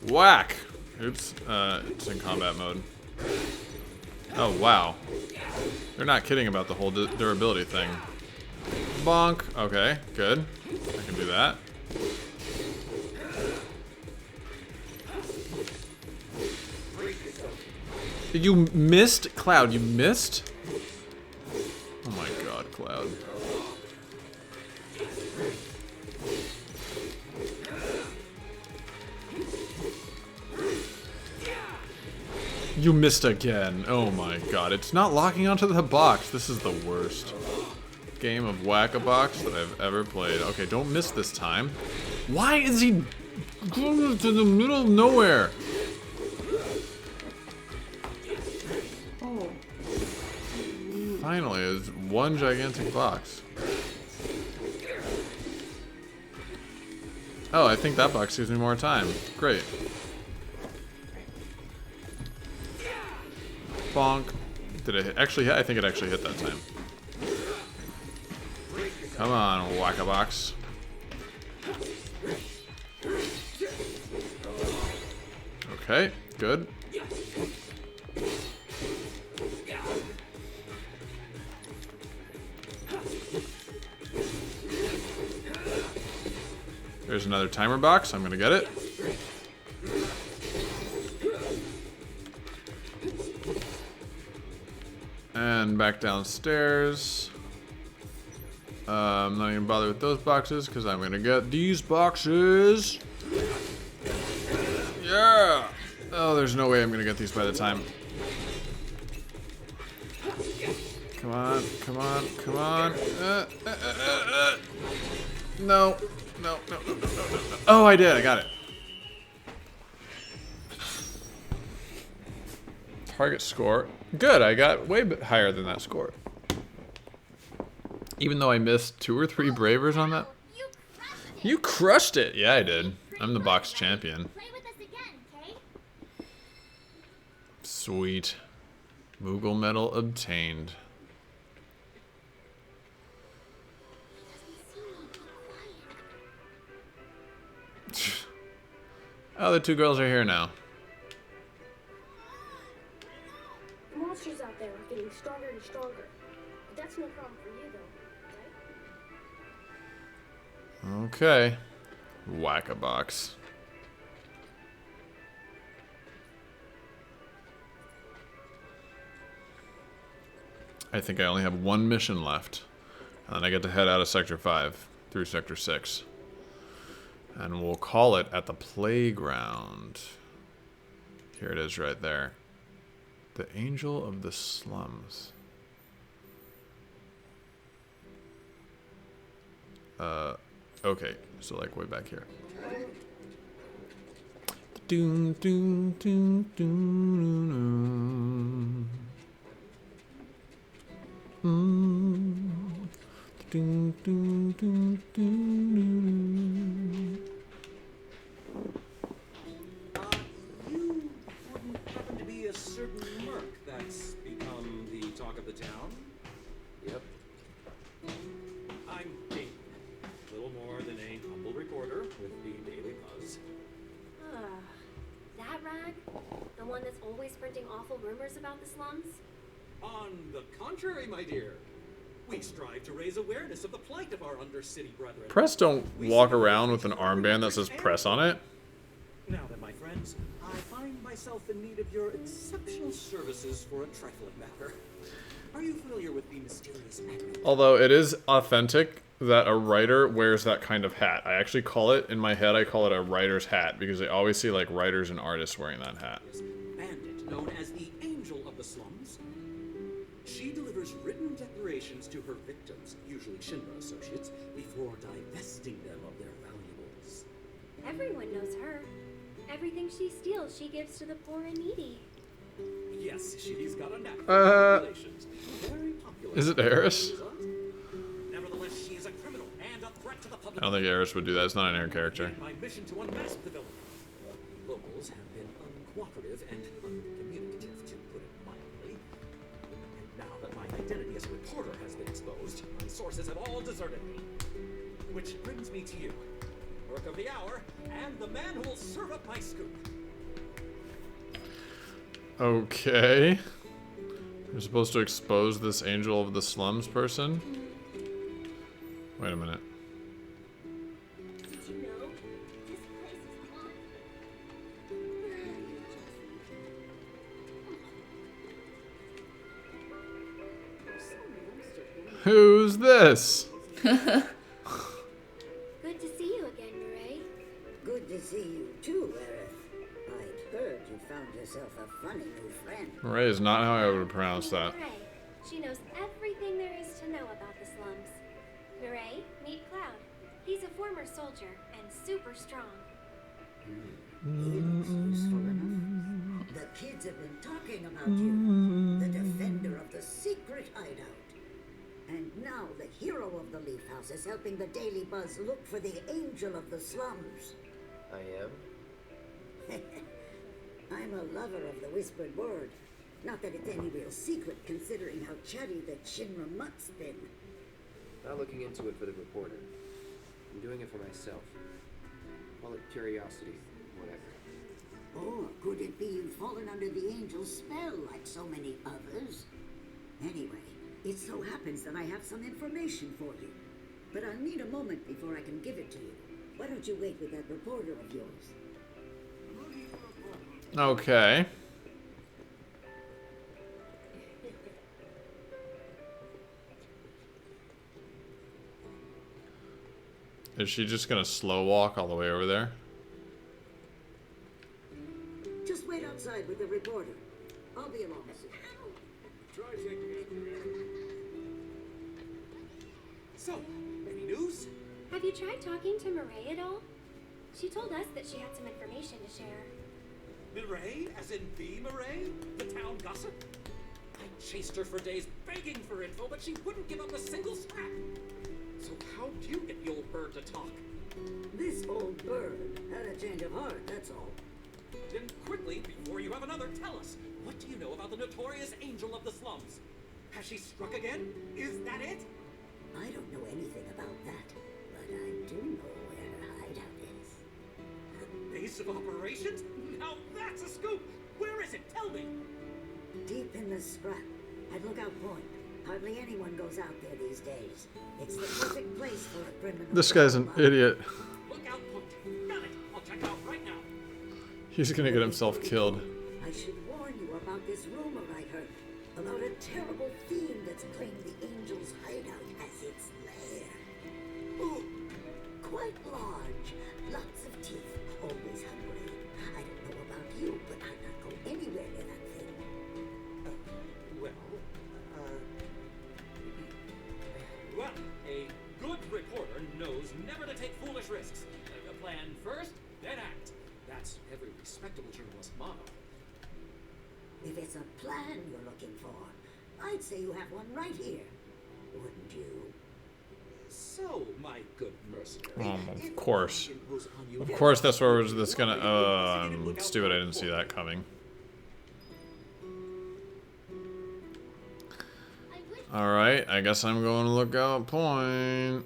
Whack! Oops, it's in combat mode. Oh, wow. They're not kidding about the whole durability thing. Bonk. Okay, good. I can do that. You missed? Cloud, you missed? Oh my god, Cloud. You missed again. Oh my god. It's not locking onto the box. This is the worst game of Whack-a-Box that I've ever played. Okay, don't miss this time. Why is he going to the middle of nowhere? Oh. Finally, it's one gigantic box. Oh, I think that box gives me more time. Great. Bonk. Did it actually hit? I think it actually hit that time. Come on, Whack-a-Box. Okay, good. There's another timer box. I'm gonna get it. And back downstairs. I'm not even bother with those boxes because I'm gonna get these boxes. Yeah. Oh, there's no way I'm gonna get these by the time. Come on, come on, come on. No. No. Oh, I did. I got it. Target score. Good. I got way higher than that score. Even though I missed 2 or 3 bravers on that. You crushed it. Yeah, I did. I'm the box champion. Sweet. Moogle medal obtained. Oh, the 2 girls are here now. The monsters out there are getting stronger and stronger. But that's no problem for you, though, right? Okay. Whack-a-box. I think I only have 1 mission left. And then I get to head out of Sector 5 through Sector 6. And we'll call it at the playground. Here it is right there. The Angel of the Slums. Okay, so like way back here. Doom, doom, doom, doom, doom, doom, doom, doom. You wouldn't happen to be a certain merc that's become the talk of the town? Yep. I'm Dave. Little more than a humble reporter with the Daily Buzz. That rag? The one that's always printing awful rumors about the slums? On the contrary, my dear. We strive to raise awareness of the plight of our undercity brethren. Press don't walk around with an armband that says press on it. Now then, my friends, I find myself in need of your exceptional services for a trifling matter. Are you familiar with the mysterious magnet? Although it is authentic that a writer wears that kind of hat. I actually call it, in my head, I call it a writer's hat because I always see like writers and artists wearing that hat. Bandit known as the Angel of the Slums. She delivers written declarations to her victims, usually Shinra associates, before divesting them of their valuables. Everyone knows her. Everything she steals, she gives to the poor and needy. Yes, she's got a knack for relations. Very popular. Is it Eris? Nevertheless, she is a criminal and a threat to the public. I don't think Eris would do that. It's not in her character. My mission to unmask the villain. Locals have been uncooperative and uncommunicative, to put it mildly. And now that my identity as a reporter has been exposed, my sources have all deserted me. Which brings me to you, work of the hour, and the man who will serve up my scoop. Okay. You're supposed to expose this Angel of the Slums person? Wait a minute. Did you know this place is haunted? Who's this? Good to see you again, Mireille. Good to see you too, Aerith. I'd heard you found yourself a funny new friend. Ray is not how I would pronounce that. Mireille. She knows everything there is to know about the slums. Mireille, meet Cloud. He's a former soldier and super strong. He looks useful enough. The kids have been talking about you, the defender of the secret hideout. And now the hero of the Leaf House is helping the Daily Buzz look for the Angel of the Slums. I am? I'm a lover of the whispered word. Not that it's any real secret, considering how chatty that Shinra mutt's been. Not looking into it for the reporter. I'm doing it for myself. Call it curiosity, whatever. Or could it be you've fallen under the Angel's spell like so many others? Anyway, it so happens that I have some information for you. But I'll need a moment before I can give it to you. Why don't you wait with that reporter of yours? Okay. Is she just gonna slow walk all the way over there? Just wait outside with the reporter. I'll be along soon. Try taking it. So, any news? Have you tried talking to Mireille at all? She told us that she had some information to share. Mireille, as in the Mireille? The town gossip? I chased her for days begging for info, but she wouldn't give up a single scrap. So how'd you get the old bird to talk? This old bird had a change of heart, that's all. Then quickly, before you have another, tell us. What do you know about the notorious Angel of the Slums? Has she struck again? Is that it? I don't know anything about that, but I do know where her hideout is. Her base of operations? Now that's a scoop! Where is it? Tell me! Deep in the scrap, at Lookout Point. Hardly anyone goes out there these days. It's the perfect place for a criminal. This guy's an idiot. Lookout Point. Got it. I'll check out right now. He's gonna get himself killed. I should warn you about this rumor I heard about a terrible fiend that's claimed the Angel's hideout as its lair. Ooh, quite large, lots of teeth, always hungry. I don't know about you, but I'd not go anywhere near that thing. Well, a good reporter knows never to take foolish risks. Plan first, then act. That's every respectable journalist motto. If it's a plan you're looking for, I'd say you have one right here. Wouldn't you? So, my good mercenary. Of course. Of course that's where that's gonna stupid, I didn't see that coming. Alright, I guess I'm going to Lookout Point.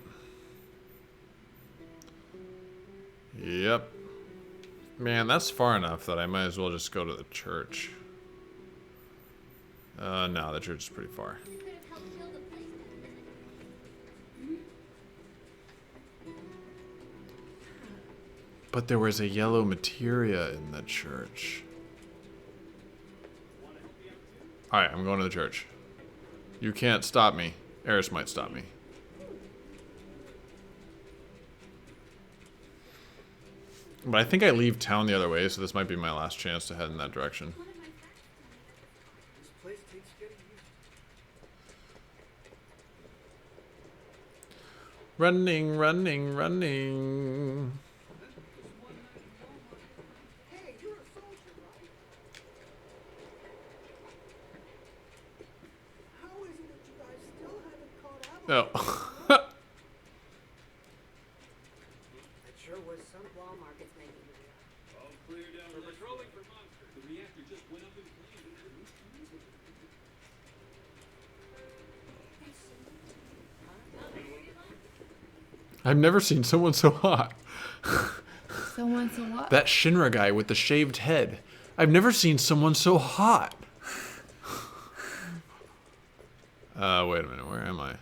Yep. Man, that's far enough that I might as well just go to the church. No, the church is pretty far. But there was a yellow materia in the church. Alright, I'm going to the church. You can't stop me. Eris might stop me. But I think I leave town the other way, so this might be my last chance to head in that direction. This place keeps getting used. Running, running, running. Hey, you're a soldier, right? No. That sure was some claw markets making it. All clear down. We're patrolling for monsters. The reactor just went up in flames. I've never seen someone so hot. Someone so what? That Shinra guy with the shaved head. I've never seen someone so hot. Wait a minute, where am I?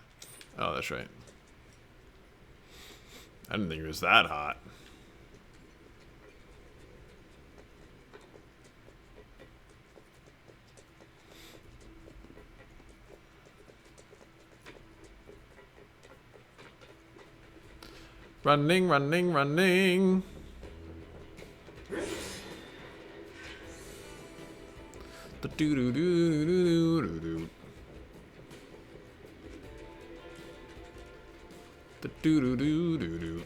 Oh, that's right. I didn't think it was that hot. Running, running, running. The doo doo doo doo doo doo. The doo doo doo doo doo.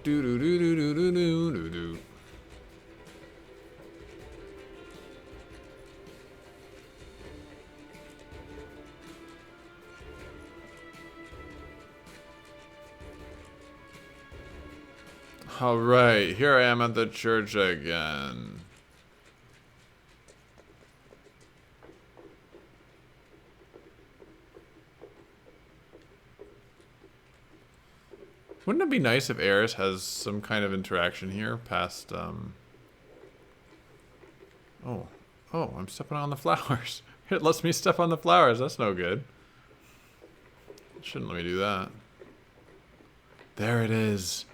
Doo doo doo doo doo doo doo doo doo. All right, here I am at the church again. Wouldn't it be nice if Eris has some kind of interaction here past, Oh, I'm stepping on the flowers. It lets me step on the flowers. That's no good. It shouldn't let me do that. There it is.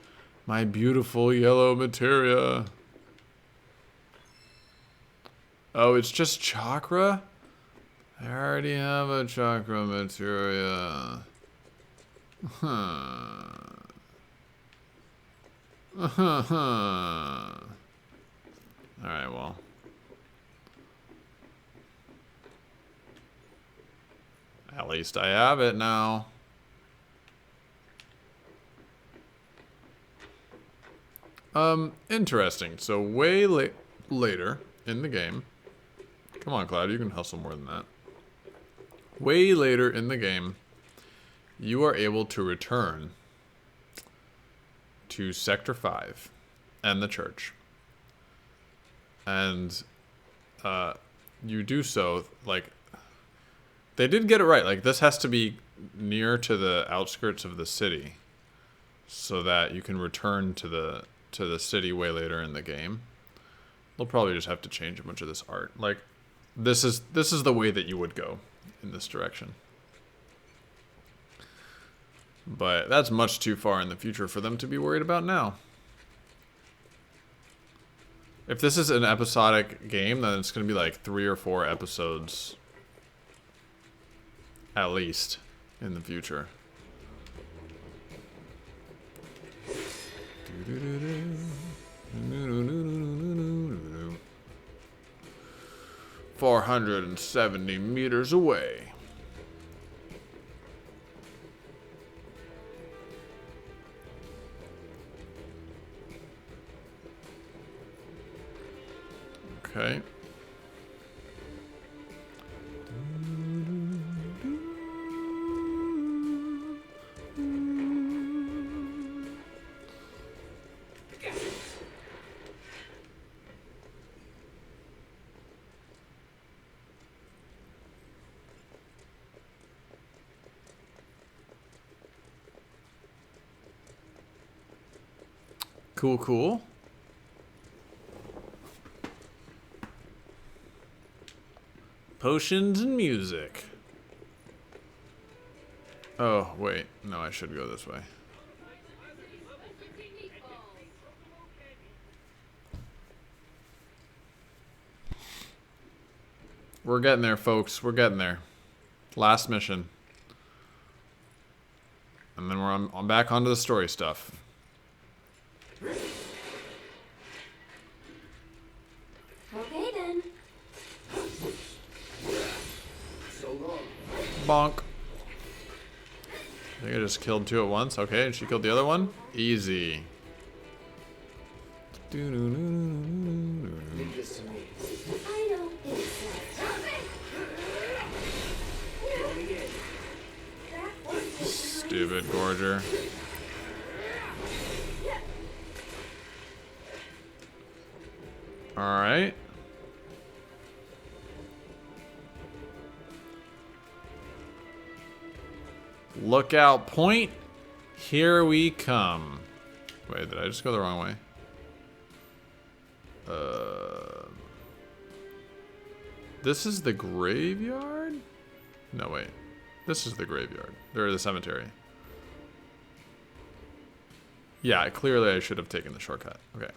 My beautiful yellow materia. Oh, it's just chakra? I already have a chakra materia. Alright, well. At least I have it now. Interesting. So way later in the game. Come on, Cloud, you can hustle more than that. Way later in the game, you are able to return to Sector 5 and the church. And you do so, like, they did get it right. Like, this has to be near to the outskirts of the city so that you can return to the city way later in the game. They'll probably just have to change a bunch of this art. Like, this is the way that you would go in this direction. But that's much too far in the future for them to be worried about now. If this is an episodic game, then it's going to be like 3 or 4 episodes at least in the future. 470 meters away. Okay. Cool, cool. Potions and music. Oh, wait. No, I should go this way. We're getting there, folks. We're getting there. Last mission. And then we're on back onto the story stuff. Okay then. So long. Bonk. I think I just killed 2 at once. Okay, and she killed the other one. Easy. Leave this to me. I don't think so. Stupid Gorger. Alright. Lookout point. Here we come. Wait, did I just go the wrong way? This is the graveyard? No, wait. This is the graveyard. Or the cemetery. Yeah, clearly I should have taken the shortcut. Okay.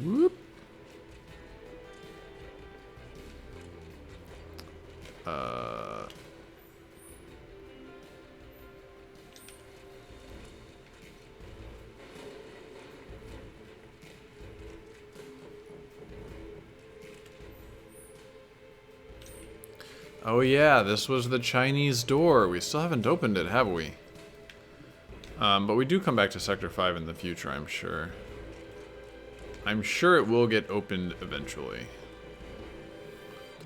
Whoop. Oh yeah, this was the Chinese door. We still haven't opened it, have we? But we do come back to Sector 5 in the future, I'm sure. I'm sure it will get opened eventually.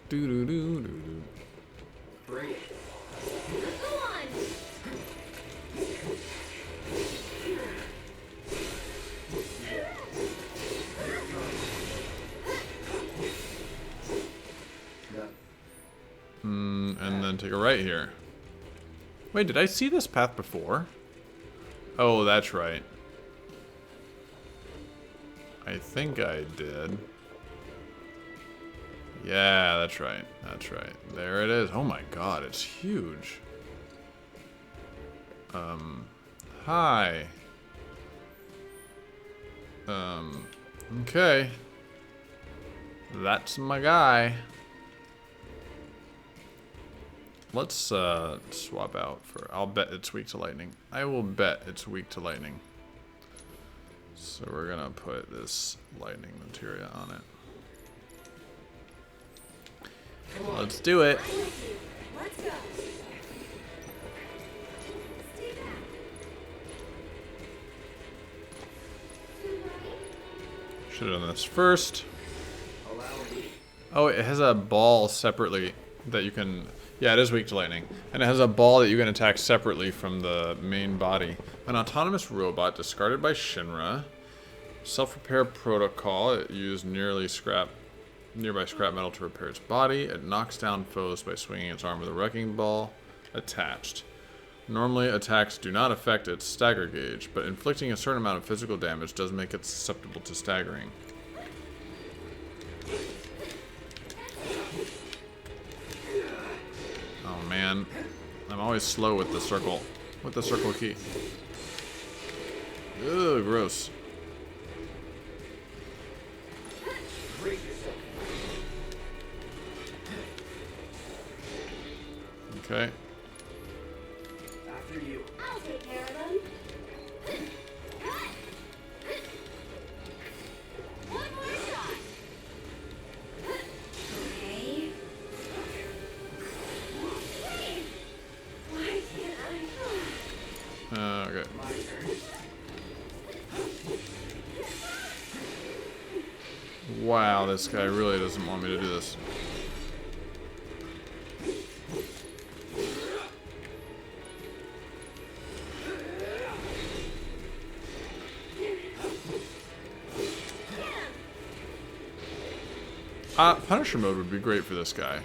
Doo-doo-doo-doo-doo. Break. Go on. And then take a right here. Wait, did I see this path before? Oh, that's right. I think I did. Yeah, that's right. That's right. There it is. Oh my god, it's huge. Hi. Okay. That's my guy. Let's swap out for... I'll bet it's weak to lightning. I will bet it's weak to lightning. So we're gonna put this lightning materia on it. Let's do it. Let's go. Should have done this first. Oh, it has a ball separately that you can... Yeah, it is weak to lightning. And it has a ball that you can attack separately from the main body. An autonomous robot discarded by Shinra. Self-repair protocol. It used nearby scrap metal to repair its body. It knocks down foes by swinging its arm with a wrecking ball attached. Normally, attacks do not affect its stagger gauge, but inflicting a certain amount of physical damage does make it susceptible to staggering. Oh man, I'm always slow with the circle key. Ugh, gross. Okay. After you. I'll take care of them. One more shot. Okay. Why can't I? Okay. Wow, this guy really doesn't want me to do this. Punisher mode would be great for this guy.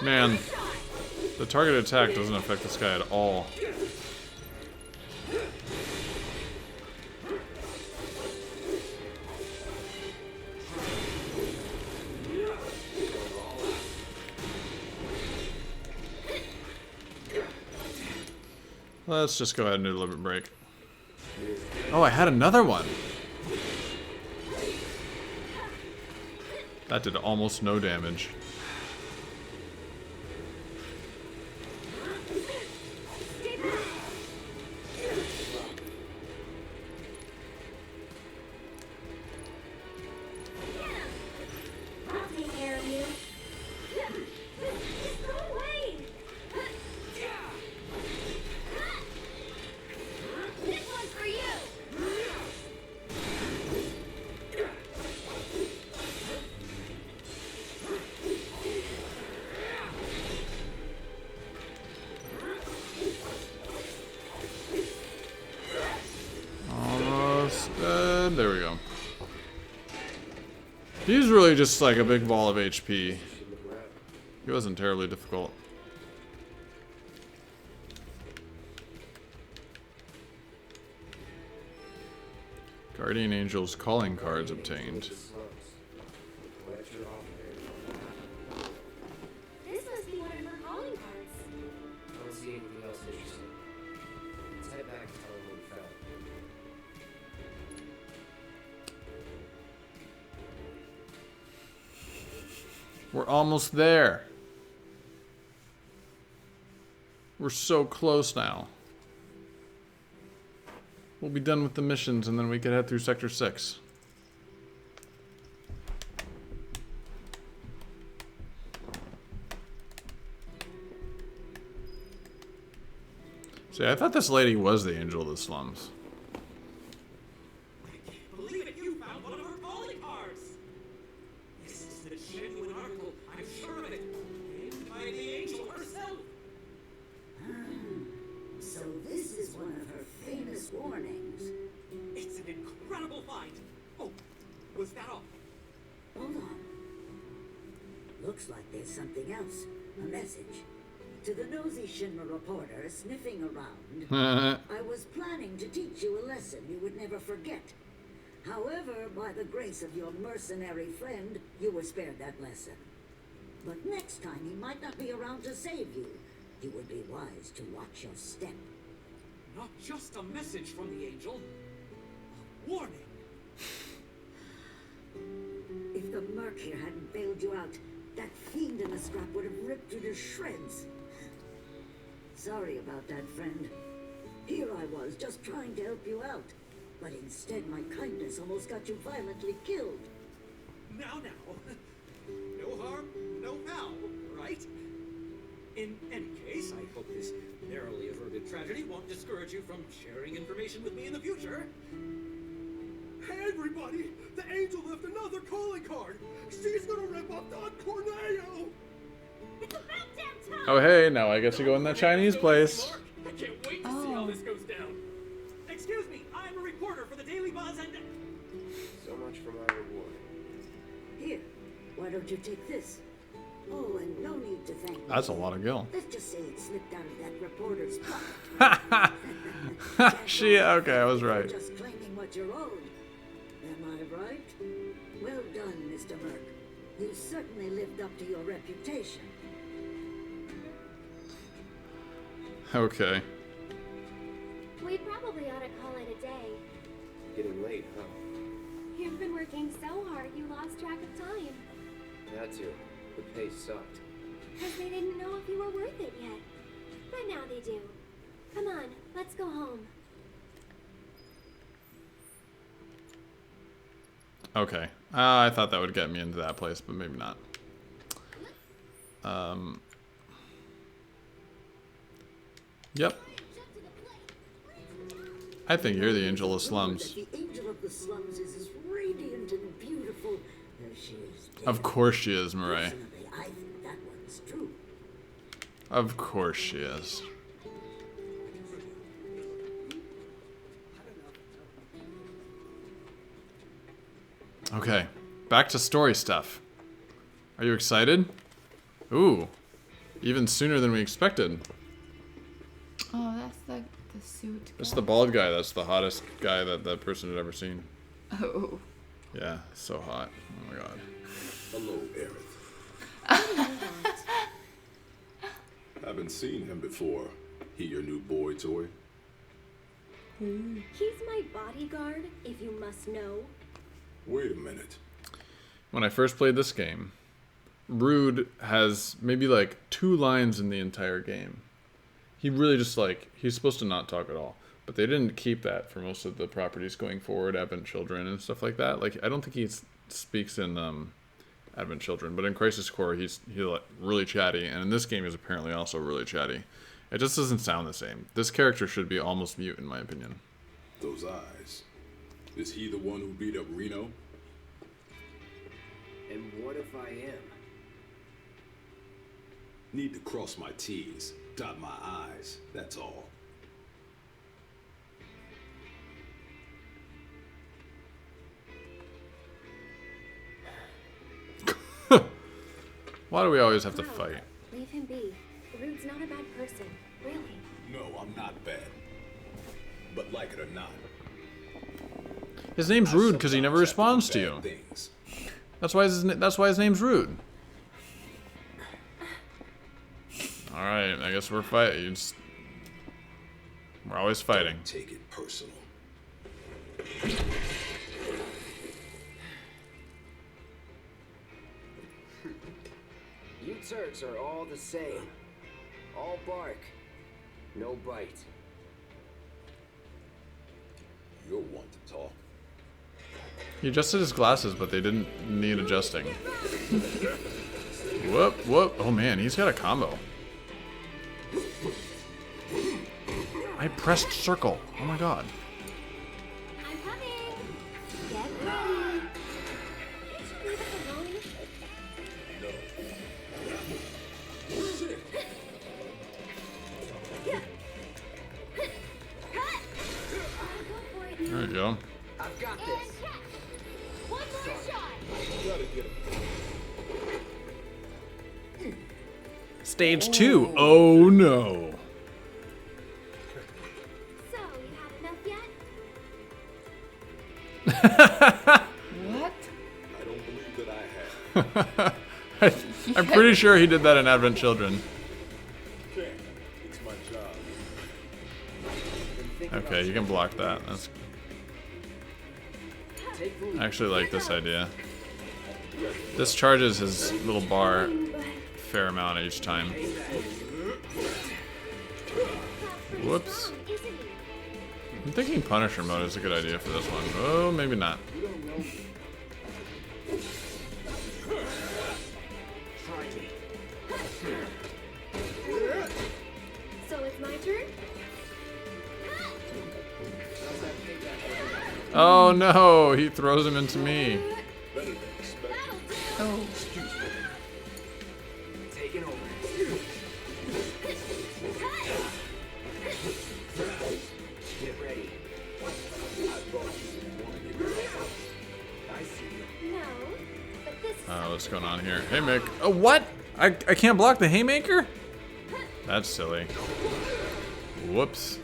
Man, the target attack doesn't affect this guy at all. Let's just go ahead and do a limit break. Oh, I had another one. That did almost no damage. I'll take care of you. Go away. This one's for you. Almost dead. There we go. He's really just like a big ball of HP. He wasn't terribly difficult. Guardian Angel's calling cards obtained. This must be one of her calling cards. I don't see anything else interesting. Let's head back and tell him what we found. We're almost there. We're so close now. We'll be done with the missions and then we can head through Sector 6. See, I thought this lady was the angel of the slums. Believe it, you found one of her calling cards! This is the genuine article, I'm sure of it. Named by the angel herself. So this is one of her famous warnings. It's an incredible find. Oh, was that all? Hold on. Looks like there's something else. A message. To the nosy Shinra reporter sniffing around, I was planning to teach you a lesson you would never forget. However, by the grace of your mercenary friend, you were spared that lesson. But next time he might not be around to save you. You would be wise to watch your step. Not just a message from the angel. A warning. If the Merc here hadn't bailed you out, that fiend in the scrap would have ripped you to shreds. Sorry about that, friend. Here I was, just trying to help you out. But instead, my kindness almost got you violently killed. Now. No harm, no foul, right? In any case, I hope this narrowly averted tragedy won't discourage you from sharing information with me in the future. Hey, everybody! The angel left another calling card! She's gonna rip off Don Corneo! It's about damn time. Oh hey, now I get to go in that Chinese place. I can't wait to see how this goes down. Excuse me, I'm a reporter for the Daily Buzz and... So much for my reward. Here, why don't you take this? Oh, and no need to thank me. That's a lot of gil. Let's just say it slipped out of that reporter's pocket. Okay, I was right. Just claiming what you're owed. Am I right? Well done, Mr. Merc. You certainly lived up to your reputation. Okay. We probably ought to call it a day. Getting late, huh? You've been working so hard you lost track of time. That too. The pay sucked. Because they didn't know if you were worth it yet. But now they do. Come on, let's go home. Okay. I thought that would get me into that place, but maybe not. Yep. I think you're the angel of slums. The angel of the slums is as radiant and beautiful as she is dead. Of course she is, Mirai. Personally, I think that one's true. Of course she is. Okay, back to story stuff. Are you excited? Ooh, Even sooner than we expected. Oh, that's the suit. That's the bald guy. That's the hottest guy that that person had ever seen. Oh. Yeah, so hot. Oh my god. Hello, Aerith. Haven't seen him before. He your new boy toy? He's my bodyguard, if you must know. Wait a minute. When I first played this game, Rude has maybe like 2 lines in the entire game. He really just like, he's supposed to not talk at all. But they didn't keep that for most of the properties going forward, Advent Children and stuff like that. Like, I don't think he speaks in Advent Children, but in Crisis Core he's like really chatty, and in this game he's apparently also really chatty. It just doesn't sound the same. This character should be almost mute in my opinion. Those eyes. Is he the one who beat up Reno? And what if I am? Need to cross my T's, dot my I's, that's all. Why do we always have to fight? Leave him be. Rude's not a bad person, really. No, I'm not bad. But like it or not. His name's Rude because he never responds to you. That's why his name's Rude. All right, I guess we're fighting. We're always fighting. Don't take it personal. You Turks are all the same. All bark, no bite. You're one to talk. He adjusted his glasses, but they didn't need adjusting. Whoop, whoop. Oh man, he's got a combo. I pressed circle. Oh my god. I'm coming. Get ready. Can't you leave us alone? There we go. I've got this. One more shot. Stage 2. Oh no. So, you had enough yet? What? I don't believe that I have. I'm pretty sure he did that in Advent Children. Okay, it's my job. Okay, you can block that. That's. I actually like this idea. This charges his little bar a fair amount each time. Whoops. I'm thinking Punisher mode is a good idea for this one. Oh, maybe not. So it's my turn? Oh no, he throws him into me. Oh. Take it over. Get ready. I see you. No, but this is What's going on here? Haymaker. Oh, what? I can't block the Haymaker? That's silly. Whoops.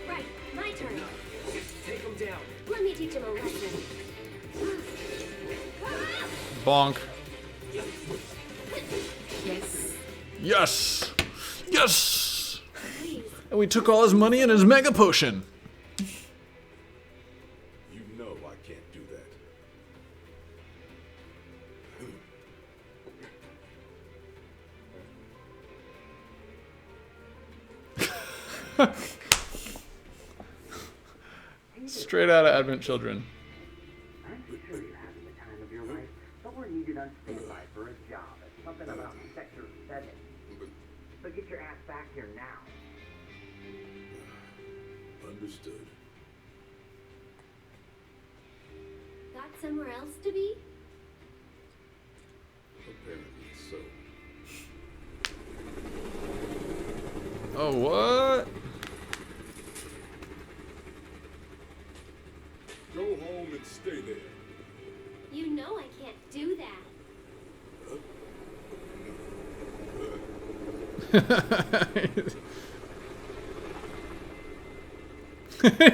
right. My turn. Take him down. Let me teach him a lesson. Bonk. Yes. Yes! Yes! And we took all his money and his mega potion. You know I can't do that. Straight out of Advent Children. I'm sure you're having the time of your life. Someone needed on standby for a job at something about Sector 7. So get your ass back here now. Understood. Got somewhere else to be? Apparently so. Oh, what? Go home home and stay there. You know I can't do that.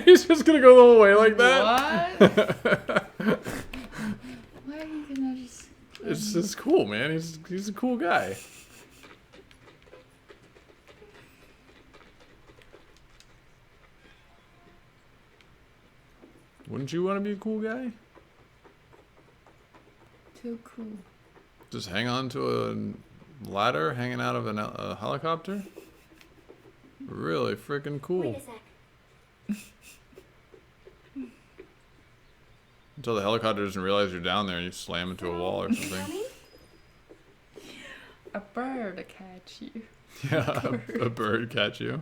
He's just gonna go the whole way like that? What? Why are you gonna just... It's just cool, man. He's a cool guy. Wouldn't you want to be a cool guy? Too cool. Just hang on to a ladder hanging out of a helicopter? Really freaking cool. Wait a sec. Until the helicopter doesn't realize you're down there and you slam into a wall or something. A bird catch you. Yeah, a bird catch you.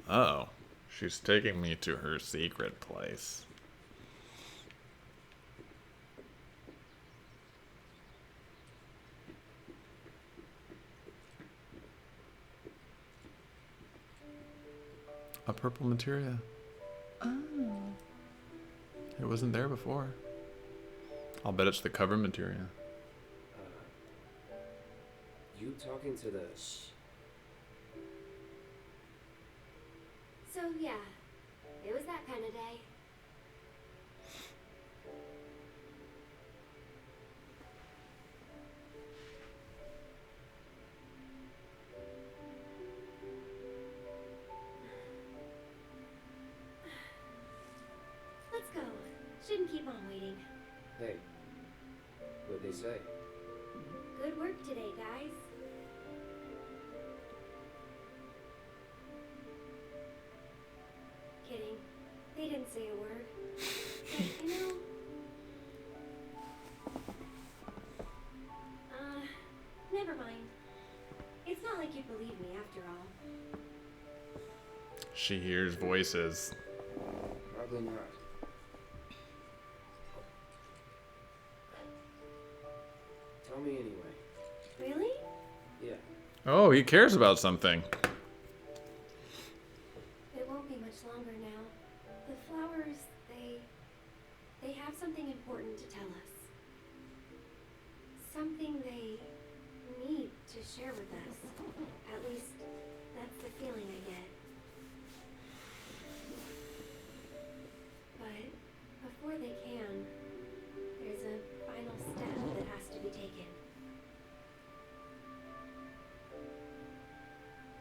Uh-oh. She's taking me to her secret place. A purple materia. Oh. It wasn't there before. I'll bet it's the cover materia. You talking to the... So yeah, it was that kind of day. Let's go. Shouldn't keep on waiting. Hey, what'd they say? Good work today, guys. Kidding. They didn't say a word. But, you know... never mind. It's not like you believe me after all. She hears voices. Probably not. Tell me anyway. Really? Yeah. Oh, he cares about something. It won't be much longer now. The flowers, they have something important to tell us. Something they need to share with us. At least, that's the feeling I get. But before they can, there's a final step that has to be taken.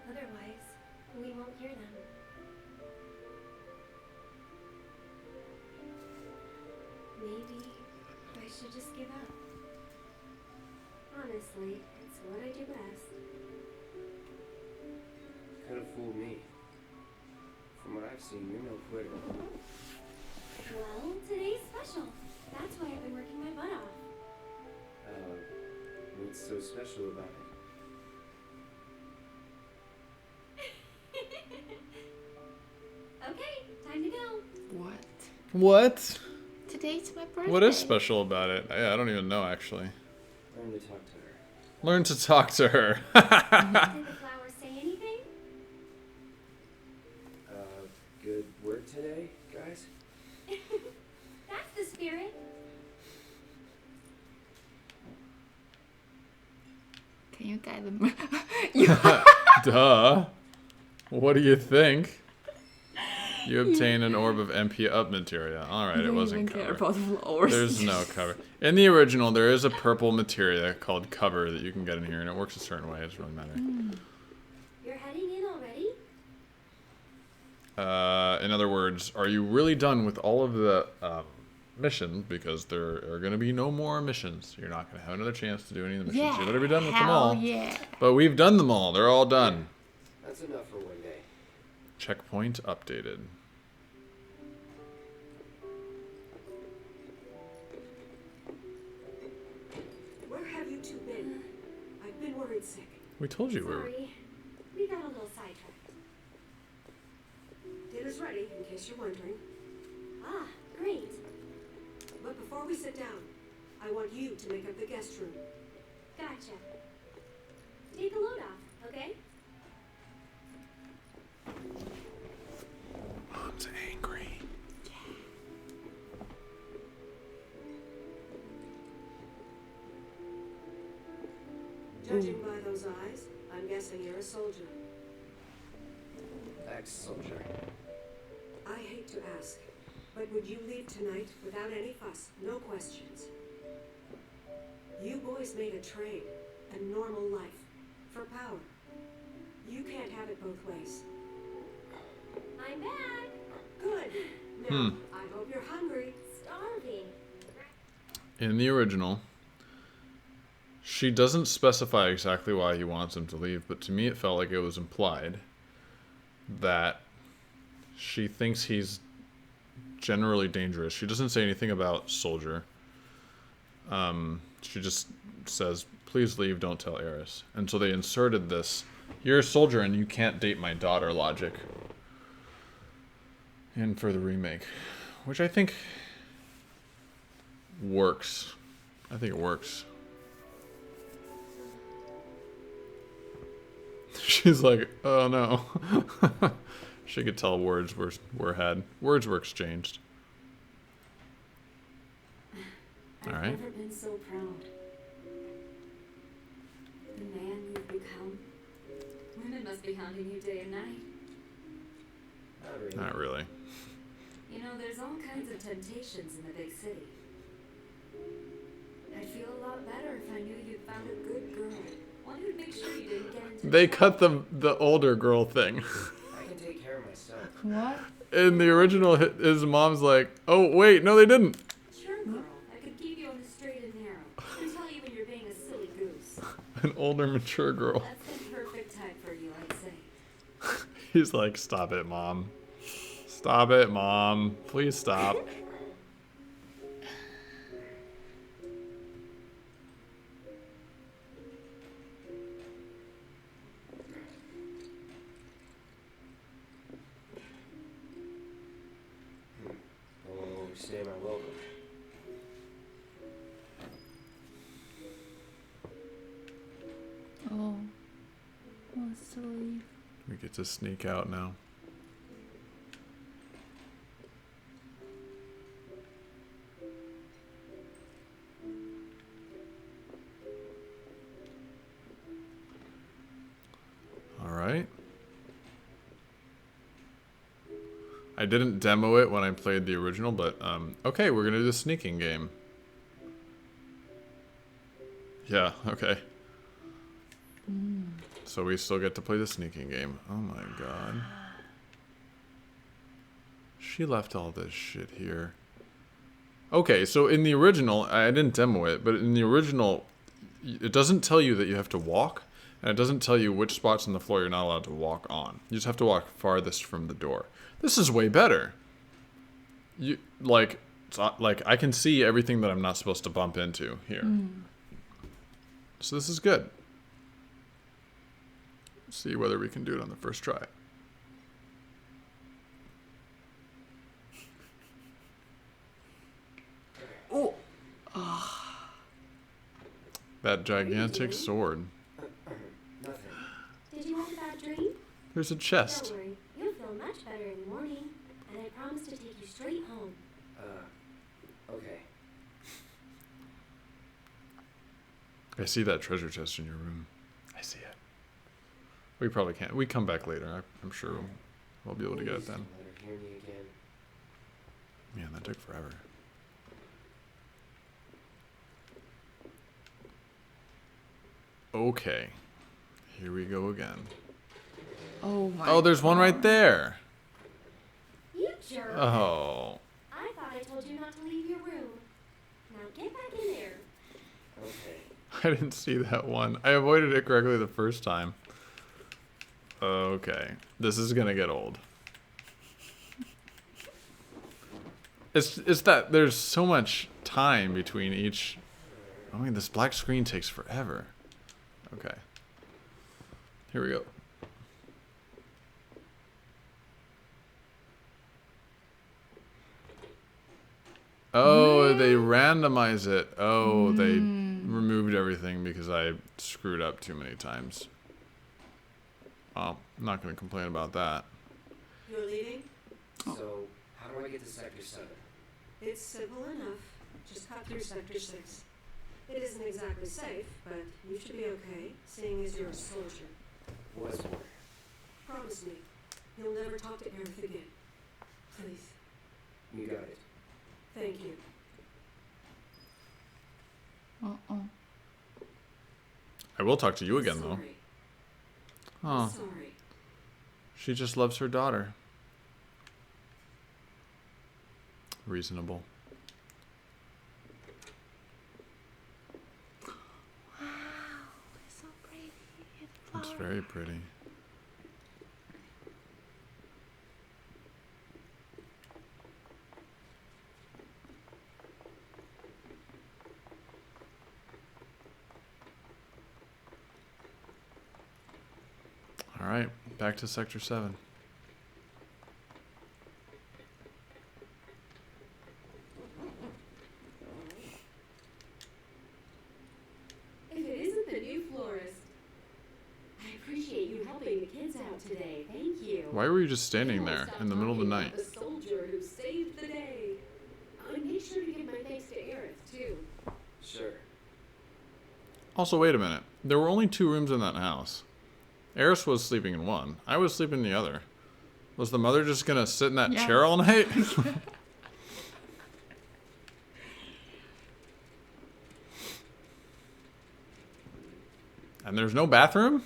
Otherwise, we won't hear them. Maybe I should just give up. Honestly, it's what I do best. Could have fooled me. From what I've seen, you're no quitter. Well, today's special. That's why I've been working my butt off. What's so special about it? Okay, time to go. What? What? Today's my birthday. What is special about it? I don't even know, actually. Learn to talk to her. Learn to talk to her. Did the flowers say anything? Good work today, guys? That's the spirit. Can you guide them? Duh. What do you think? You obtain an orb of MP up materia. Alright, it wasn't cover. Care about flowers. There's no cover. In the original, there is a purple materia called cover that you can get in here, and it works a certain way. It doesn't really matter. You're heading in already? In other words, are you really done with all of the missions? Because there are going to be no more missions. You're not going to have another chance to do any of the missions. Yeah, You better be done with them all. yeah. But we've done them all. They're all done. That's enough for one day. Checkpoint updated. Where have you two been? I've been worried sick. We told you we were. Sorry. We got a little sidetracked. Dinner's ready, in case you're wondering. Ah, great. But before we sit down, I want you to make up the guest room. Gotcha. Take the load off, okay? Mom's angry. Judging by those eyes, I'm guessing you're a soldier. Ex-soldier. I hate to ask, but would you leave tonight without any fuss, no questions? You boys made a trade, a normal life, for power. You can't have it both ways. I'm back. Good. Now, I hope you're hungry. Starving. In the original, she doesn't specify exactly why he wants him to leave, but to me it felt like it was implied that she thinks he's generally dangerous. She doesn't say anything about soldier. She just says, please leave, don't tell Eris. And so they inserted this, you're a soldier and you can't date my daughter logic in for the remake, which I think works. I think it works. She's like, oh no. She could tell words were exchanged. All right. I've never been so proud. The man you've become. Women must be hounding you day and night. Not really. You know, there's all kinds of temptations in the big city. I'd feel a lot better if I knew you'd found a good girl. One who'd make sure you didn't get into They cut the older girl thing. I can take care of myself. What? In the original, his mom's like, oh wait, no they didn't. Sure, girl. I could keep you on the straight and narrow. And tell you when you're being a silly goose. An older, mature girl. That's the perfect type for you, I'd say. He's like, stop it, mom. Stop it, mom. Please stop. Stay my welcome. Oh. Wants to leave. We get to sneak out now. All right. I didn't demo it when I played the original, but okay, we're gonna do the sneaking game. Yeah, okay. So we still get to play the sneaking game. Oh my god. She left all this shit here. Okay, so in the original, I didn't demo it, but in the original, it doesn't tell you that you have to walk, and it doesn't tell you which spots on the floor you're not allowed to walk on. You just have to walk farthest from the door. This is way better. You like I can see everything that I'm not supposed to bump into here. So this is good. See whether we can do it on the first try. Oh. That gigantic sword. Did you have a bad dream? There's a chest. Don't worry, you'll feel much better in the morning, and I promise to take you straight home. Okay. I see that treasure chest in your room. I see it. We probably can't. We come back later. I'm sure we'll be able to get it then. Let her hear me again. Man, that took forever. Okay. Here we go again. Oh my Oh, there's one right there. You jerk. Oh. I thought I told you not to leave your room. Now get back in there. Okay. I didn't see that one. I avoided it correctly the first time. Okay. This is gonna get old. It's that there's so much time between each. I mean, this black screen takes forever. Okay. Here we go. Oh, they randomize it. Oh, they removed everything because I screwed up too many times. Well, I'm not going to complain about that. You're leaving? So, how do I get to Sector 7? It's simple enough. Just cut through Sector 6. It isn't exactly safe, but you should be okay, seeing as you're a soldier. What's more? Promise me, you'll never talk to Aerith again. Please. You got it. Thank you. I will talk to you again, though. Oh. Sorry. She just loves her daughter. Reasonable. Wow, it's so pretty. It's very pretty. All right, back to Sector 7. If it isn't the new florist. I appreciate you helping the kids out today. Thank you. Why were you just standing there in the middle of the night? The soldier who saved the day. And make sure to give my thanks to Aerith, too. Sure. Also, wait a minute. There were only 2 rooms in that house. Eris was sleeping in one. I was sleeping in the other. Was the mother just gonna sit in that chair all night? And there's no bathroom?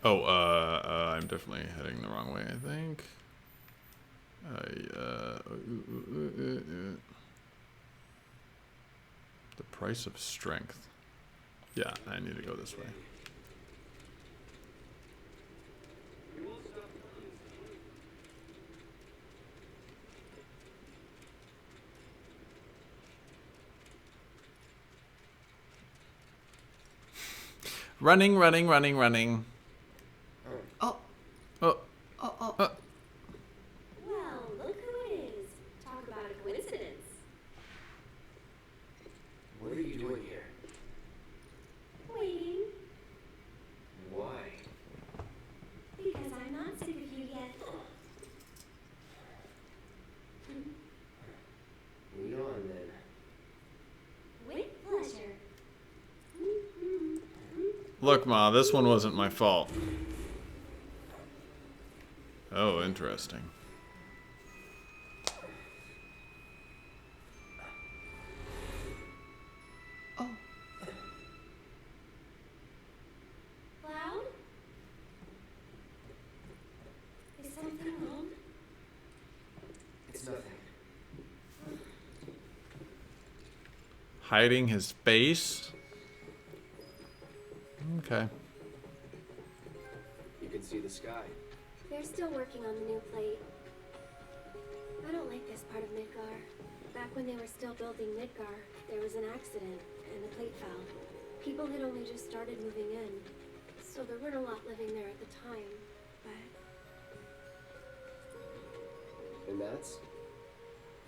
Oh, I'm definitely heading the wrong way, I think. The price of strength. Yeah, I need to go this way. Running, running, running, running. Oh. Oh. Oh, oh. Well, look who it is. Talk about a coincidence. What are you doing here? Waiting. Why? Because I'm not sick of you yet. Lead on then. With pleasure. Look, Ma, this one wasn't my fault. Oh, interesting. Oh. Cloud? Is something wrong? It's nothing. Hiding his face? Okay. You can see the sky. They're still working on the new plate. I don't like this part of Midgar. Back when they were still building Midgar, there was an accident, and the plate fell. People had only just started moving in, so there weren't a lot living there at the time, but... And that's?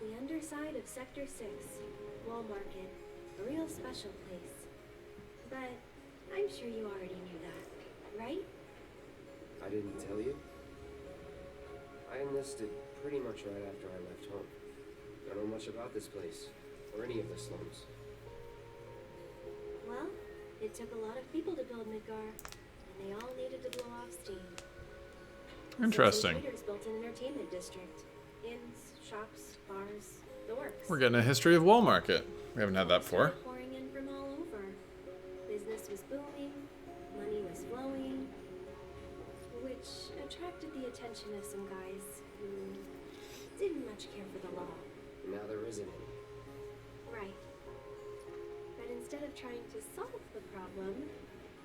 The underside of Sector 6, Wall Market, a real special place. But I'm sure you already knew that, right? I didn't tell you? I enlisted pretty much right after I left home. Don't know much about this place, or any of the slums. Well, it took a lot of people to build Midgar, and they all needed to blow off steam. Interesting. So traders built an entertainment district. Inns, shops, bars, the works. We're getting a history of Wall Market. We haven't had that before. Pouring in from all over. Business was booming, money was flowing, which attracted the attention of some guys who didn't much care for the law. Now there isn't any. Right. But instead of trying to solve the problem,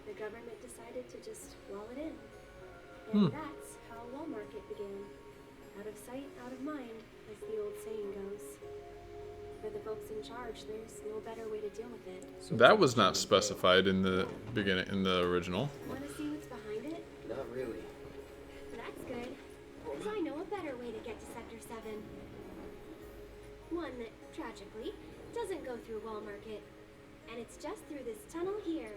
the government decided to just wall it in. And that's how Wall Market began. Out of sight, out of mind, as the old saying goes. For the folks in charge, there's no better way to deal with it. That was not specified in the beginning, in the original. Want to see what's behind it? Not really. That's good. Because I know a better way to get to Sector 7. One that, tragically, doesn't go through Wall Market. And it's just through this tunnel here.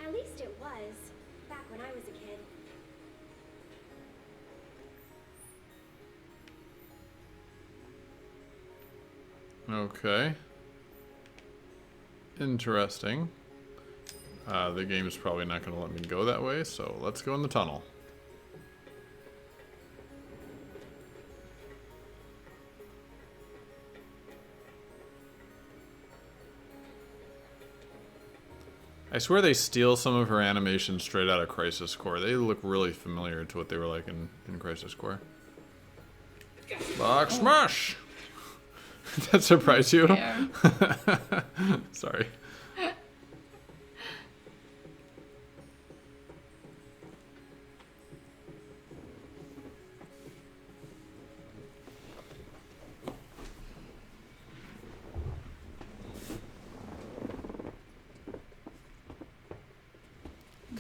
At least it was, back when I was a kid. Okay. Interesting. The game is probably not going to let me go that way, so let's go in the tunnel. I swear they steal some of her animations straight out of Crisis Core. They look really familiar to what they were like in Crisis Core. Box smash! That surprised you? Sorry.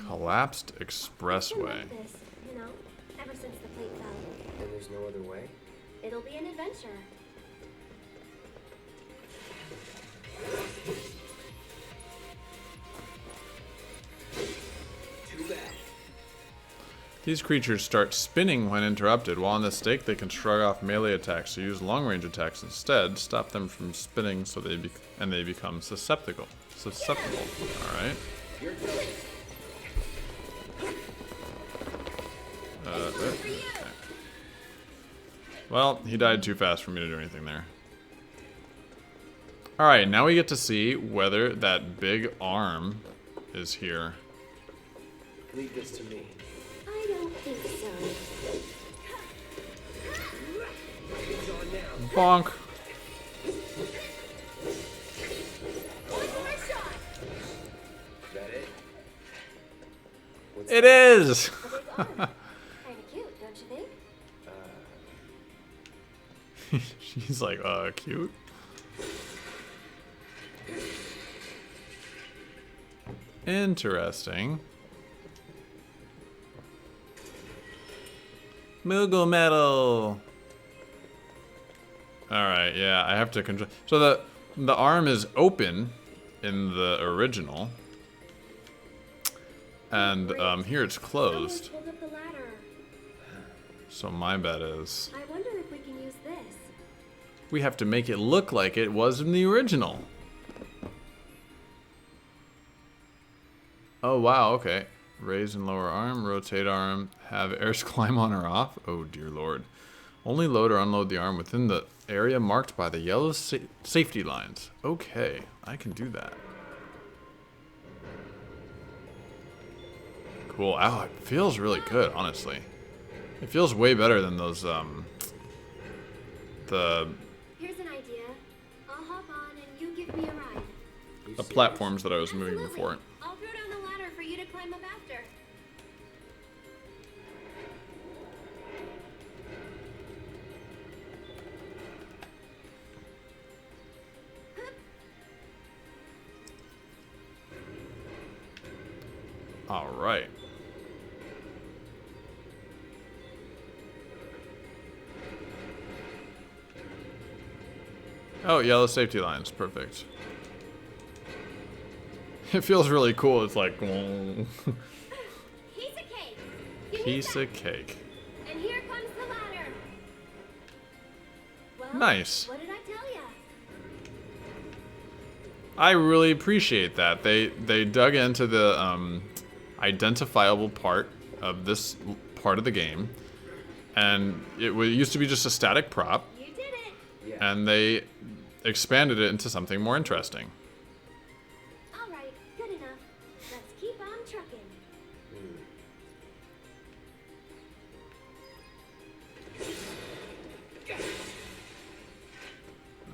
Collapsed expressway. This, you know, ever since the plate fell. And there's no other way? It'll be an adventure. Too bad. These creatures start spinning when interrupted. While on the stake, they can shrug off melee attacks, so use long-range attacks instead. Stop them from spinning so they become susceptible. All right. Okay. Well, he died too fast for me to do anything there. Alright, now we get to see whether that big arm is here. Leave this to me. I don't think so. It's on now. Bonk. Is that it? What's It is! Kinda cute, don't you think? She's like, cute. Interesting. Moogle Metal! Alright, yeah, I have to control. So the arm is open in the original. And here it's closed. Hold up the ladder. So my bet is I wonder if we can use this. we have to make it look like it was in the original. Oh wow, okay. Raise and lower arm, rotate arm, have heirs climb on or off. Oh dear lord. Only load or unload the arm within the area marked by the yellow safety lines. Okay, I can do that. Cool. Ow, it feels really good, honestly. It feels way better than those, Here's an idea. I'll hop on and you give me a ride. the platforms that I was moving before. I'll throw down the ladder for you to climb up after. All right. Oh, yellow safety lines. Perfect. It feels really cool. It's like... Piece of cake. Give me Piece that. of cake. And here comes the ladder. Well, Nice. What did I tell ya? I really appreciate that. They dug into the identifiable part of this part of the game. And it used to be just a static prop. You did it. Yeah. And they expanded it into something more interesting. All right, good enough. Let's keep on trucking.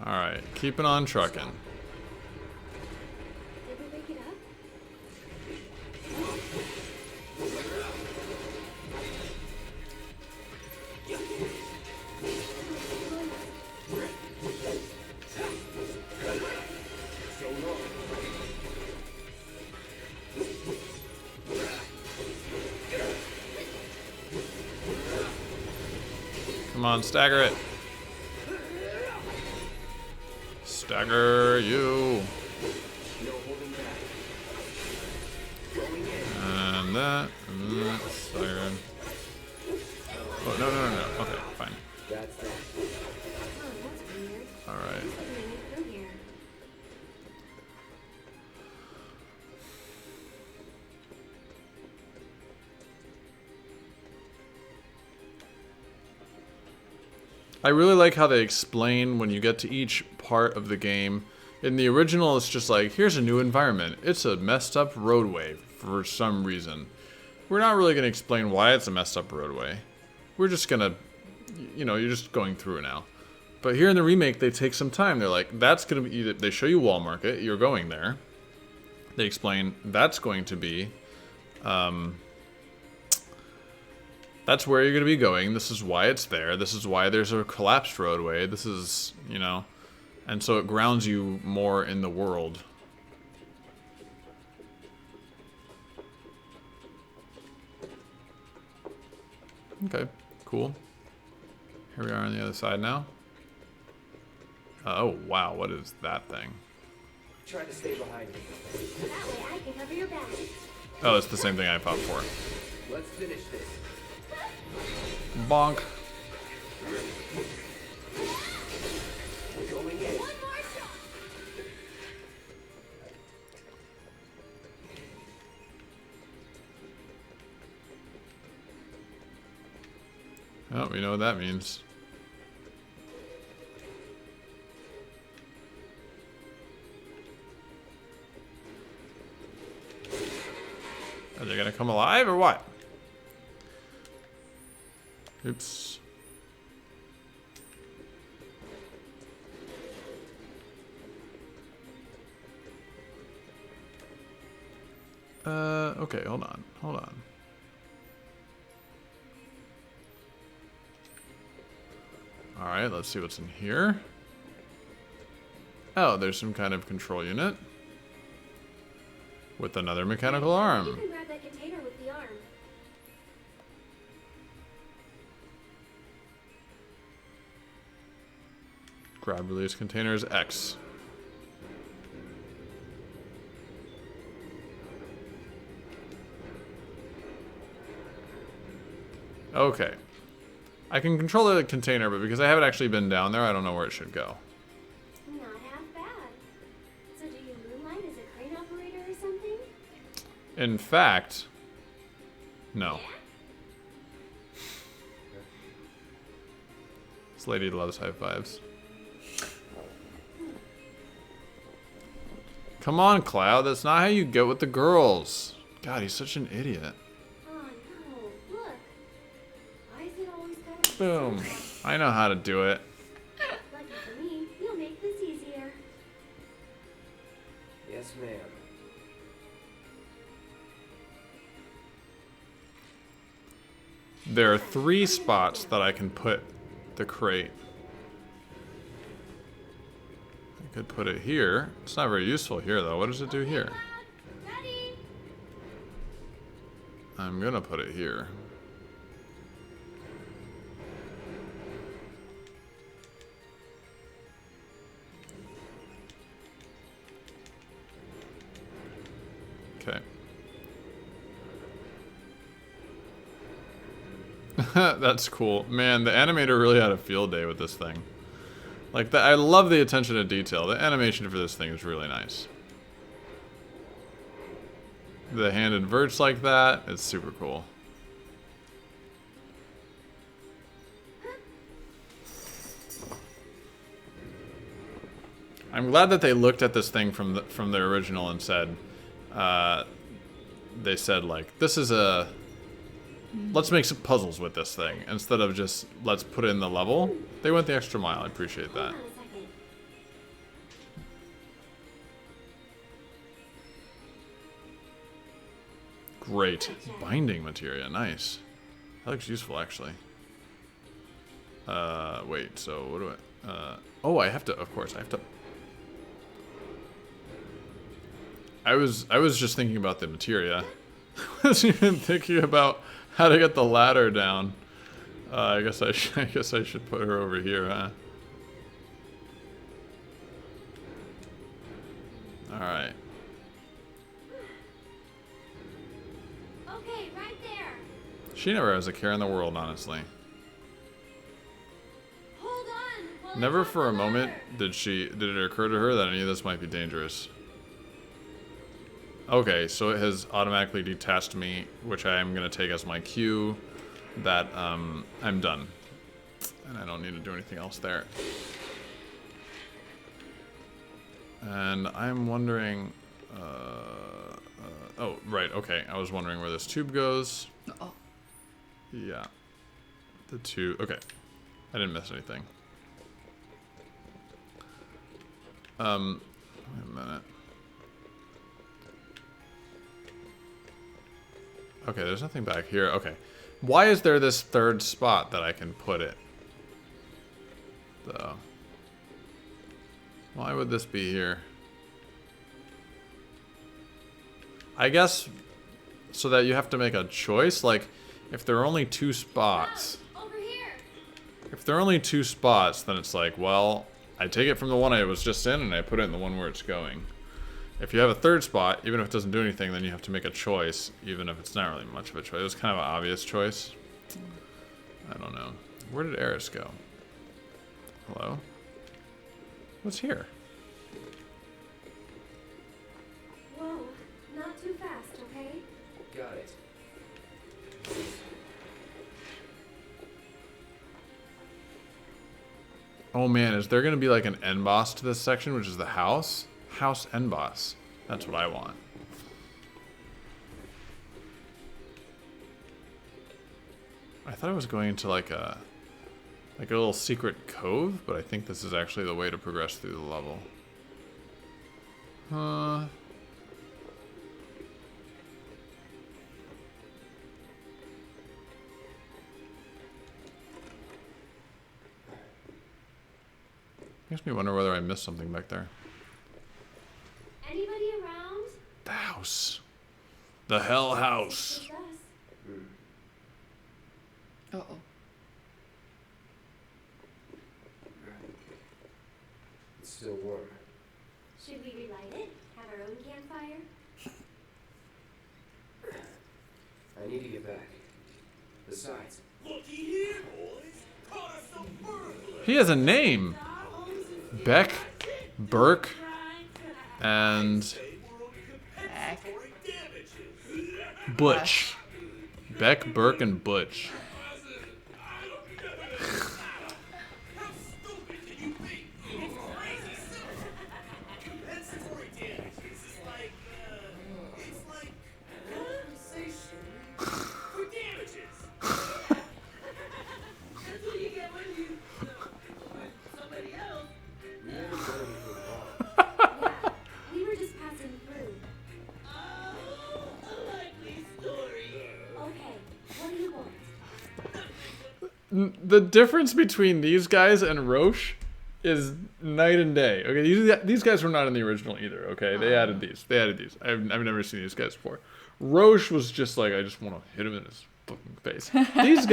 All right, keeping on trucking. Did we wake it up? Come on, stagger it. Stagger you. And that. Stagger. Oh, no. Okay, fine. That's that. Oh, that's weird. All right. I really like how they explain when you get to each part of the game. In the original, it's just like, here's a new environment. It's a messed up roadway for some reason. We're not really going to explain why it's a messed up roadway. We're just going to, you know, you're just going through it now. But here in the remake, they take some time. They're like, that's going to be, they show you Wall Market, you're going there. They explain that's going to be, that's where you're going to be going. This is why it's there. This is why there's a collapsed roadway. This is, you know, and so it grounds you more in the world. Okay, cool. Here we are on the other side now. Oh, wow, what is that thing? Try to stay behind me. That way I can cover your back. Oh, it's the same thing I fought for. Let's finish this. Bonk. Going in. Oh, we know what that means. Are they gonna come alive or what? Oops. Okay, hold on. Hold on. Alright, let's see what's in here. Oh, there's some kind of control unit. With another mechanical arm. You can grab that container with the arm. Grab release containers X. Okay. I can control the container, but because I haven't actually been down there, I don't know where it should go. Not half bad. So do you moonlight as a crane operator or something? In fact, no. This lady loves high fives. Come on, Cloud. That's not how you get with the girls. God, he's such an idiot. Oh no, look. Why is it always gotta be Boom. so I know how to do it. Lucky for me, you'll make this easier. Yes, ma'am. There are 3 spots that I can put the crate. I could put it here. It's not very useful here, though. What does it do here? I'm gonna put it here. Okay. That's cool. Man, the animator really had a field day with this thing. Like, I love the attention to detail. The animation for this thing is really nice. The hand inverts like that. It's super cool. I'm glad that they looked at this thing from the original and said, they said, like, this is a... Let's make some puzzles with this thing instead of just let's put in the level. They went the extra mile. I appreciate that. Great. Binding materia. Nice. That looks useful, actually. Wait. So what do I... oh, I have to... Of course, I have to... I was just thinking about the materia. I wasn't even thinking about how to get the ladder down. I guess I should put her over here, huh? All right. Okay, right there. She never has a care in the world, honestly. Hold on. while I Never talk for a to moment her. did it occur to her that any of this might be dangerous. Okay, so it has automatically detached me, which I am going to take as my cue that I'm done. And I don't need to do anything else there. And I'm wondering... oh, right, okay. I was wondering where this tube goes. Oh. Yeah. The tube... Okay. I didn't miss anything. Wait a minute. Okay, there's nothing back here. Okay. Why is there this third spot that I can put it? Though. Why would this be here? I guess so that you have to make a choice. Like, if there are only 2 spots. Over here. If there are only 2 spots, then it's like, well, I take it from the one I was just in and I put it in the one where it's going. If you have a third spot, even if it doesn't do anything, then you have to make a choice, even if it's not really much of a choice. It was kind of an obvious choice. I don't know. Where did Eris go? Hello? What's here? Whoa, not too fast, okay? Got it. Oh man, is there going to be like an end boss to this section, which is the house? House end boss. That's what I want. I thought I was going into like a little secret cove, but I think this is actually the way to progress through the level. Makes me wonder whether I missed something back there. Anybody around? The house. The Hell House. It's us. Uh-oh. It's still warm. Should we relight it? Have our own campfire? I need to get back. Besides, Looky here, boys. Caught us some burglars. He has a name. Beck, Burke, and Butch. Beck, Burke, and Butch. Compensatory damages is like, it's like compensation for damages. That's what you get when you somebody else. We were just passing through. Oh, a likely story. Okay, what do you want? The difference between these guys and Roche is night and day. Okay, these guys were not in the original either. Okay, they added these. I've never seen these guys before. Roche was just like, I just want to hit him in his fucking face. These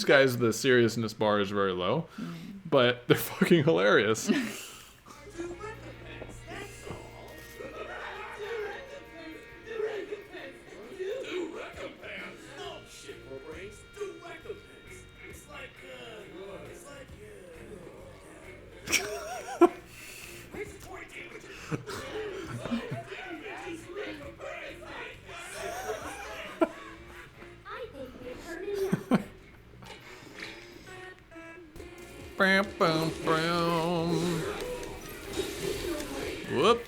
guys, the seriousness bar is very low, but they're fucking hilarious. Bam, bam, bam. Whoop.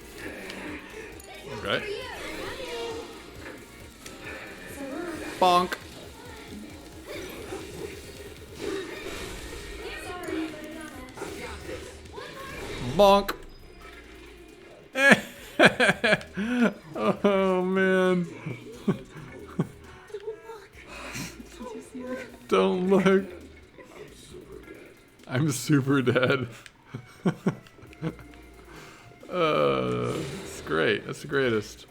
Okay. Bonk. Bonk. Oh man. Don't look. I'm super dead. It's great. That's the greatest.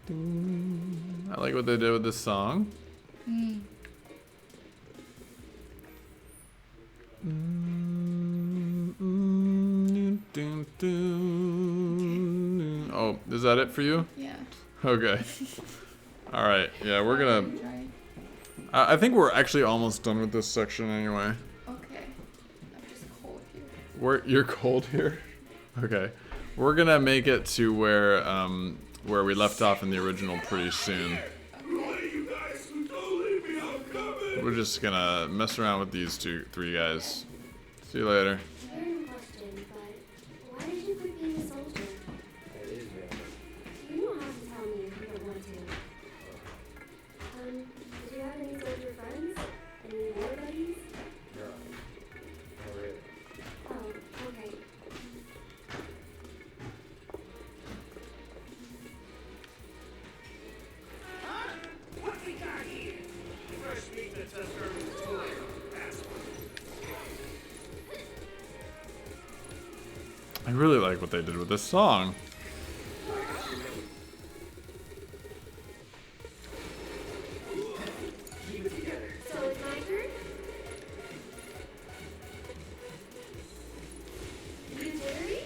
I like what they did with this song. Oh, is that it for you? Yeah. Okay. All right. Yeah, we're gonna. I think we're actually almost done with this section anyway. Okay. I'm just cold here. You're cold here? Okay. We're gonna make it to where we left off in the original pretty soon. You guys, don't leave me, I'm coming! we're just gonna mess around with these three guys. See you later. Random question, but why did you quit being a soldier? It is random. You don't have to tell me if you don't want to. Did you have any soldier friends? Any war buddies? No. Not really. Oh, okay. What we got here? Fresh meat that's unearned toil. I really like what they did with this song. Keep it together. So it's my turn? You jittery?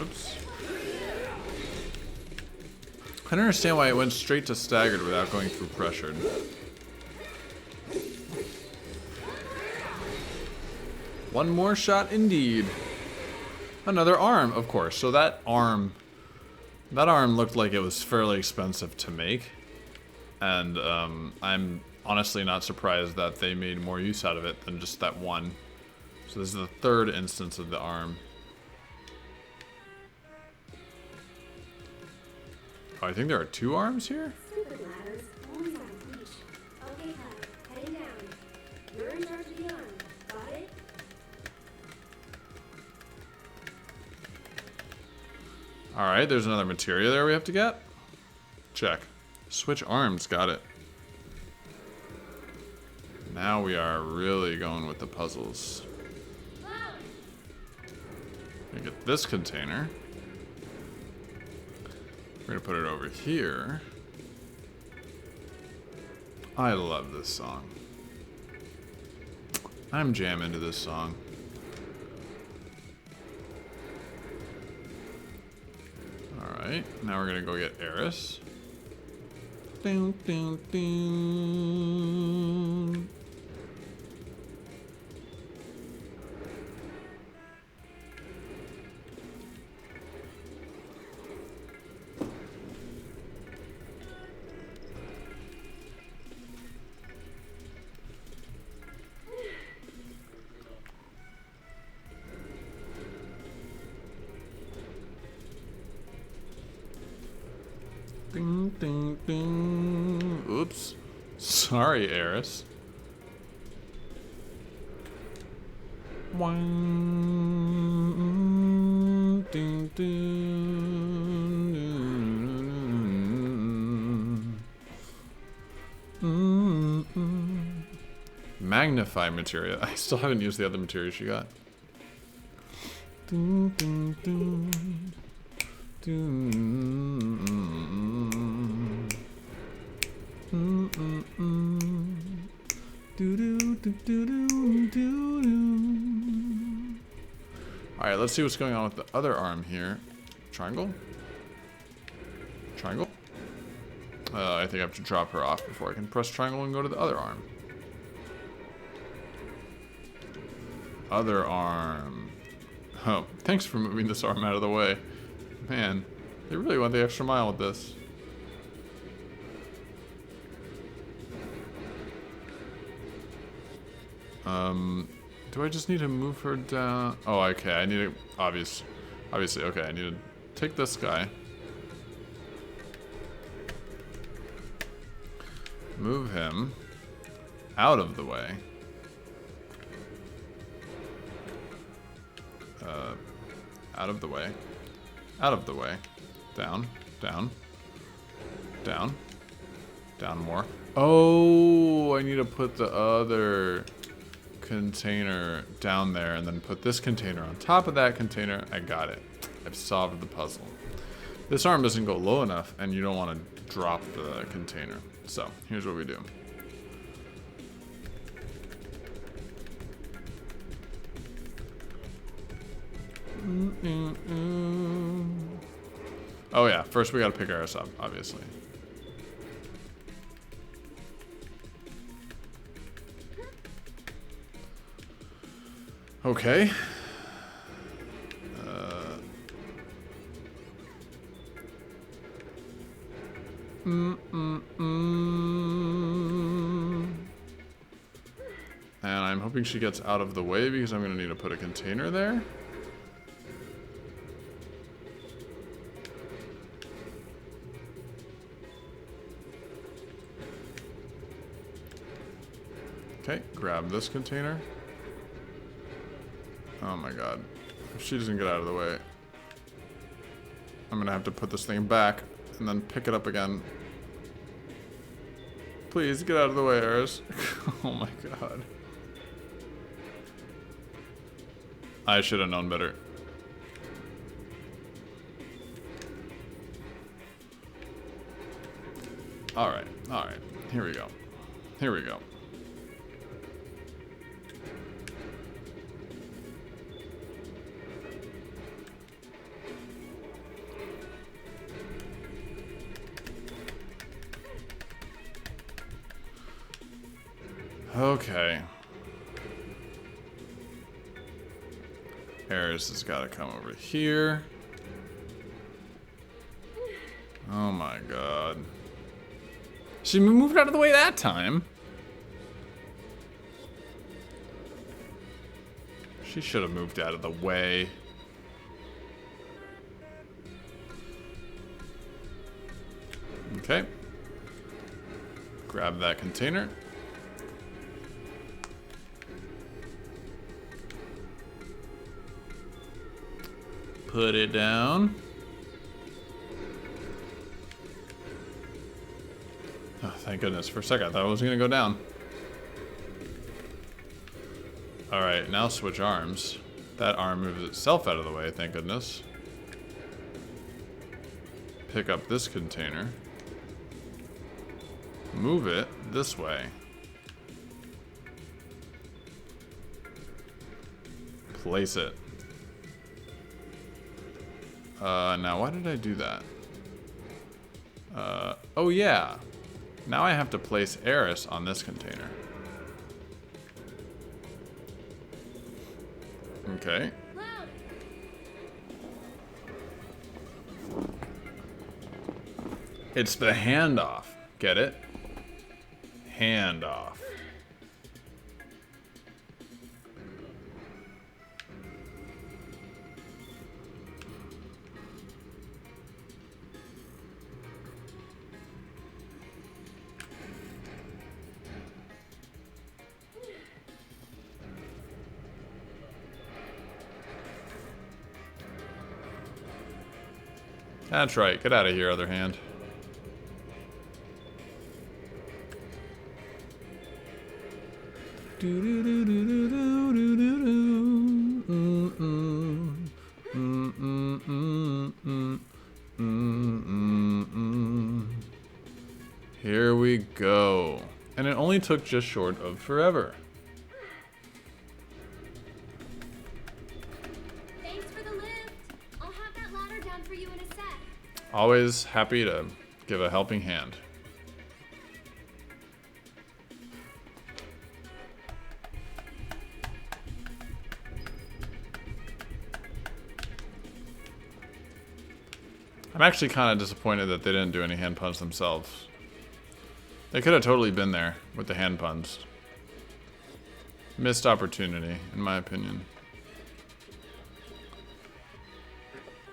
Oops. I don't understand why it went straight to staggered without going through pressured. One more shot indeed. Another arm, of course. So that arm looked like it was fairly expensive to make. And I'm honestly not surprised that they made more use out of it than just that one. So this is the third instance of the arm. Oh, I think there are two arms here? Stupid ladders. Always out of reach. Okay, Clyde. Heading down. You're in charge of the arm. Got it? Alright, there's another materia there we have to get. Check. Switch arms, got it. Now we are really going with the puzzles. We get this container. We're gonna put it over here. I love this song. I'm jam into this song. Alright, now we're gonna go get Eris. Ding, ding, ding. Ding, ding, ding. Oops. Sorry, Eris. One, ding, ding, Magnify materia. I still haven't used the other materia she got. Ding, ding, ding. Alright, let's see what's going on with the other arm here. Triangle? Triangle? I think I have to drop her off before I can press triangle and go to the other arm. Other arm. Oh, thanks for moving this arm out of the way. Man, they really went the extra mile with this. Do I just need to move her down? Oh, okay, I need to, obviously, okay, I need to take this guy. Move him out of the way. Out of the way. Out of the way. Down, down, down, down more. Oh, I need to put the other container down there and then put this container on top of that container. I got it. I've solved the puzzle. This arm doesn't go low enough and you don't want to drop the container. So here's what we do. Oh yeah, first we gotta pick Eris up, obviously. Okay. And I'm hoping she gets out of the way because I'm gonna need to put a container there. Okay, grab this container. Oh my god. If she doesn't get out of the way, I'm gonna have to put this thing back and then pick it up again. Please get out of the way, Eris. Oh my god. I should have known better. Alright, alright. Here we go. Here we go. Okay. Eris has got to come over here. Oh my god. She moved out of the way that time. She should have moved out of the way. Okay. Grab that container. Put it down. Oh, thank goodness. For a second, I thought it was going to go down. Alright, now switch arms. That arm moves itself out of the way, thank goodness. Pick up this container. Move it this way. Place it. Now why did I do that? Oh yeah. Now I have to place Eris on this container. Okay. It's the handoff. Get it? Handoff. That's right. Get out of here, other hand. Here we go. And it only took just short of forever. Thanks for the lift. I'll have that ladder down for you in a sec. Always happy to give a helping hand. I'm actually kind of disappointed that they didn't do any hand puns themselves. They could have totally been there with the hand puns. Missed opportunity, in my opinion.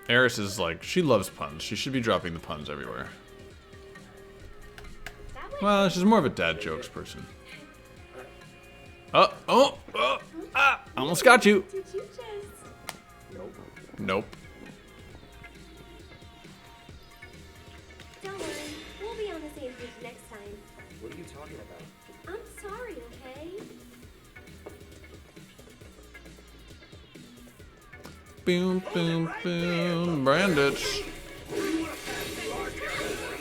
Eris is like, she loves puns. She should be dropping the puns everywhere. Well, she's more of a dad jokes person. Almost got you. Did you just... Nope. Don't worry, we'll be on the same page next time. What are you talking about? I'm sorry, okay? Boom, boom, boom. Bandits.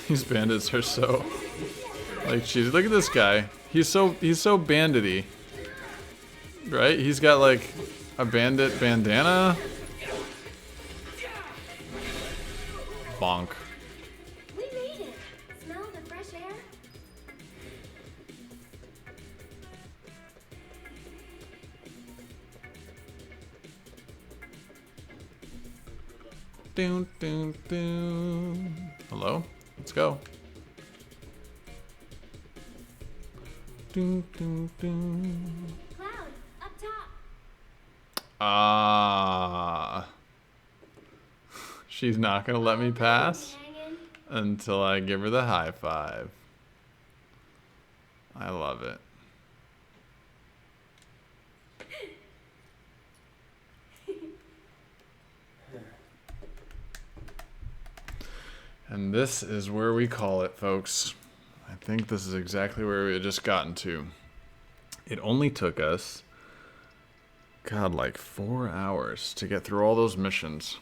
These bandits are so... Like, jeez, look at this guy. He's so bandity. Right? He's got, like, a bandit bandana. Bonk. We made it. Smell the fresh air? Doon, doon, doon. Hello? Let's go. Doon, doon, doon. Cloud, up top. Ah. She's not gonna let me pass until I give her the high five. I love it. And this is where we call it, folks. I think this is exactly where we had just gotten to. It only took us, God, like 4 hours to get through all those missions.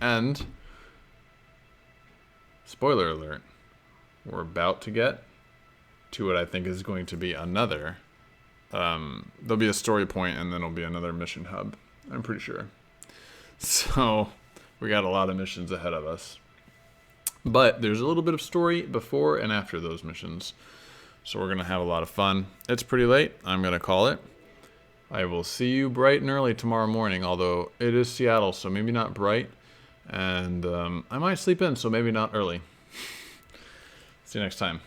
And, spoiler alert, we're about to get to what I think is going to be another. There'll be a story point and then there'll be another mission hub, I'm pretty sure. So, we got a lot of missions ahead of us. But there's a little bit of story before and after those missions. So we're going to have a lot of fun. It's pretty late. I'm going to call it. I will see you bright and early tomorrow morning, although it is Seattle, so maybe not bright. And I might sleep in, so maybe not early. See you next time.